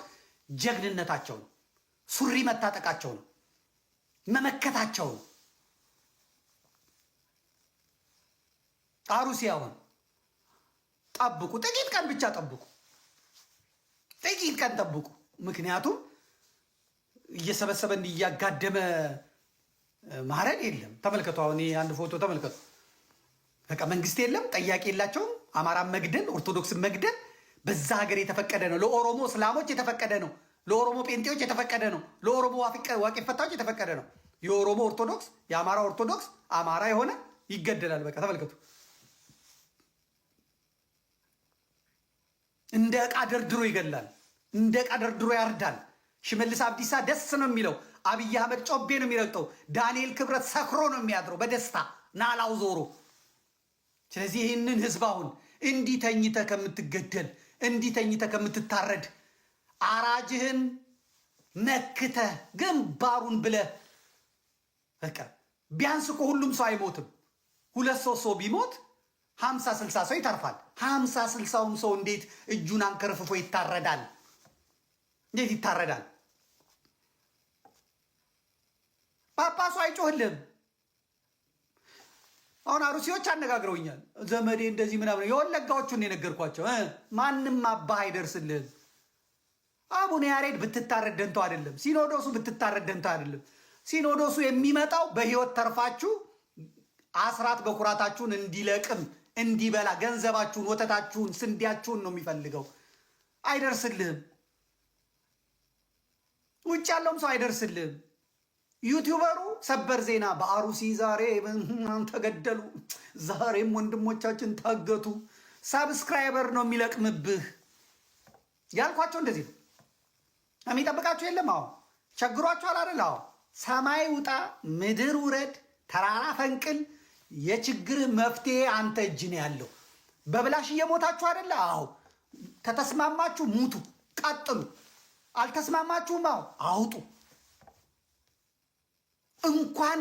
ጀግንነታቸው ነው፣ ሱሪ መታጠቃቸው ነው፣ መመከታቸው ነው። አሩሲ አሁን ጠብቁ፣ ጥቂት ቀን ብቻ ጠብቁ፣ ጥቂት ቀን ጠብቁ። ምክንያቱም እየሰበሰበ እያጋደመ ማረድ የለም። ተመልከቱ፣ አሁን አንድ ፎቶ ተመልከቱ። በቃ መንግስት የለም፣ ጠያቂ የላቸውም። አማራን መግደል፣ ኦርቶዶክስን መግደል በዛ ሀገር የተፈቀደ ነው። ለኦሮሞ እስላሞች የተፈቀደ ነው። ለኦሮሞ ጴንጤዎች የተፈቀደ ነው። ለኦሮሞ ዋቂ ፈታዎች የተፈቀደ ነው። የኦሮሞ ኦርቶዶክስ፣ የአማራ ኦርቶዶክስ አማራ የሆነ ይገደላል። በቃ ተመልከቱ። እንደ ዕቃ ደርድሮ ይገላል፣ እንደ ዕቃ ደርድሮ ያርዳል። ሽመልስ አብዲሳ ደስ ነው የሚለው፣ አብይ አህመድ ጮቤ ነው የሚረግጠው፣ ዳንኤል ክብረት ሰክሮ ነው የሚያድረው በደስታ ናላው ዞሮ። ስለዚህ ይህንን ህዝብ አሁን እንዲህ ተኝተህ ከምትገደል፣ እንዲህ ተኝተህ ከምትታረድ፣ አራጅህን መክተህ ግንባሩን ብለህ በቃ ቢያንስ እኮ ሁሉም ሰው አይሞትም። 2 ሰው ቢሞት 50-60 ሰው ይተርፋል። 50-60ውም ሰው እንዴት እጁን አንከርፍፎ ይታረዳል? እንዴት ይታረዳል? ጳጳሱ አይጮህልም። አሁን አሩሲዎች አነጋግረውኛል። ዘመዴ እንደዚህ ምናምን የወለጋዎቹን የነገርኳቸው ማንም አባህ አይደርስልህም። አቡነ ያሬድ ብትታረድ ደንተው አይደለም። ሲኖዶሱ ብትታረድ ደንተው አይደለም። ሲኖዶሱ የሚመጣው በህይወት ተርፋችሁ አስራት በኩራታችሁን እንዲለቅም እንዲበላ ገንዘባችሁን፣ ወተታችሁን፣ ስንዴያችሁን ነው የሚፈልገው። አይደርስልህም። ውጭ ያለውም ሰው አይደርስልህም። ዩቲዩበሩ ሰበር ዜና በአሩሲ ዛሬ ተገደሉ፣ ዛሬም ወንድሞቻችን ታገቱ፣ ሳብስክራይበር ነው የሚለቅምብህ ያልኳቸው እንደዚህ ነው። የሚጠብቃችሁ የለም። አዎ ቸግሯችኋል አይደል? አዎ ሰማይ ውጣ ምድር ውረድ ተራራ ፈንቅል የችግር መፍትሄ አንተ እጅ ነው ያለው። በብላሽ እየሞታችሁ አይደለ? አዎ ከተስማማችሁ ሙቱ፣ ቀጥሉ። አልተስማማችሁም? አዎ አውጡ። እንኳን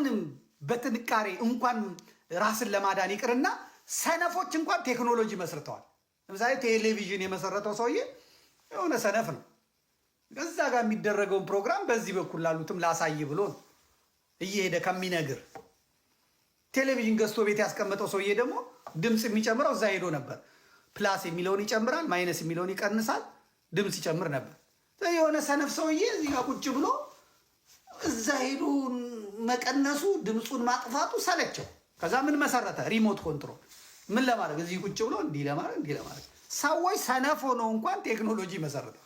በጥንካሬ እንኳን ራስን ለማዳን ይቅርና ሰነፎች እንኳን ቴክኖሎጂ መስርተዋል። ለምሳሌ ቴሌቪዥን የመሰረተው ሰውዬ የሆነ ሰነፍ ነው። እዛ ጋር የሚደረገውን ፕሮግራም በዚህ በኩል ላሉትም ላሳይ ብሎ ነው እየሄደ ከሚነግር። ቴሌቪዥን ገዝቶ ቤት ያስቀመጠው ሰውዬ ደግሞ ድምፅ የሚጨምረው እዛ ሄዶ ነበር። ፕላስ የሚለውን ይጨምራል፣ ማይነስ የሚለውን ይቀንሳል፣ ድምፅ ይጨምር ነበር። የሆነ ሰነፍ ሰውዬ እዚህ ጋር ቁጭ ብሎ እዛ ሄዶ መቀነሱ ድምፁን ማጥፋቱ ሰለቸው። ከዛ ምን መሰረተ? ሪሞት ኮንትሮል። ምን ለማድረግ እዚህ ቁጭ ብሎ እንዲህ ለማድረግ እንዲህ ለማድረግ። ሰዎች ሰነፍ ሆነው እንኳን ቴክኖሎጂ መሰረታል።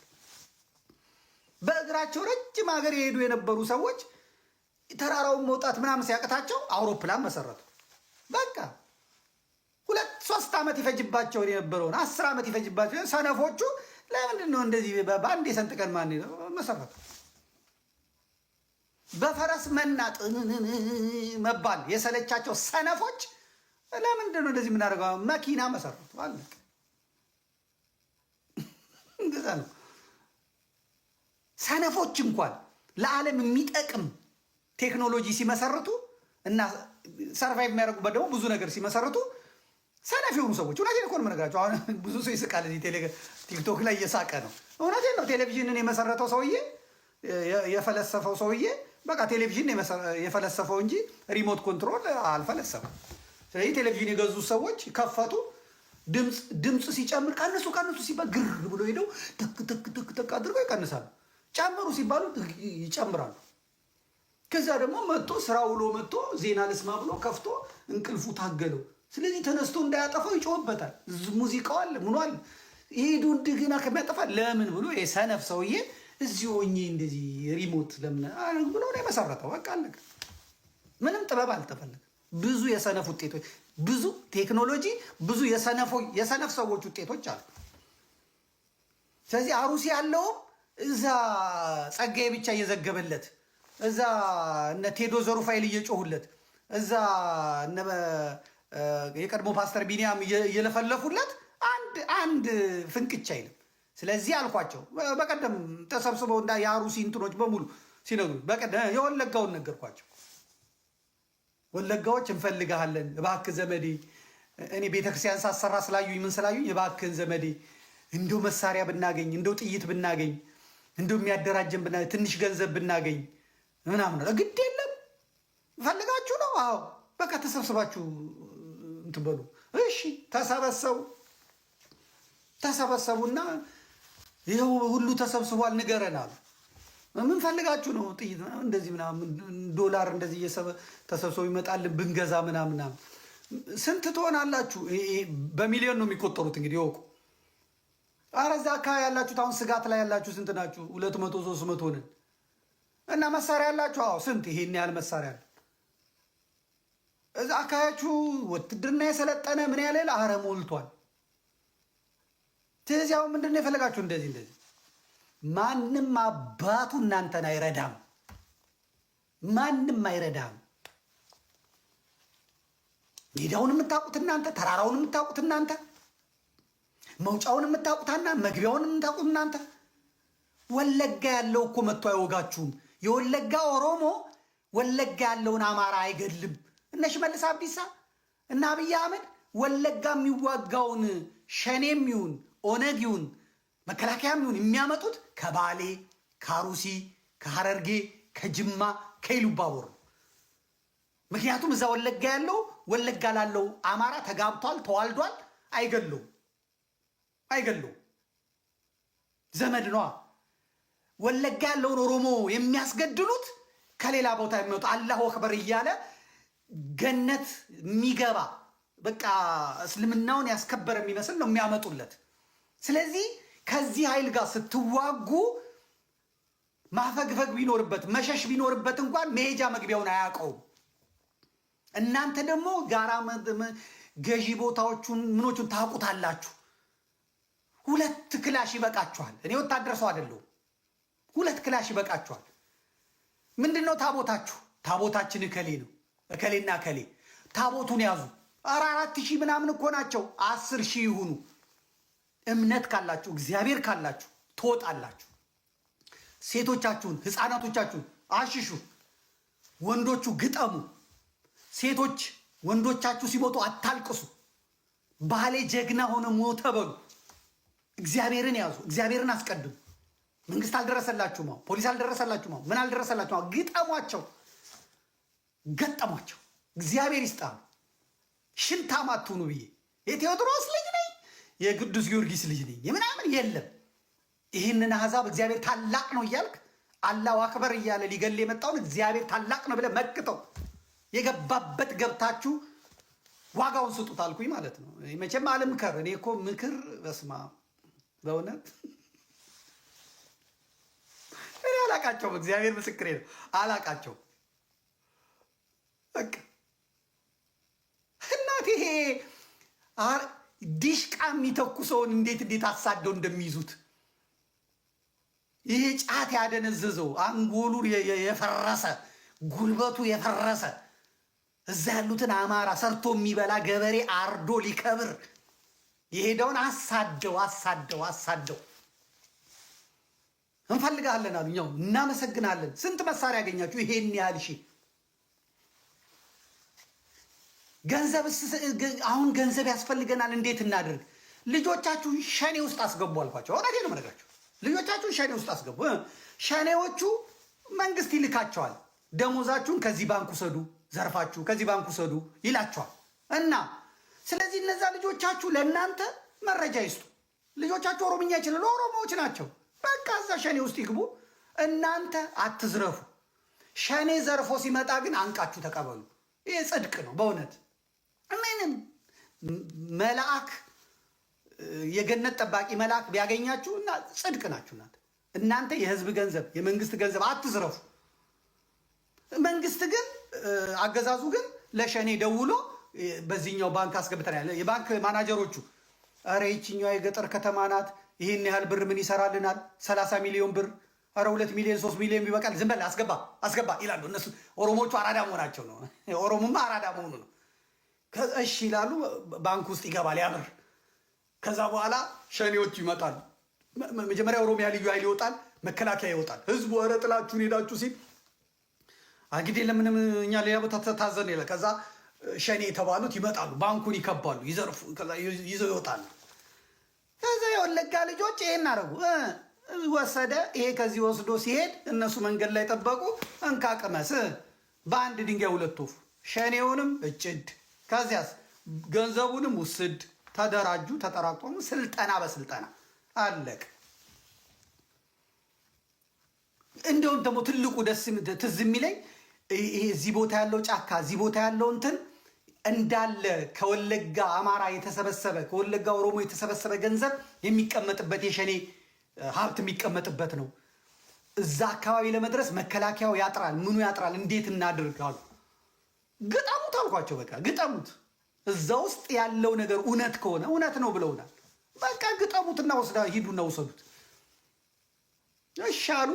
በእግራቸው ረጅም ሀገር የሄዱ የነበሩ ሰዎች ተራራውን መውጣት ምናምን ሲያቅታቸው አውሮፕላን መሰረቱ። በቃ 2-3 ዓመት ይፈጅባቸው የነበረውን 10 ዓመት ይፈጅባቸው ሰነፎቹ ለምንድን ነው እንደዚህ በአንድ የሰንጥቀን ማን መሰረቱ? በፈረስ መናጥ መባል የሰለቻቸው ሰነፎች ለምንድን ነው እንደዚህ የምናደርገው? መኪና መሰረቱ። አለቀ። እንደዛ ነው። ሰነፎች እንኳን ለዓለም የሚጠቅም ቴክኖሎጂ ሲመሰርቱ እና ሰርቫይቭ የሚያደርጉበት ደግሞ ብዙ ነገር ሲመሰርቱ ሰነፍ የሆኑ ሰዎች እውነቴን እኮ ነው የምነግራቸው። አሁን ብዙ ሰው ይስቃል እዚህ ቲክቶክ ላይ እየሳቀ ነው። እውነቴን ነው። ቴሌቪዥንን የመሰረተው ሰውዬ የፈለሰፈው ሰውዬ በቃ ቴሌቪዥን የፈለሰፈው እንጂ ሪሞት ኮንትሮል አልፈለሰፈም። ስለዚህ ቴሌቪዥን የገዙ ሰዎች ከፈቱ። ድምፅ ሲጨምር ቀንሱ ሲባል ግር ብሎ ሄደው ተክ አድርገው ይቀንሳሉ። ጨምሩ ሲባሉ ይጨምራሉ። ከዛ ደግሞ መጥቶ ስራ ውሎ መጥቶ ዜና ልስማ ብሎ ከፍቶ እንቅልፉ ታገለው። ስለዚህ ተነስቶ እንዳያጠፋው ይጮህበታል። ሙዚቃው አለ ምኑ አለ። ሄዱ እንደገና ከሚያጠፋ ለምን ብሎ የሰነፍ ሰውዬ እዚህ ሆኜ እንደዚህ ሪሞት ለምን ብሎ ነው የመሰረተው። በቃ አለቀ። ምንም ጥበብ አልተፈለገም። ብዙ የሰነፍ ውጤቶች፣ ብዙ ቴክኖሎጂ፣ ብዙ የሰነፍ ሰዎች ውጤቶች አሉ። ስለዚህ አሩሲ ያለውም እዛ ጸጋዬ ብቻ እየዘገበለት፣ እዛ እነ ቴዶ ዘሩፋይል እየጮሁለት፣ እዛ እነ የቀድሞ ፓስተር ቢኒያም እየለፈለፉለት አንድ ፍንቅቻ አይልም። ስለዚህ አልኳቸው በቀደም ተሰብስበው እንዳ የአሩሲ እንትኖች በሙሉ ሲነግሩ በቀደም የወለጋውን ነገርኳቸው። ወለጋዎች እንፈልግሃለን እባክህ ዘመዴ፣ እኔ ቤተክርስቲያን ሳሰራ ስላዩኝ ምን ስላዩኝ እባክህን ዘመዴ እንደው መሳሪያ ብናገኝ፣ እንደው ጥይት ብናገኝ፣ እንደው የሚያደራጀን ብናገኝ፣ ትንሽ ገንዘብ ብናገኝ ምናምን ነው። ግድ የለም ፈልጋችሁ ነው። አዎ በቃ ተሰብስባችሁ እንትን በሉ። እሺ ተሰበሰቡና ይኸው ሁሉ ተሰብስቧል፣ ንገረን አሉ። ምን ፈልጋችሁ ነው? ጥይት እንደዚህ ምናምን ዶላር እንደዚህ ተሰብስቦ ይመጣልን ብንገዛ ምናምን። ስንት ትሆናላችሁ? በሚሊዮን ነው የሚቆጠሩት። እንግዲህ ይወቁ። ኧረ እዛ አካባቢ ያላችሁት አሁን ስጋት ላይ ያላችሁ ስንት ናችሁ? 200-300 ነን። እና መሳሪያ ያላችሁ? አዎ ስንት? ይሄን ያህል መሳሪያ አለ። እዛ አካባቢያችሁ ውትድርና የሰለጠነ ምን ያለ አረ ሞልቷል። ስለዚህ አሁን ምንድን ነው የፈለጋችሁ? እንደዚህ ማንም አባቱ እናንተን አይረዳም። ማንም አይረዳም። ሜዳውን የምታውቁት እናንተ፣ ተራራውን የምታውቁት እናንተ፣ መውጫውን የምታውቁትና መግቢያውን የምታውቁት እናንተ። ወለጋ ያለው እኮ መጥቶ አይወጋችሁም። የወለጋ ኦሮሞ ወለጋ ያለውን አማራ አይገድልም። እነ ሽመልስ አብዲሳ እና አብይ አህመድ ወለጋ የሚዋጋውን ሸኔም ይሁን ኦነግ ይሁን መከላከያም ይሁን የሚያመጡት ከባሌ፣ ከአሩሲ፣ ከሐረርጌ፣ ከጅማ፣ ከኢሉባቦር ነው። ምክንያቱም እዛ ወለጋ ያለው ወለጋ ላለው አማራ ተጋብቷል፣ ተዋልዷል። አይገሉም። ዘመድ ነዋ። ወለጋ ያለውን ኦሮሞ የሚያስገድሉት ከሌላ ቦታ የሚወጡ አላሁ አክበር እያለ ገነት የሚገባ በቃ እስልምናውን ያስከበረ የሚመስል ነው የሚያመጡለት። ስለዚህ ከዚህ ኃይል ጋር ስትዋጉ ማፈግፈግ ቢኖርበት መሸሽ ቢኖርበት እንኳን መሄጃ መግቢያውን አያውቀውም። እናንተ ደግሞ ጋራ ገዢ ቦታዎቹን ምኖቹን ታውቁታላችሁ። 2 ክላሽ ይበቃችኋል። እኔ ወታደር ሰው አይደለሁም። 2 ክላሽ ይበቃችኋል። ምንድነው ታቦታችሁ? ታቦታችን እከሌ ነው፣ እከሌና እከሌ። ታቦቱን ያዙ። 4,000 ምናምን እኮ ናቸው። 10,000 ይሁኑ። እምነት ካላችሁ እግዚአብሔር ካላችሁ ትወጣላችሁ። ሴቶቻችሁን ህፃናቶቻችሁን አሽሹ። ወንዶቹ ግጠሙ። ሴቶች ወንዶቻችሁ ሲሞቱ አታልቅሱ። ባሌ ጀግና ሆነ ሞተ በሉ። እግዚአብሔርን ያዙ። እግዚአብሔርን አስቀድሙ። መንግስት አልደረሰላችሁም፣ ፖሊስ አልደረሰላችሁም፣ ምን አልደረሰላችሁም፣ ግጠሟቸው፣ ገጠሟቸው። እግዚአብሔር ይስጣሉ። ሽንታም አትሁኑ ብዬ የቴዎድሮስ ልጅ ነኝ የቅዱስ ጊዮርጊስ ልጅ ነኝ የምናምን የለም። ይህንን አሕዛብ እግዚአብሔር ታላቅ ነው እያልክ አላሁ አክበር እያለ ሊገል የመጣውን እግዚአብሔር ታላቅ ነው ብለህ መክተው የገባበት ገብታችሁ ዋጋውን ስጡት አልኩኝ ማለት ነው። መቼም አልምከር። እኔ እኮ ምክር በስማ በእውነት እኔ አላቃቸውም። እግዚአብሔር ምስክሬ ነው፣ አላቃቸውም። በቃ እናቴ ይሄ ዲሽቃ የሚተኩሰውን እንዴት አሳደው እንደሚይዙት ይሄ ጫት ያደነዘዘው አንጎሉ የፈረሰ ጉልበቱ የፈረሰ እዛ ያሉትን አማራ ሰርቶ የሚበላ ገበሬ አርዶ ሊከብር የሄደውን አሳደው እንፈልጋለን አሉ። እኛው እናመሰግናለን። ስንት መሳሪያ ያገኛችሁ? ይሄን ያህል ሺህ ገንዘብ። አሁን ገንዘብ ያስፈልገናል። እንዴት እናድርግ? ልጆቻችሁን ሸኔ ውስጥ አስገቡ አልኳቸው። እውነቴን ነው የምነግራቸው። ልጆቻችሁን ሸኔ ውስጥ አስገቡ። ሸኔዎቹ መንግስት ይልካቸዋል። ደሞዛችሁን ከዚህ ባንክ ውሰዱ፣ ዘርፋችሁ ከዚህ ባንክ ውሰዱ ይላቸዋል። እና ስለዚህ እነዛ ልጆቻችሁ ለእናንተ መረጃ ይስጡ። ልጆቻችሁ ኦሮምኛ ይችላሉ፣ ኦሮሞዎች ናቸው። በቃ እዛ ሸኔ ውስጥ ይግቡ። እናንተ አትዝረፉ። ሸኔ ዘርፎ ሲመጣ ግን አንቃችሁ ተቀበሉ። ይሄ ጽድቅ ነው በእውነት። ምንም መልአክ የገነት ጠባቂ መልአክ ቢያገኛችሁ እና ጽድቅ ናችሁ እናንተ የህዝብ ገንዘብ የመንግስት ገንዘብ አትዝረፉ። መንግስት ግን አገዛዙ ግን ለሸኔ ደውሎ በዚህኛው ባንክ አስገብተናል። የባንክ ማናጀሮቹ ኧረ ይችኛዋ የገጠር ከተማ ናት፣ ይህን ያህል ብር ምን ይሰራልናል? 30 ሚሊዮን ብር፣ ኧረ 2 ሚሊዮን 3 ሚሊዮን ይበቃል፣ ዝም በል አስገባ ይላሉ። እነሱ ኦሮሞቹ አራዳ መሆናቸው ነው። ኦሮሞማ አራዳ መሆኑ ነው። እሺ ይላሉ። ባንክ ውስጥ ይገባል ያ ብር። ከዛ በኋላ ሸኔዎቹ ይመጣሉ። መጀመሪያ ኦሮሚያ ልዩ ኃይል ይወጣል፣ መከላከያ ይወጣል። ህዝቡ ኧረ ጥላችሁን ሄዳችሁ ሲል እንግዲህ ለምንም እኛ ሌላ ቦታ ታዘን የለ። ከዛ ሸኔ የተባሉት ይመጣሉ፣ ባንኩን ይከባሉ፣ ይዘርፉ፣ ይዘው ይወጣሉ። ከዛ የወለጋ ልጆች ይሄን አደረጉ። ወሰደ። ይሄ ከዚህ ወስዶ ሲሄድ እነሱ መንገድ ላይ ጠበቁ። እንካ ቅመስ፣ በአንድ ድንጋይ 2 ወፍ። ሸኔውንም እጭድ፣ ከዚያስ ገንዘቡንም ውስድ። ተደራጁ፣ ተጠራቀሙ። ስልጠና በስልጠና አለቅ። እንደውም ደግሞ ትልቁ ትዝ የሚለኝ እዚህ ቦታ ያለው ጫካ፣ እዚህ ቦታ ያለው እንትን እንዳለ ከወለጋ አማራ የተሰበሰበ ከወለጋ ኦሮሞ የተሰበሰበ ገንዘብ የሚቀመጥበት የሸኔ ሀብት የሚቀመጥበት ነው። እዛ አካባቢ ለመድረስ መከላከያው ያጥራል፣ ምኑ ያጥራል። እንዴት እናድርጋሉ? ግጠሙት አልኳቸው። በቃ ግጠሙት። እዛ ውስጥ ያለው ነገር እውነት ከሆነ እውነት ነው ብለውናል። በቃ ግጠሙትና ሂዱና ውሰዱት። እሻሉ።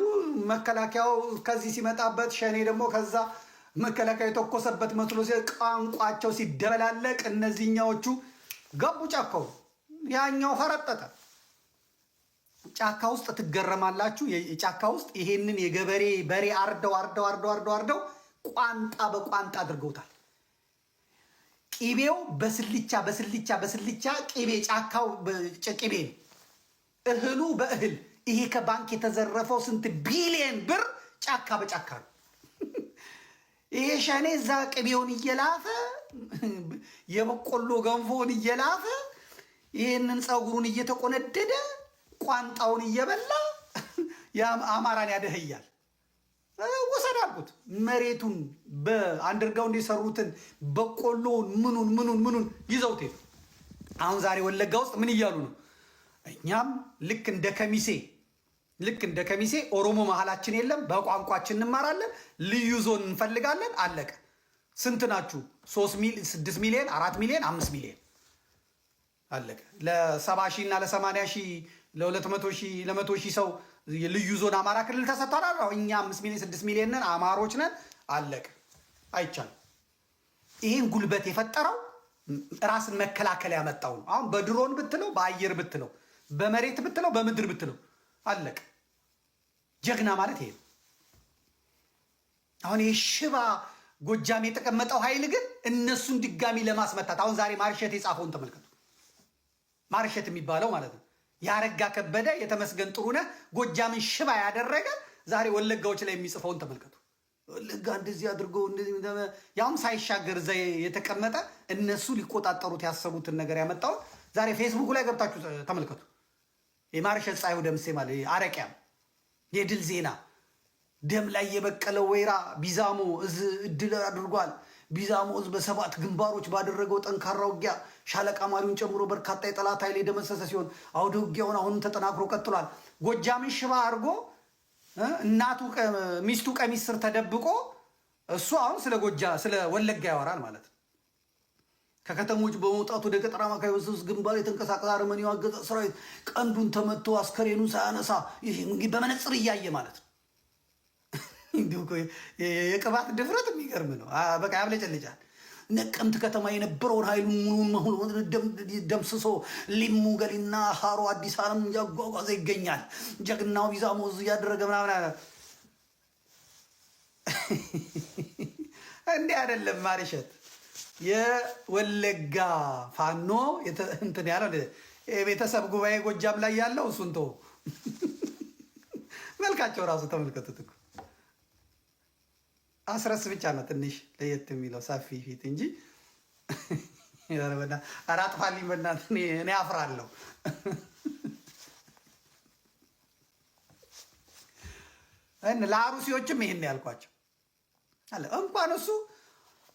መከላከያው ከዚህ ሲመጣበት ሸኔ ደግሞ ከዛ መከላከያ የተኮሰበት መስሎ ቋንቋቸው ሲደበላለቅ እነዚህኛዎቹ ገቡ ጫካው። ያኛው ፈረጠጠ። ጫካ ውስጥ ትገረማላችሁ። ጫካ ውስጥ ይሄንን የገበሬ በሬ አርደው ቋንጣ በቋንጣ አድርገውታል። ቂቤው በስልቻ ቂቤ ጫካው ቂቤ ነው። እህሉ በእህል ይሄ ከባንክ የተዘረፈው ስንት ቢሊየን ብር ጫካ በጫካ ነው። ይሄ ሸኔ እዛ ቅቤውን እየላፈ የበቆሎ ገንፎውን እየላፈ ይሄንን ፀጉሩን እየተቆነደደ ቋንጣውን እየበላ አማራን ያደህያል። ወሰድ አልኩት። መሬቱን በአንደርጋውንድ የሰሩትን በቆሎውን ምኑን ይዘውት ሄዱ። አሁን ዛሬ ወለጋ ውስጥ ምን እያሉ ነው? እኛም ልክ እንደ ከሚሴ ኦሮሞ መሀላችን የለም፣ በቋንቋችን እንማራለን፣ ልዩ ዞን እንፈልጋለን። አለቀ። ስንት ናችሁ? 6 ሚሊዮን፣ 4 ሚሊዮን፣ 5 ሚሊዮን አለቀ። ለ70 ሺህ እና ለ80 ሺህ ለ200 ሺህ ለ100 ሺህ ሰው ልዩ ዞን አማራ ክልል ተሰጥቷል። እኛ 5 ሚሊዮን 6 ሚሊዮን ነን፣ አማሮች ነን። አለቀ። አይቻልም። ይህን ጉልበት የፈጠረው ራስን መከላከል ያመጣው ነው። አሁን በድሮን ብትለው፣ በአየር ብትለው፣ በመሬት ብትለው፣ በምድር ብትለው አለቀ። ጀግና ማለት ይሄ ነው። አሁን ይህ ሽባ ጎጃም የተቀመጠው ኃይል ግን እነሱን ድጋሚ ለማስመታት አሁን ዛሬ ማርሸት የጻፈውን ተመልከቱ። ማርሸት የሚባለው ማለት ነው ያረጋ ከበደ የተመስገን ጥሩነህ ጎጃምን ሽባ ያደረገ ዛሬ ወለጋዎች ላይ የሚጽፈውን ተመልከቱ። ወለጋ እንደዚህ አድርጎ ያውም ሳይሻገር እዛ የተቀመጠ እነሱ ሊቆጣጠሩት ያሰቡትን ነገር ያመጣውን ዛሬ ፌስቡክ ላይ ገብታችሁ ተመልከቱ። የማርሸት ፀሐዩ ደምሴ ማለት አረቂያም የድል ዜና ደም ላይ የበቀለው ወይራ ቢዛሞ እዝ እድል አድርጓል። ቢዛሞ እዝ በ7 ግንባሮች ባደረገው ጠንካራ ውጊያ ሻለቃ ማሪውን ጨምሮ በርካታ የጠላት ኃይል የደመሰሰ ሲሆን አውደ ውጊያውን አሁንም ተጠናክሮ ቀጥሏል። ጎጃምን ሽባ አድርጎ እናቱ ሚስቱ ቀሚስ ስር ተደብቆ እሱ አሁን ስለ ወለጋ ያወራል ማለት ነው። ከከተሞች በመውጣት ወደ ገጠራማ አካባቢ ግንባር የተንቀሳቀሰ አርመኒው አገዛዝ ሰራዊት ቀንዱን ተመቶ አስከሬኑን ሳያነሳ ይሄ እንግዲህ በመነጽር እያየ ማለት ነው። እንዲሁ የቅባት ድፍረት የሚገርም ነው። በቃ ያብለጨልጫል። ነቀምት ከተማ የነበረውን ኃይሉን ሙሉን ደምስሶ ሊሙ ገሊና ሀሮ አዲስ አለም እያጓጓዘ ይገኛል። ጀግናው ቢዛሞ እያደረገ ምናምን እንዲህ አይደለም ማርሸት የወለጋ ፋኖ እንትን ያለው የቤተሰብ ጉባኤ ጎጃም ላይ ያለው እሱን ተው። መልካቸው ራሱ ተመልከቱት እኮ አስረስ ብቻ ነው ትንሽ ለየት የሚለው ሰፊ ፊት እንጂ አራጥፋልኝ በእናትህ እኔ አፍራለሁ። ለአሩሲዎችም ይሄን ያልኳቸው አለ። እንኳን እሱ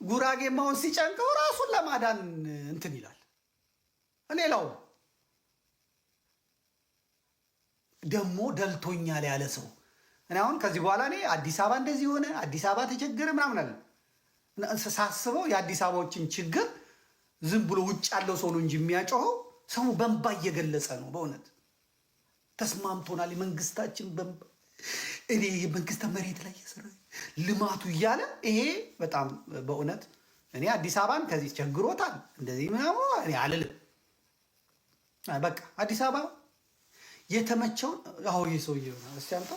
ጉራጌ ማውን ሲጨንቀው ራሱን ለማዳን እንትን ይላል። ሌላው ደግሞ ደልቶኛል ያለ ሰው እኔ አሁን ከዚህ በኋላ እኔ አዲስ አበባ እንደዚህ ሆነ፣ አዲስ አበባ ተቸገረ ምናምን አለ ሳስበው የአዲስ አበባዎችን ችግር ዝም ብሎ ውጭ ያለው ሰው ነው እንጂ የሚያጮኸው ሰው በእንባ እየገለጸ ነው። በእውነት ተስማምቶናል የመንግስታችን በእንባ እኔ የመንግስት መሬት ላይ እየሰራ ልማቱ እያለ ይሄ በጣም በእውነት እኔ አዲስ አበባን ከዚህ ቸግሮታል እንደዚህ ምናምን እኔ አልልም። በቃ አዲስ አበባ የተመቸውን አሁን ይሄ ሰውዬ ነው እስቲ አምጣ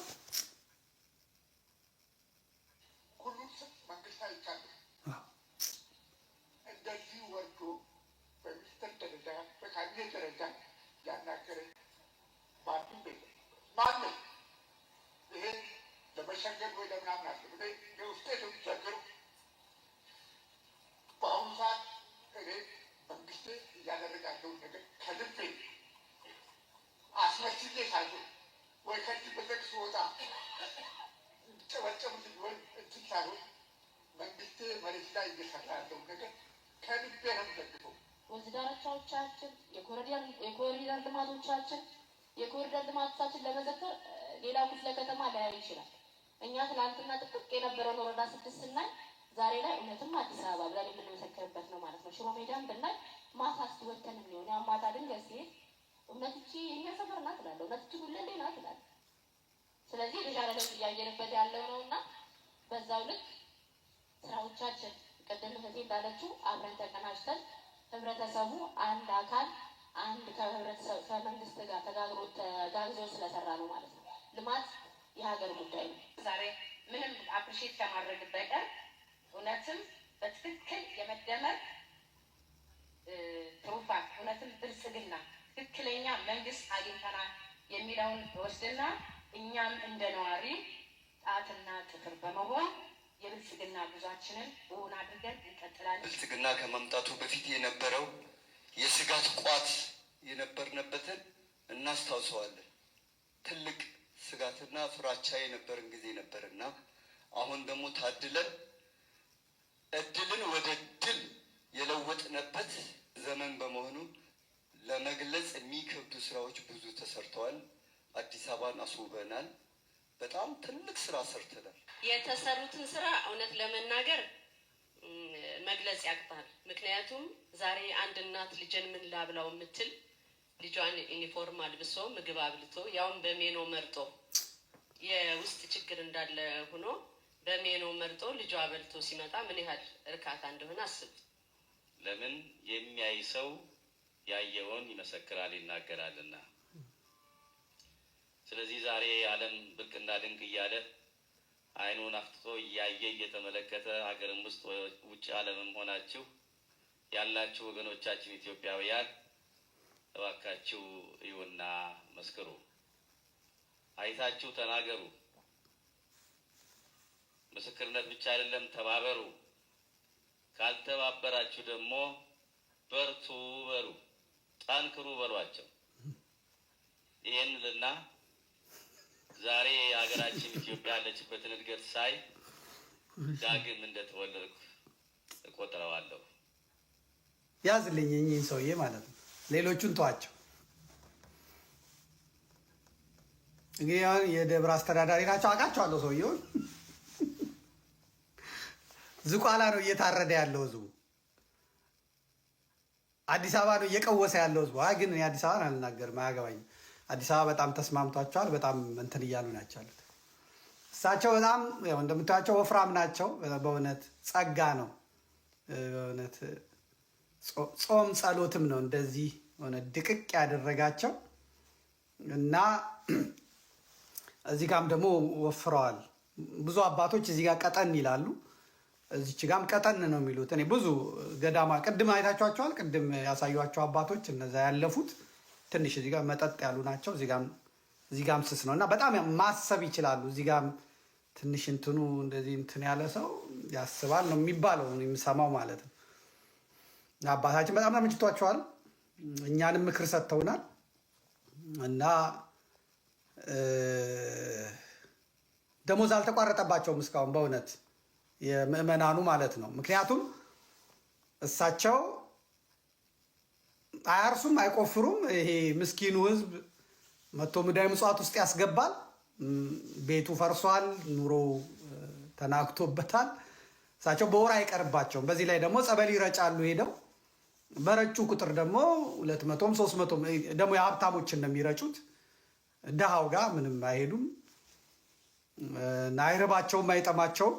ለመሸገር ወይ ለምናምን አለ ውስጤ የሚቸግሩ በአሁኑ ሰዓት እኔ መንግስት እያደረጋቸውን ነገር ከልቤ አስመስሌ ሳይሆን ወይ ከዚህ በዘግ ሲወጣ ጨበጨብ ወይ እንትን ሳይሆን መንግስት መሬት ላይ እየሰራ ያለውን ነገር ከልቤ ነው ደግፈው። ወንዝ ዳርቻዎቻችን፣ የኮሪደር ልማቶቻችን ለመዘከር ሌላ ክፍለ ከተማ ላያይ ይችላል። እኛ ትናንትና ጥቅጥቅ የነበረውን ወረዳ 6 ስናይ ዛሬ ላይ እውነትም አዲስ አበባ ብለን የምንመሰክርበት ነው ማለት ነው። ሽሮ ሜዳን ብናይ ማታ ስትወተን የሚሆን ያ ማታ ድንገት ሲሄድ እውነት እቺ የኛ ሰፈር ናት እላለሁ፣ እውነት እቺ ጉለሌ ናት እላለሁ። ስለዚህ የተሻለ ለውጥ እያየንበት ያለው ነው እና በዛው ልክ ስራዎቻችን ቅድም እህቴ እንዳለችው አብረን ተቀናጅተን ህብረተሰቡ አንድ አካል አንድ ከህብረተሰብ ከመንግስት ጋር ተጋግዞ ስለሰራ ነው ማለት ነው። ልማት የሀገር ጉዳይ ነው። ዛሬ ምንም አፕሪሼት ከማድረግ በቀር እውነትም በትክክል የመደመር ትሩፋት እውነትም ብልጽግና ትክክለኛ መንግስት አግኝተናል የሚለውን ወስድና እኛም እንደ ነዋሪ ጣትና ጥፍር በመሆን የብልጽግና ጉዟችንን እውን አድርገን እንቀጥላለን። ብልጽግና ከመምጣቱ በፊት የነበረው የስጋት ቋት የነበርንበትን እናስታውሰዋለን። ትልቅ ስጋትና ፍራቻ የነበረን ጊዜ ነበርና አሁን ደግሞ ታድለን እድልን ወደ ድል የለወጥንበት ዘመን በመሆኑ ለመግለጽ የሚከብዱ ስራዎች ብዙ ተሰርተዋል። አዲስ አበባን አስውበናል። በጣም ትልቅ ስራ ሰርተናል። የተሰሩትን ስራ እውነት ለመናገር መግለጽ ያቅታል። ምክንያቱም ዛሬ አንድ እናት ልጅን ምን ላብላው የምትል ልጇን ዩኒፎርም አልብሶ ምግብ አብልቶ ያውም በሜኖ መርጦ የውስጥ ችግር እንዳለ ሆኖ በሜኖ መርጦ ልጇ አበልቶ ሲመጣ ምን ያህል እርካታ እንደሆነ አስብ። ለምን የሚያይ ሰው ያየውን ይመሰክራል ይናገራልና። ስለዚህ ዛሬ ዓለም ብርቅና ድንቅ እያለ አይኑን አፍጥጦ እያየ እየተመለከተ ሀገርም ውስጥ ውጭ ዓለምም ሆናችሁ ያላችሁ ወገኖቻችን ኢትዮጵያውያን እባካችሁ እዩና መስክሩ፣ አይታችሁ ተናገሩ። ምስክርነት ብቻ አይደለም፣ ተባበሩ። ካልተባበራችሁ ደግሞ በርቱ በሉ፣ ጠንክሩ በሏቸው። ይህን ልና ዛሬ ሀገራችን ኢትዮጵያ ያለችበትን እድገት ሳይ ዳግም እንደተወለድኩ እቆጥረዋለሁ። ያዝልኝ እኚህን ሰውዬ ማለት ነው። ሌሎቹን ተዋቸው። እንግዲህ አሁን የደብረ አስተዳዳሪ ናቸው፣ አውቃቸዋለሁ። ሰውዬውን ዝቋላ ነው እየታረደ ያለው ህዝቡ። አዲስ አበባ ነው እየቀወሰ ያለው ህዝቡ። ግን አዲስ አበባን አልናገርም፣ አያገባኝም። አዲስ አበባ በጣም ተስማምቷቸዋል። በጣም እንትን እያሉ ናቸው ያሉት። እሳቸው በጣም እንደምታያቸው ወፍራም ናቸው። በእውነት ጸጋ ነው። በእውነት ጾም ጸሎትም ነው እንደዚህ ሆነ ድቅቅ ያደረጋቸው እና እዚህ ጋም ደግሞ ወፍረዋል። ብዙ አባቶች እዚህ ጋር ቀጠን ይላሉ፣ እዚች ጋም ቀጠን ነው የሚሉት። እኔ ብዙ ገዳማ ቅድም አይታችኋቸዋል። ቅድም ያሳዩቸው አባቶች እነዛ ያለፉት ትንሽ እዚህ ጋር መጠጥ ያሉ ናቸው። እዚህ ጋም ስስ ነው እና በጣም ማሰብ ይችላሉ። እዚህ ጋም ትንሽ እንትኑ እንደዚህ እንትን ያለ ሰው ያስባል ነው የሚባለው የምሰማው ማለት ነው። አባታችን በጣም ተመችቷቸዋል። እኛንም ምክር ሰጥተውናል እና ደሞዝ አልተቋረጠባቸውም እስካሁን በእውነት የምዕመናኑ ማለት ነው። ምክንያቱም እሳቸው አያርሱም፣ አይቆፍሩም። ይሄ ምስኪኑ ህዝብ መቶ ሙዳይ ምጽዋት ውስጥ ያስገባል። ቤቱ ፈርሷል፣ ኑሮ ተናግቶበታል። እሳቸው በወር አይቀርባቸውም። በዚህ ላይ ደግሞ ጸበል ይረጫሉ። ሄደው በረጩ ቁጥር ደግሞ 200ም 300ም ደግሞ የሀብታሞችን ነው የሚረጩት። ድሃው ጋር ምንም አይሄዱም። አይርባቸውም፣ አይጠማቸውም።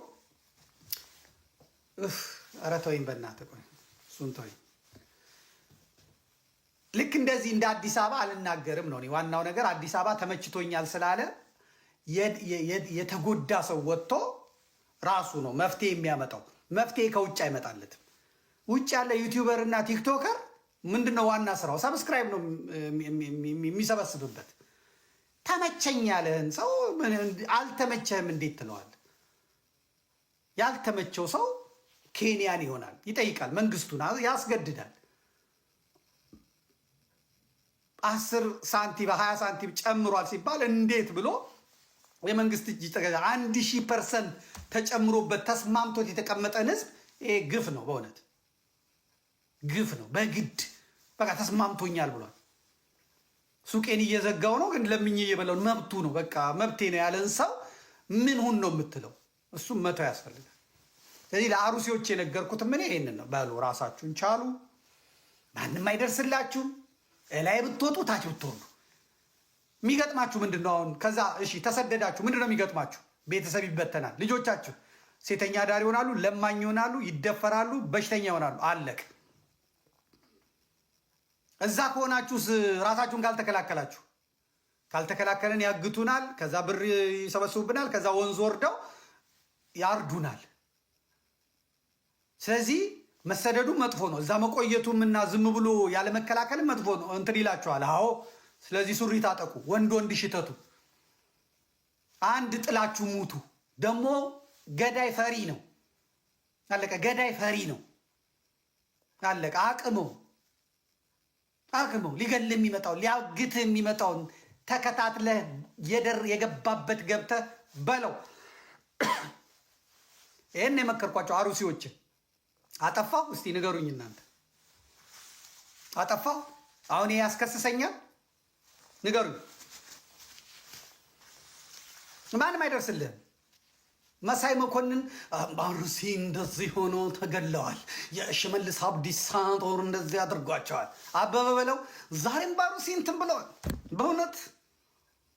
ኧረ ተወኝ በእናትህ ቆይ፣ እሱን ተወኝ። ልክ እንደዚህ እንደ አዲስ አበባ አልናገርም ነው። ዋናው ነገር አዲስ አበባ ተመችቶኛል ስላለ የተጎዳ ሰው ወጥቶ ራሱ ነው መፍትሄ የሚያመጣው። መፍትሄ ከውጭ አይመጣለትም። ውጭ ያለ ዩቲዩበር እና ቲክቶከር ምንድነው ዋና ስራው? ሰብስክራይብ ነው የሚሰበስብበት። ተመቸኝ ያለህን ሰው አልተመቸህም እንዴት ትለዋል? ያልተመቸው ሰው ኬንያን ይሆናል፣ ይጠይቃል፣ መንግስቱን ያስገድዳል። 10 ሳንቲም 20 ሳንቲም ጨምሯል ሲባል እንዴት ብሎ የመንግስት እጅ 1000% ተጨምሮበት ተስማምቶት የተቀመጠን ህዝብ ይሄ ግፍ ነው፣ በእውነት ግፍ ነው። በግድ በቃ ተስማምቶኛል ብሏል። ሱቄን እየዘጋው ነው ግን ለምኜ እየበላው መብቱ ነው፣ በቃ መብቴ ነው ያለን ሰው ምን ሁን ነው የምትለው? እሱም መተው ያስፈልጋል። ስለዚህ ለአሩሲዎች የነገርኩት ምን ይሄንን ነው፣ በሉ ራሳችሁን ቻሉ፣ ማንም አይደርስላችሁም። ላይ ብትወጡ ታች ብትወርዱ የሚገጥማችሁ ምንድን ነው? አሁን ከዛ እሺ ተሰደዳችሁ፣ ምንድን ነው የሚገጥማችሁ? ቤተሰብ ይበተናል፣ ልጆቻችሁ ሴተኛ ዳር ይሆናሉ፣ ለማኝ ይሆናሉ፣ ይደፈራሉ፣ በሽተኛ ይሆናሉ። አለቅ እዛ ከሆናችሁስ ራሳችሁን ካልተከላከልን ያግቱናል፣ ከዛ ብር ይሰበስቡብናል፣ ከዛ ወንዝ ወርደው ያርዱናል። ስለዚህ መሰደዱ መጥፎ ነው። እዛ መቆየቱም እና ዝም ብሎ ያለ መከላከልም መጥፎ ነው። እንትን ይላችኋል። አዎ፣ ስለዚህ ሱሪ ታጠቁ፣ ወንድ ሽተቱ፣ አንድ ጥላችሁ ሙቱ። ደግሞ ገዳይ ፈሪ ነው። አለቀ። ገዳይ ፈሪ ነው። አለቀ። አቅመው ሊገል የሚመጣው ሊያግት የሚመጣውን ተከታትለህ የገባበት ገብተህ በለው። ይህን የመከርኳቸው አሩሲዎችን አጠፋው። እስቲ ንገሩኝ እናንተ፣ አጠፋው? አሁን ይሄ ያስከስሰኛል? ንገሩኝ። ማንም አይደርስልህም። መሳይ መኮንን አሩሲ እንደዚህ ሆኖ ተገለዋል፣ የሽመልስ አብዲሳ ጦር እንደዚህ አድርጓቸዋል፣ አበበ በለው ዛሬም በአሩሲ እንትን ብለዋል። በእውነት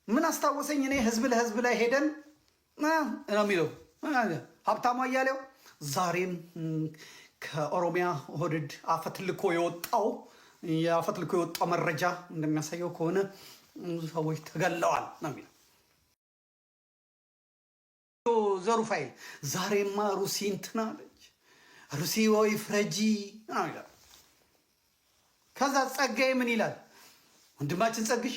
ምን አስታወሰኝ እኔ ህዝብ ለህዝብ ላይ ሄደን ነው የሚለው ሀብታሙ አያሌው ዛሬም ከኦሮሚያ ኦህዴድ አፈትልኮ የወጣው መረጃ እንደሚያሳየው ከሆነ ሰዎች ተገለዋል ነው የሚለው። ዘሩፋይል ዛሬማ ሩሲ እንትን አለች፣ ሩሲ ወይ ፍረጂ ነው ይላል። ከዛ ጸጋዬ ምን ይላል? ወንድማችን ጸግሽ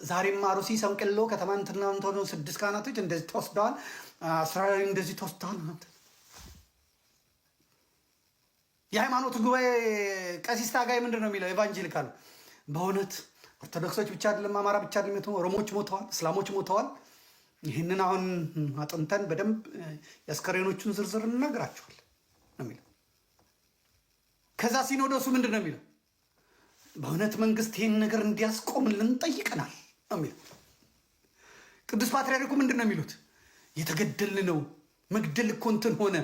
ዛሬማ ሩሲ ሰንቅሎ ከተማ እንትና እንትኑ 6 ካህናቶች እንደዚህ ተወስደዋል፣ 10 እንደዚህ ተወስደዋል። የሃይማኖት ጉባኤ ቀሲስ ታጋይ ምንድን ነው የሚለው? ኤቫንጀሊካል በእውነት ኦርቶዶክሶች ብቻ አይደለም፣ አማራ ብቻ አይደለም፣ ኦሮሞች ሞተዋል፣ እስላሞች ሞተዋል። ይህንን አሁን አጥንተን በደንብ የአስከሬኖቹን ዝርዝር እንነግራቸዋል ነው የሚለው። ከዛ ሲኖዶሱ ምንድን ነው የሚለው? በእውነት መንግስት ይህን ነገር እንዲያስቆምልን ጠይቀናል ነው የሚለው። ቅዱስ ፓትርያርኩ ምንድን ነው የሚሉት? የተገደልን ነው፣ መግደል እኮ እንትን ሆነ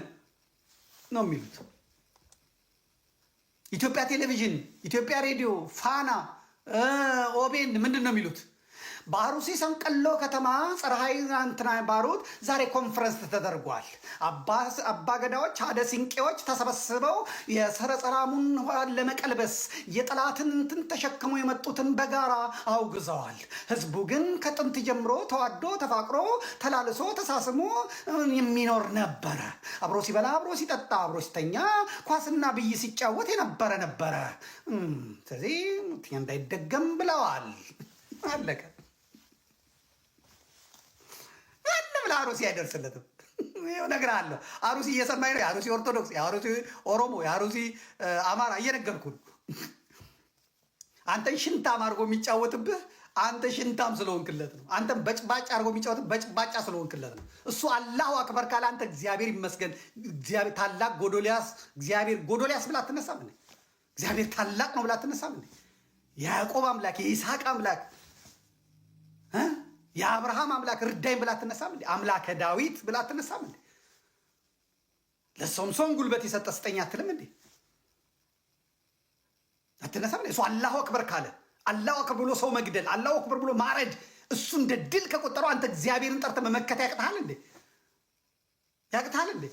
ነው የሚሉት። ኢትዮጵያ ቴሌቪዥን፣ ኢትዮጵያ ሬዲዮ፣ ፋና፣ ኦቤን ምንድን ነው የሚሉት? በአሩሲ ሰንቀሎ ከተማ ፀሐይ እንትና ባሩት ዛሬ ኮንፈረንስ ተደርጓል። አባ ገዳዎች አደ ሲንቄዎች ተሰበስበው የሰረጸራሙን ለመቀልበስ የጠላትን እንትን ተሸክሞ የመጡትን በጋራ አውግዘዋል። ህዝቡ ግን ከጥንት ጀምሮ ተዋዶ ተፋቅሮ ተላልሶ ተሳስሞ የሚኖር ነበረ። አብሮ ሲበላ፣ አብሮ ሲጠጣ፣ አብሮ ሲተኛ፣ ኳስና ብይ ሲጫወት የነበረ። ስለዚህ እንዳይደገም ብለዋል። አለቀ። አሩሲ አይደርስለትም። ይኸው ነገር አለ። አሩሲ እየሰማኝ ነው። የአሩሲ ኦርቶዶክስ፣ የአሩሲ ኦሮሞ፣ የአሩሲ አማራ እየነገርኩ ነው። አንተን ሽንታም አድርጎ የሚጫወትብህ አንተ ሽንታም ስለሆንክለት ነው። አንተን በጭባጭ አድርጎ የሚጫወትብህ በጭባጫ ስለሆንክለት ነው። እሱ አላሁ አክበር ካለ አንተ እግዚአብሔር ይመስገን፣ እግዚአብሔር ታላቅ ጎዶልያስ ብላ አትነሳም እንዴ? እግዚአብሔር ታላቅ ነው ብላ አትነሳም እንዴ? የያዕቆብ አምላክ የይስሐቅ አምላክ የአብርሃም አምላክ እርዳኝ ብላ አትነሳም እንዴ? አምላከ ዳዊት ብላ አትነሳም እንዴ? ለሶምሶን ጉልበት የሰጠ ስጠኝ አትልም እንዴ? አትነሳም እንዴ? እሱ አላሁ አክበር ካለ፣ አላሁ አክበር ብሎ ሰው መግደል፣ አላሁ አክበር ብሎ ማረድ እሱ እንደ ድል ከቆጠረው አንተ እግዚአብሔርን ጠርተህ መመከት ያቅትሃል እንዴ? ያቅትሃል እንዴ?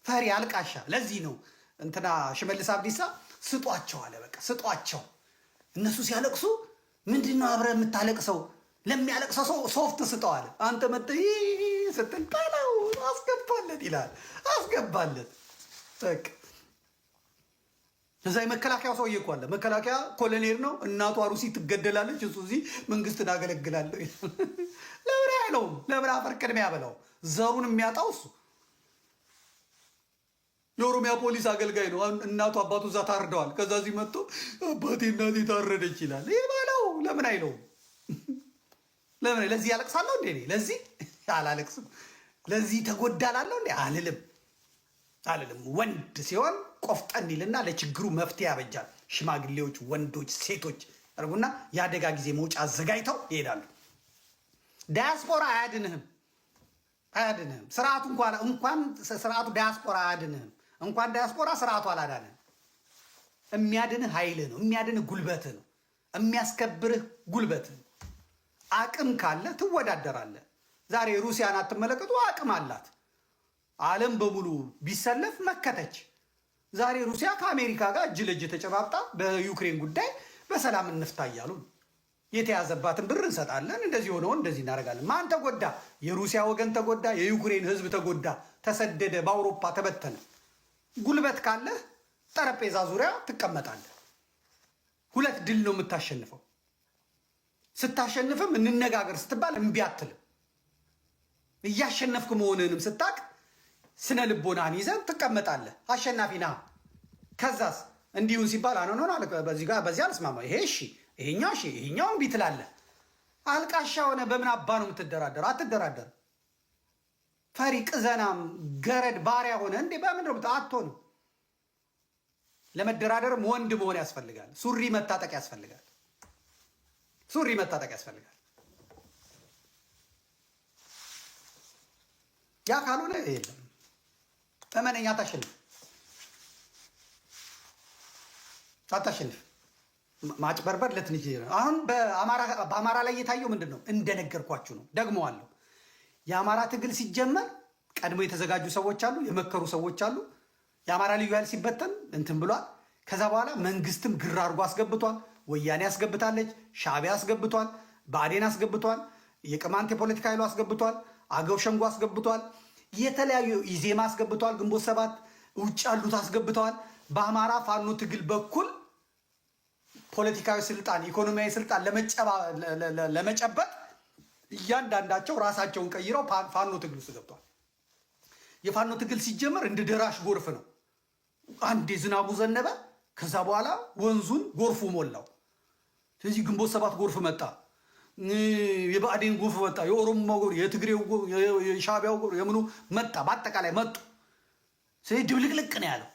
ፈሪ አልቃሻ። ለዚህ ነው እንትና ሽመልስ አብዲሳ ስጧቸው አለ። በቃ ስጧቸው። እነሱ ሲያለቅሱ ምንድን ነው አብረህ የምታለቅሰው? ለሚያለቅሰው ሰው ሶፍት ስጠዋል። አንተ መጥተህ ስትል በለው አስገባለት ይላል። አስገባለት በቃ። እዛ የመከላከያው ሰውዬ እኮ አለ። መከላከያ ኮሎኔል ነው። እናቱ አሩሲ ትገደላለች፣ እሱ እዚህ መንግስትን አገለግላለሁ። ለምን አይለውም? ለምን አፈር ቅድሚያ በለው? ዘሩን የሚያጣው እሱ የኦሮሚያ ፖሊስ አገልጋይ ነው። እናቱ አባቱ እዛ ታርደዋል። ከዛ እዚህ መጥቶ አባቴ እናቴ ታረደች ይላል። ይህ በለው። ለምን አይለውም? ለምን ለዚህ ያለቅሳለሁ እንዴ? ለዚህ አላለቅስም። ለዚህ ተጎዳላለሁ እንዴ? አልልም። ወንድ ሲሆን ቆፍጠን ይልና ለችግሩ መፍትሄ ያበጃል። ሽማግሌዎች፣ ወንዶች፣ ሴቶች አርጉና የአደጋ ጊዜ መውጫ አዘጋጅተው ይሄዳሉ። ዳያስፖራ አያድንህም። ስርዓቱ እንኳን ስርዓቱ ዳያስፖራ አያድንህም። እንኳን ዳያስፖራ ስርዓቱ አላዳንህም። የሚያድንህ ኃይልህ ነው። የሚያድንህ ጉልበትህ ነው። የሚያስከብርህ ጉልበትህ ነው። አቅም ካለ ትወዳደራለህ። ዛሬ ሩሲያን አትመለከቱ? አቅም አላት። ዓለም በሙሉ ቢሰለፍ መከተች። ዛሬ ሩሲያ ከአሜሪካ ጋር እጅ ለእጅ ተጨባብጣ በዩክሬን ጉዳይ በሰላም እንፍታ እያሉ ነው። የተያዘባትን ብር እንሰጣለን፣ እንደዚህ ሆነው እንደዚህ እናደርጋለን። ማን ተጎዳ? የሩሲያ ወገን ተጎዳ፣ የዩክሬን ህዝብ ተጎዳ፣ ተሰደደ፣ በአውሮፓ ተበተነ። ጉልበት ካለህ ጠረጴዛ ዙሪያ ትቀመጣለህ። ሁለት ድል ነው የምታሸንፈው። ስታሸንፍም እንነጋገር ስትባል እምቢ አትልም። እያሸነፍክ መሆንንም ስታቅ ስነ ልቦናህን ይዘን ትቀመጣለህ። አሸናፊ ና። ከዛስ እንዲሁን ሲባል አኖኖን በዚህ አልስማማ፣ ይሄ እሺ፣ ይሄኛው እሺ፣ ይሄኛው እምቢ ትላለህ። አልቃሻ ሆነ በምን አባ ነው የምትደራደር? አትደራደር። ፈሪ ቅዘናም ገረድ ባሪያ ሆነ እንዴ በምን ነው አትሆንም። ለመደራደርም ወንድ መሆን ያስፈልጋል። ሱሪ መታጠቅ ያስፈልጋል። ሱሪ መታጠቅ ያስፈልጋል። ያ ካልሆነ የለም። እመነኛ አታሸንፍ። ማጭበርበር ለትንሽ አሁን በአማራ ላይ የታየው ምንድን ነው? እንደነገርኳችሁ ነው። ደግመዋለሁ። የአማራ ትግል ሲጀመር ቀድሞ የተዘጋጁ ሰዎች አሉ፣ የመከሩ ሰዎች አሉ። የአማራ ልዩ ኃይል ሲበተን እንትን ብሏል። ከዛ በኋላ መንግስትም ግር አድርጎ አስገብቷል። ወያኔ አስገብታለች፣ ሻዕቢያ አስገብቷል፣ ብአዴን አስገብቷል፣ የቅማንት የፖለቲካ ኃይሉ አስገብቷል፣ አገው ሸንጎ አስገብቷል፣ የተለያዩ ኢዜማ አስገብቷል፣ ግንቦት ሰባት ውጭ ያሉት አስገብተዋል። በአማራ ፋኖ ትግል በኩል ፖለቲካዊ ስልጣን፣ ኢኮኖሚያዊ ስልጣን ለመጨበጥ እያንዳንዳቸው ራሳቸውን ቀይረው ፋኖ ትግል ውስጥ ገብቷል። የፋኖ ትግል ሲጀመር እንደ ደራሽ ጎርፍ ነው። አንዴ ዝናቡ ዘነበ፣ ከዛ በኋላ ወንዙን ጎርፉ ሞላው። ስለዚህ ግንቦት ሰባት ጎርፍ መጣ፣ የብአዴን ጎርፍ መጣ፣ የኦሮሞ ጎርፍ፣ የትግሬው ጎርፍ፣ የሻዕቢያው ጎርፍ፣ የምኑ መጣ። በአጠቃላይ መጡ። ስለዚህ ድብልቅልቅ ነው ያለው።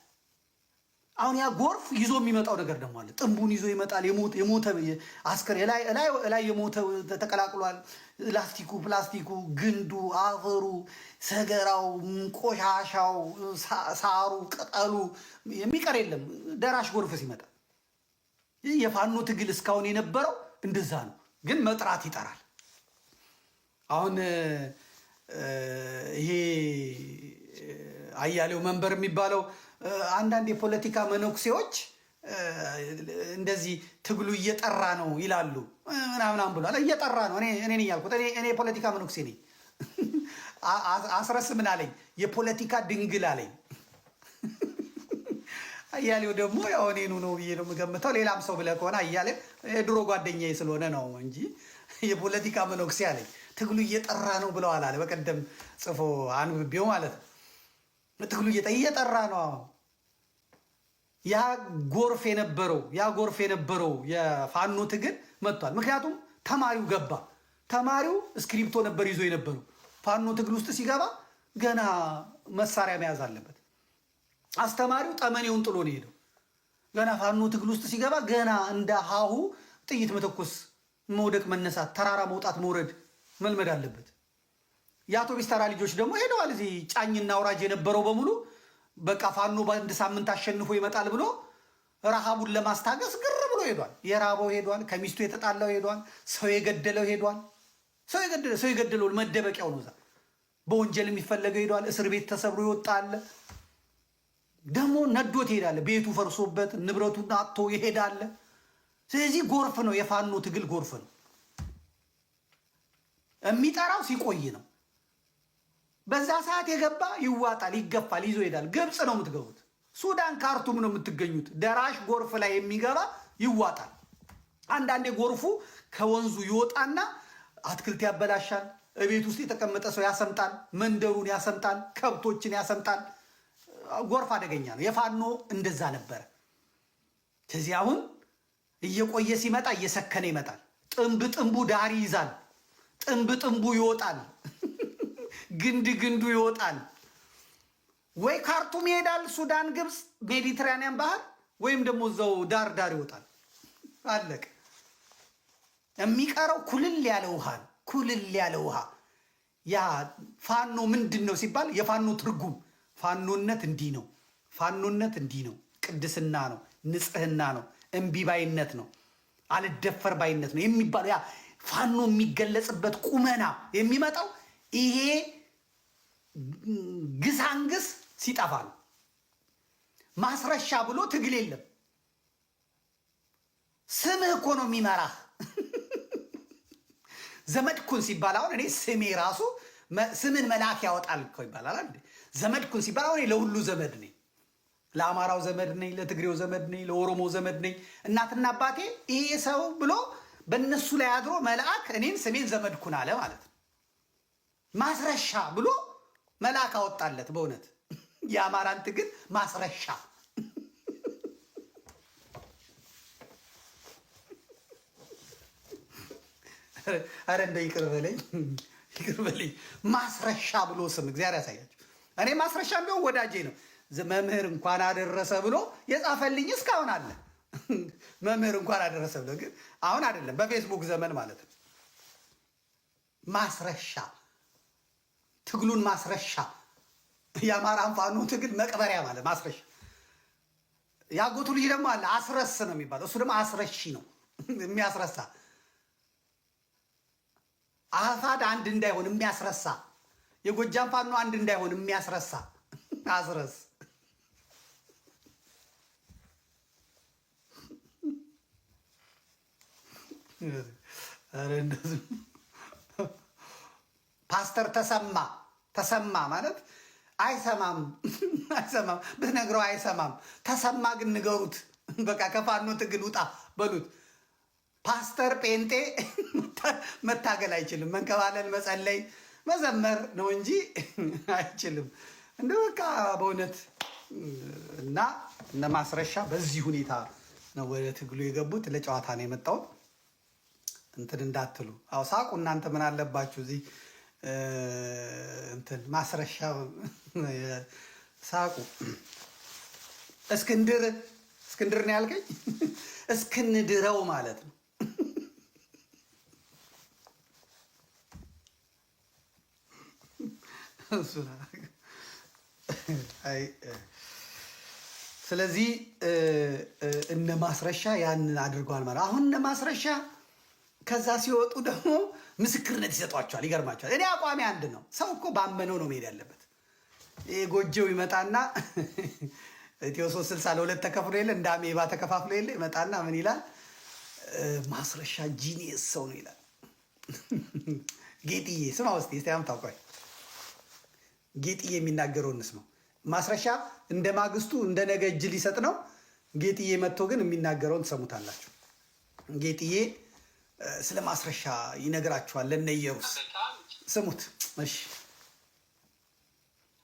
አሁን ያ ጎርፍ ይዞ የሚመጣው ነገር ደግሞ አለ። ጥንቡን ይዞ ይመጣል። የሞተ አስከሬ ላይ የሞተ ተቀላቅሏል። ፕላስቲኩ፣ ግንዱ፣ አፈሩ፣ ሰገራው፣ ቆሻሻው፣ ሳሩ፣ ቅጠሉ የሚቀር የለም። ደራሽ ጎርፍ ሲመጣ የፋኖ ትግል እስካሁን የነበረው እንደዛ ነው። ግን መጥራት ይጠራል። አሁን ይሄ አያሌው መንበር የሚባለው አንዳንድ የፖለቲካ መነኩሴዎች እንደዚህ ትግሉ እየጠራ ነው ይላሉ ምናምናም ብሏል። እየጠራ ነው። እኔ ነኝ ያልኩት። እኔ የፖለቲካ መነኩሴ ነኝ። አስረስ ምን አለኝ? የፖለቲካ ድንግል አለኝ። አያሌው ደግሞ ያው እኔኑ ነው ብዬ ነው የምገምተው። ሌላም ሰው ብለህ ከሆነ አያሌው የድሮ ጓደኛዬ ስለሆነ ነው እንጂ የፖለቲካ መነኩሴ አለኝ። ትግሉ እየጠራ ነው ብለዋል አለ። በቀደም ጽፎ አንብቤው ማለት ነው። ትግሉ እየጠራ ነው። ያ ጎርፍ የነበረው የፋኖ ትግል መጥቷል። ምክንያቱም ተማሪው ገባ። ተማሪው እስክሪፕቶ ነበር ይዞ የነበረው። ፋኖ ትግል ውስጥ ሲገባ ገና መሳሪያ መያዝ አለበት። አስተማሪው ጠመኔውን ጥሎ ነው ሄደው። ገና ፋኖ ትግል ውስጥ ሲገባ ገና እንደ ሀሁ ጥይት መተኮስ፣ መውደቅ፣ መነሳት፣ ተራራ መውጣት መውረድ መልመድ አለበት። የአውቶቢስ ተራ ልጆች ደግሞ ሄደዋል። እዚህ ጫኝና አውራጅ የነበረው በሙሉ በቃ ፋኖ በአንድ ሳምንት አሸንፎ ይመጣል ብሎ ረሃቡን ለማስታገስ ግር ብሎ ሄዷል። የራበው ሄዷል። ከሚስቱ የተጣላው ሄዷል። ሰው የገደለው ሄዷል። ሰው የገደለው መደበቂያው ነው። እዛ በወንጀል የሚፈለገው ሄዷል። እስር ቤት ተሰብሮ ይወጣል። ደግሞ ነዶት ይሄዳል። ቤቱ ፈርሶበት ንብረቱን አጥቶ ይሄዳል። ስለዚህ ጎርፍ ነው። የፋኖ ትግል ጎርፍ ነው። የሚጠራው ሲቆይ ነው። በዛ ሰዓት የገባ ይዋጣል፣ ይገፋል፣ ይዞ ይሄዳል። ግብፅ ነው የምትገቡት። ሱዳን ካርቱም ነው የምትገኙት። ደራሽ ጎርፍ ላይ የሚገባ ይዋጣል። አንዳንዴ ጎርፉ ከወንዙ ይወጣና አትክልት ያበላሻል። እቤት ውስጥ የተቀመጠ ሰው ያሰምጣል። መንደሩን ያሰምጣል። ከብቶችን ያሰምጣል። ጎርፍ አደገኛ ነው። የፋኖ እንደዛ ነበረ። ከዚህ አሁን እየቆየ ሲመጣ እየሰከነ ይመጣል። ጥንቡ ዳር ይይዛል። ጥንቡ ይወጣል። ግንዱ ይወጣል። ወይ ካርቱም ይሄዳል፣ ሱዳን፣ ግብፅ፣ ሜዲትራኒያን ባህር፣ ወይም ደግሞ እዛው ዳር ይወጣል። አለቀ። የሚቀረው ኩልል ያለ ውሃ ነው። ኩልል ያለ ውሃ። ያ ፋኖ ምንድን ነው ሲባል የፋኖ ትርጉም ፋኖነት እንዲህ ነው። ፋኖነት እንዲህ ነው። ቅድስና ነው። ንጽህና ነው። እምቢባይነት ነው። አልደፈር ባይነት ነው የሚባለው። ያ ፋኖ የሚገለጽበት ቁመና የሚመጣው ይሄ ግሳንግስ ሲጠፋ ነው። ማስረሻ ብሎ ትግል የለም። ስምህ እኮ ነው የሚመራህ። ዘመድኩን ሲባል አሁን እኔ ስሜ ራሱ ስምን መልአክ ያወጣል እኮ ይባላል አይደል? ዘመድኩን ሲባል አሁን ለሁሉ ዘመድ ነኝ። ለአማራው ዘመድ ነኝ፣ ለትግሬው ዘመድ ነኝ፣ ለኦሮሞ ዘመድ ነኝ። እናትና አባቴ ይሄ ሰው ብሎ በእነሱ ላይ አድሮ መልአክ እኔን ስሜን ዘመድኩን አለ ማለት ነው። ማስረሻ ብሎ መልአክ አወጣለት። በእውነት የአማራን ትግል ማስረሻ አረ እንደ ይቅር በለኝ ማስረሻ ብሎ ስም እግዚአብሔር ያሳያቸው። እኔ ማስረሻ ቢሆን ወዳጄ ነው። መምህር እንኳን አደረሰ ብሎ የጻፈልኝ እስካሁን አለ። መምህር እንኳን አደረሰ ብሎ ግን አሁን አይደለም፣ በፌስቡክ ዘመን ማለት ነው። ማስረሻ ትግሉን ማስረሻ፣ የአማራን ፋኖ ትግል መቅበሪያ ማለት ማስረሻ። ያጎቱ ልጅ ደግሞ አለ አስረስ ነው የሚባለው። እሱ ደግሞ አስረሺ ነው የሚያስረሳ። አፋድ አንድ እንዳይሆን የሚያስረሳ፣ የጎጃም ፋኖ አንድ እንዳይሆን የሚያስረሳ አስረስ። ፓስተር ተሰማ ማለት አይሰማም ብትነግረው አይሰማም። ተሰማ ግን ንገሩት፣ በቃ ከፋኖ ትግል ውጣ በሉት። ፓስተር ጴንጤ መታገል አይችልም። መንከባለል፣ መጸለይ፣ መዘመር ነው እንጂ አይችልም። እንደ በቃ በእውነት እና እነ ማስረሻ በዚህ ሁኔታ ነው ወደ ትግሉ የገቡት። ለጨዋታ ነው የመጣሁት እንትን እንዳትሉ። አዎ ሳቁ እናንተ ምን አለባችሁ እዚህ እንትን ማስረሻ ሳቁ። እስክንድር ነው ያልከኝ? እስክንድረው ማለት ነው። ስለዚህ እነ ማስረሻ ያንን አድርገዋል ማለት። አሁን እነ ማስረሻ ከዛ ሲወጡ ደግሞ ምስክርነት ይሰጧቸዋል። ይገርማቸዋል። እኔ አቋሚ አንድ ነው። ሰው እኮ ባመነው ነው መሄድ ያለበት። ይሄ ጎጆው ይመጣና ኢትዮ 360 ለሁለት ተከፍሎ የለ እንደ አሜባ ተከፋፍሎ የለ ይመጣና ምን ይላል? ማስረሻ ጂኒየስ ሰው ነው ይላል። ጌጥዬ ስማ ውስጥ ስቲያም ታውቋል። ጌጥዬ የሚናገረውን እንስማው። ማስረሻ እንደ ማግስቱ እንደ ነገ እጅ ሊሰጥ ነው። ጌጥዬ መጥቶ ግን የሚናገረውን ትሰሙታላችሁ። ጌጥዬ ስለ ማስረሻ ይነግራችኋል። ለነየሩስ ስሙት። እሺ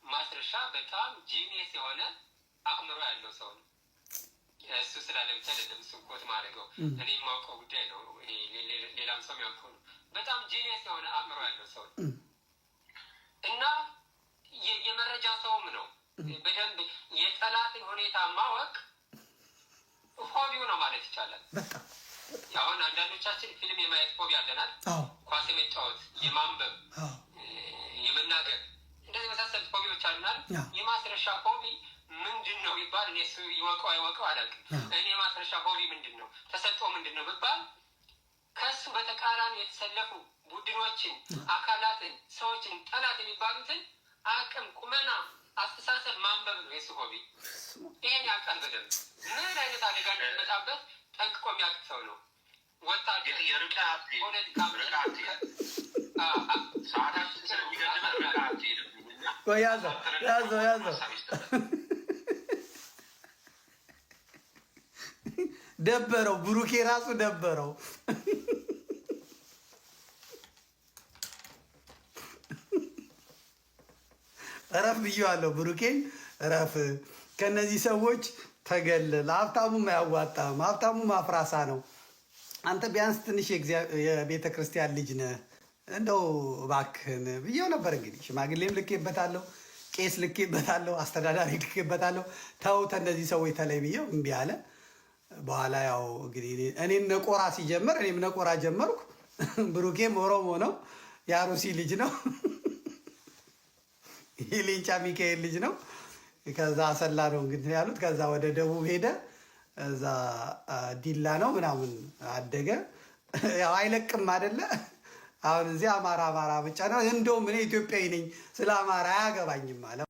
ማስረሻ በጣም ጂኒየስ የሆነ አእምሮ ያለው ሰው ነው። እሱ ስላለ ብቻ አይደለም እሱ ኮት ማድረገው እኔ የማውቀው ጉዳይ ነው። ሌላም ሰው ያውቀው ነው። በጣም ጂኒየስ የሆነ አእምሮ ያለው ሰው ነው እና የመረጃ ሰውም ነው። በደንብ የጠላትን ሁኔታ ማወቅ ሆቢው ነው ማለት ይቻላል። አሁን አንዳንዶቻችን ፊልም የማየት ሆቢ አለናል። ኳስ የመጫወት፣ የማንበብ፣ የመናገር እንደዚህ የመሳሰሉት ሆቢዎች አሉናል። የማስረሻ ሆቢ ምንድን ነው ይባል እኔ እሱ ይወቀው አይወቀው አላውቅም። እኔ የማስረሻ ሆቢ ምንድን ነው ተሰጥኦ ምንድን ነው ብባል ከሱ በተቃራኒ የተሰለፉ ቡድኖችን፣ አካላትን፣ ሰዎችን ጠላት የሚባሉትን አቅም፣ ቁመና፣ አስተሳሰብ ማንበብ ነው የሱ ሆቢ። ይሄን ያውቃል በደንብ ምን አይነት አደጋ እንደሚመጣበት ጠንቅቆ የሚያውቅ ሰው ነው። ወታደር ያዘው ደበረው። ብሩኬ ራሱ ደበረው። እረፍ ብዬዋለሁ። ብሩኬን እረፍ። ከነዚህ ሰዎች ተገልል። ሀብታሙም አያዋጣም። ሀብታሙ ማፍራሳ ነው። አንተ ቢያንስ ትንሽ የቤተ ክርስቲያን ልጅ ነህ። እንደው እባክህን ብዬው ነበር። እንግዲህ ሽማግሌም ልኬበታለሁ፣ ቄስ ልኬበታለሁ፣ አስተዳዳሪ ልኬበታለሁ። ተው ተነዚህ ሰዎች ተለይ ብዬው እምቢ አለ። በኋላ ያው እንግዲህ እኔም ነቆራ ሲጀምር እኔም ነቆራ ጀመርኩ። ብሩኬም ኦሮሞ ነው፣ የአሩሲ ልጅ ነው፣ የሌንጫ ሚካኤል ልጅ ነው። ከዛ አሰላ ነው እንግዲህ ያሉት። ከዛ ወደ ደቡብ ሄደ። እዛ ዲላ ነው ምናምን አደገ። ያው አይለቅም አይደለ? አሁን እዚህ አማራ ብቻ ነው። እንደውም እኔ ኢትዮጵያዊ ነኝ፣ ስለ አማራ አያገባኝም አለ።